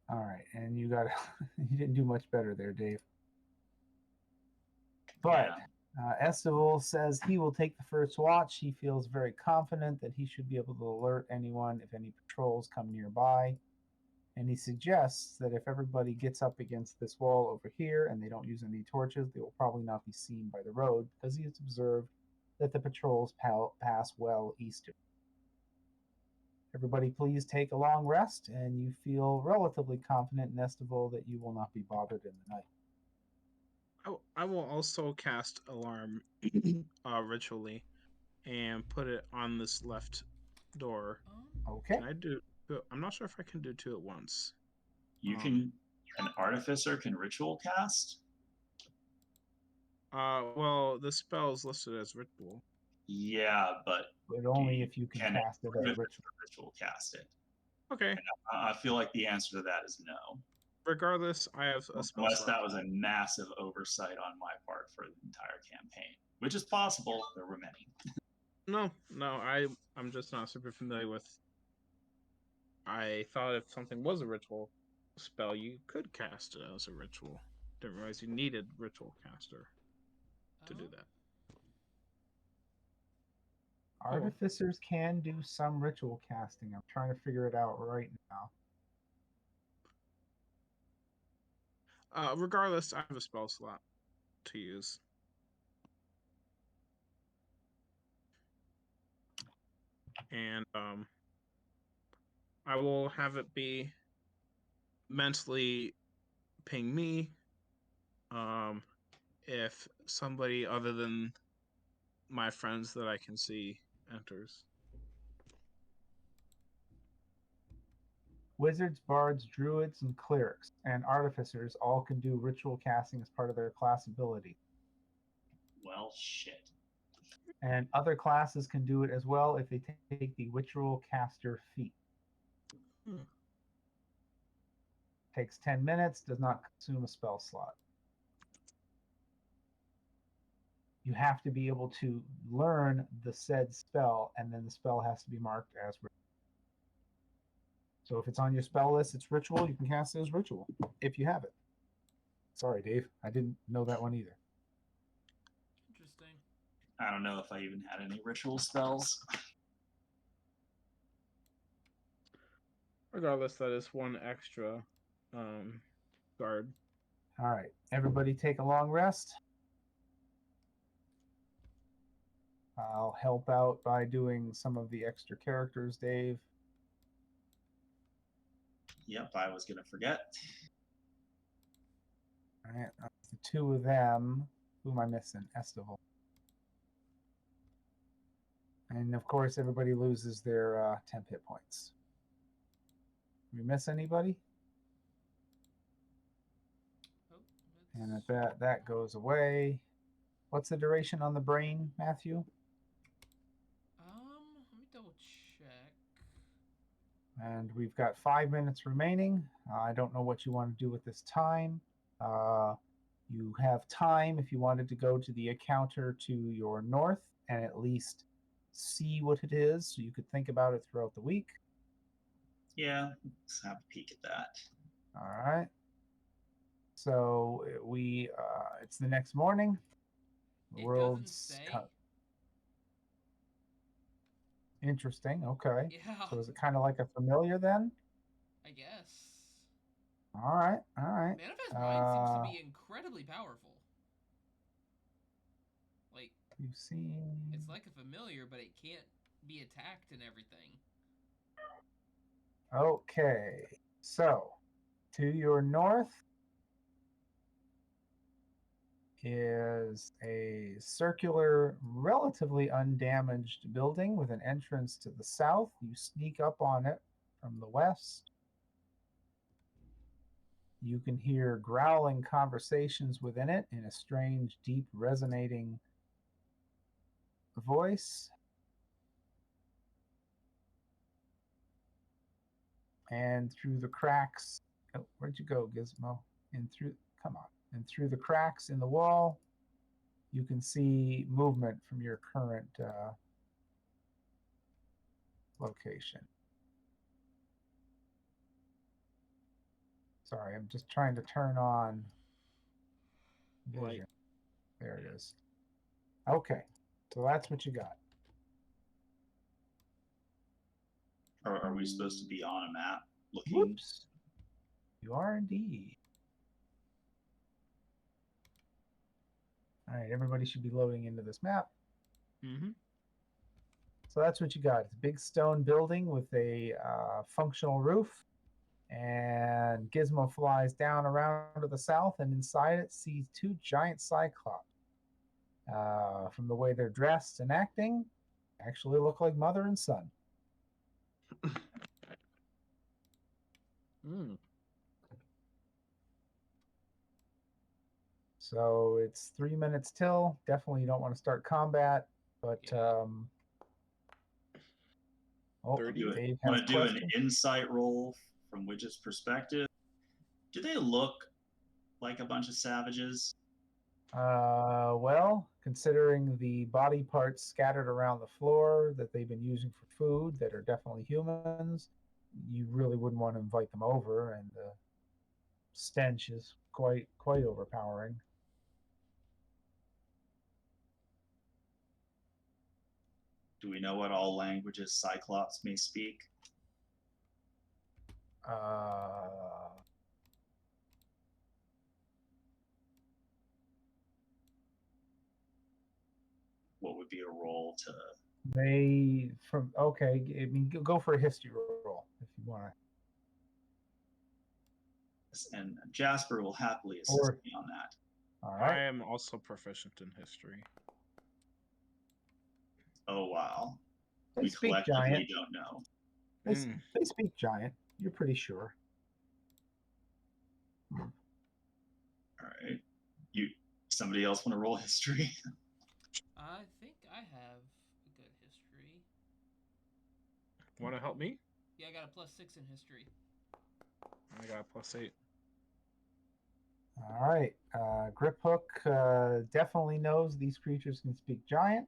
All right, and you got you didn't do much better there, Dave. But Estival says he will take the first watch. He feels very confident that he should be able to alert anyone if any patrols come nearby. And he suggests that if everybody gets up against this wall over here and they don't use any torches, they will probably not be seen by the road because he has observed that the patrols pass well east of it. Everybody please take a long rest, and you feel relatively confident in Estival that you will not be bothered in the night. I will also cast alarm ritually and put it on this left door. Okay. Can I do? I'm not sure if I can do two at once. You can. An artificer can ritual cast. Well, the spell is listed as ritual. Yeah, but only if you can cast it as ritual cast it. Okay. And I feel like the answer to that is no. Regardless, I have a spell Unless slot. that was a massive oversight on my part for the entire campaign, which is possible. There were many. No, I'm just not super familiar with. I thought if something was a ritual spell, you could cast it as a ritual. Didn't realize you needed ritual caster to do that. Artificers can do some ritual casting. I'm trying to figure it out right now. Regardless, I have a spell slot to use. And I will have it be mentally ping me if somebody other than my friends that I can see enters. Wizards, bards, druids, and clerics, and artificers all can do ritual casting as part of their class ability. Well, shit. And other classes can do it as well if they take the ritual caster feat. Takes 10 minutes, does not consume a spell slot. You have to be able to learn the said spell, and then the spell has to be marked as ritual. So if it's on your spell list, it's ritual. You can cast it as ritual if you have it. Sorry, Dave. I didn't know that one either. interesting. I don't know if I even had any ritual spells. Regardless, that is one extra guard. All right. Everybody take a long rest. I'll help out by doing some of the extra characters, Dave. Yep, I was going to forget. All right. That's the two of them. Who am I missing? Estival. And of course, everybody loses their temp hit points. Did we miss anybody? Oh, And at that goes away. What's the duration on the brain, Matthew? let me double check. And we've got 5 minutes remaining. I don't know what you want to do with this time. You have time if you wanted to go to the encounter to your north and at least see what it is, so you could think about it throughout the week. Yeah, let's have a peek at that. All right. So it's the next morning. The It doesn't world's say. interesting. Okay. Yeah, So is it kind of like a familiar then? I guess. All right. All right. Manifest Mind seems to be incredibly powerful. Like, You've seen. it's like a familiar, but it can't be attacked and everything. Okay. So, to your north is a circular, relatively undamaged building with an entrance to the south. You sneak up on it from the west. You can hear growling conversations within it in a strange, deep, resonating voice. And through the cracks, oh, where'd you go, Gizmo? Come on. And through the cracks in the wall, you can see movement from your current location. Sorry, I'm just trying to turn on vision. Light. There it is. Okay, so that's what you got. Are we supposed to be on a map looking? Whoops. You are indeed. All right, everybody should be loading into this map. Mm-hmm. So that's what you got. It's a big stone building with a functional roof. And Gizmo flies down around to the south, and inside it sees two giant cyclops. From the way they're dressed and acting, actually look like mother and son. Mm. So it's 3 minutes till. Definitely you don't want to start combat, but Yeah. oh, 30. Dave Want has to do an questions. insight roll from Widget's perspective? Do they look like a bunch of savages? Well, considering the body parts scattered around the floor that they've been using for food that are definitely humans, you really wouldn't want to invite them over, and the stench is quite overpowering. Do we know what all languages Cyclops may speak? What would be a roll to? Okay, I mean, go for a history roll if you want to. And Jasper will happily assist Or- me on that. All I right. am also proficient in history. Oh wow. They We speak collectively giant. don't know. They speak giant. You're pretty sure. All right. Somebody else want to roll history? I think I have a good history. Want to help me? Yeah, I got a +6 in history. I got a +8. All right. Grip Hook definitely knows these creatures can speak giant.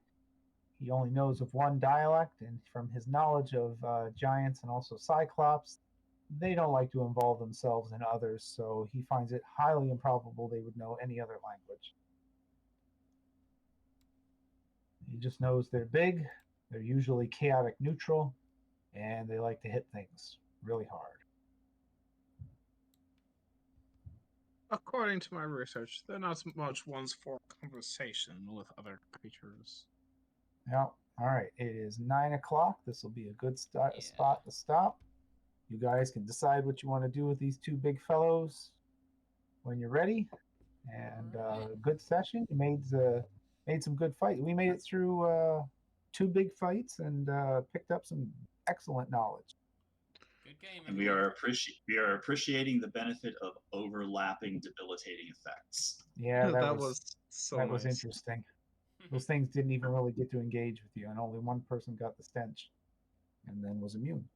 He only knows of one dialect, and from his knowledge of giants and also cyclops, they don't like to involve themselves in others, so he finds it highly improbable they would know any other language. He just knows they're big, they're usually chaotic neutral, and they like to hit things really hard. According to my research, they're not so much ones for conversation with other creatures. Now, all right, it is 9 o'clock. This will be a good spot to stop. You guys can decide what you want to do with these two big fellows when you're ready. And good session. You made some good fight. We made it through 2 big fights and picked up some excellent knowledge. Good game, And we are appreciating the benefit of overlapping debilitating effects. Yeah, that was so that was nice. interesting. Those things didn't even really get to engage with you, and only one person got the stench and then was immune.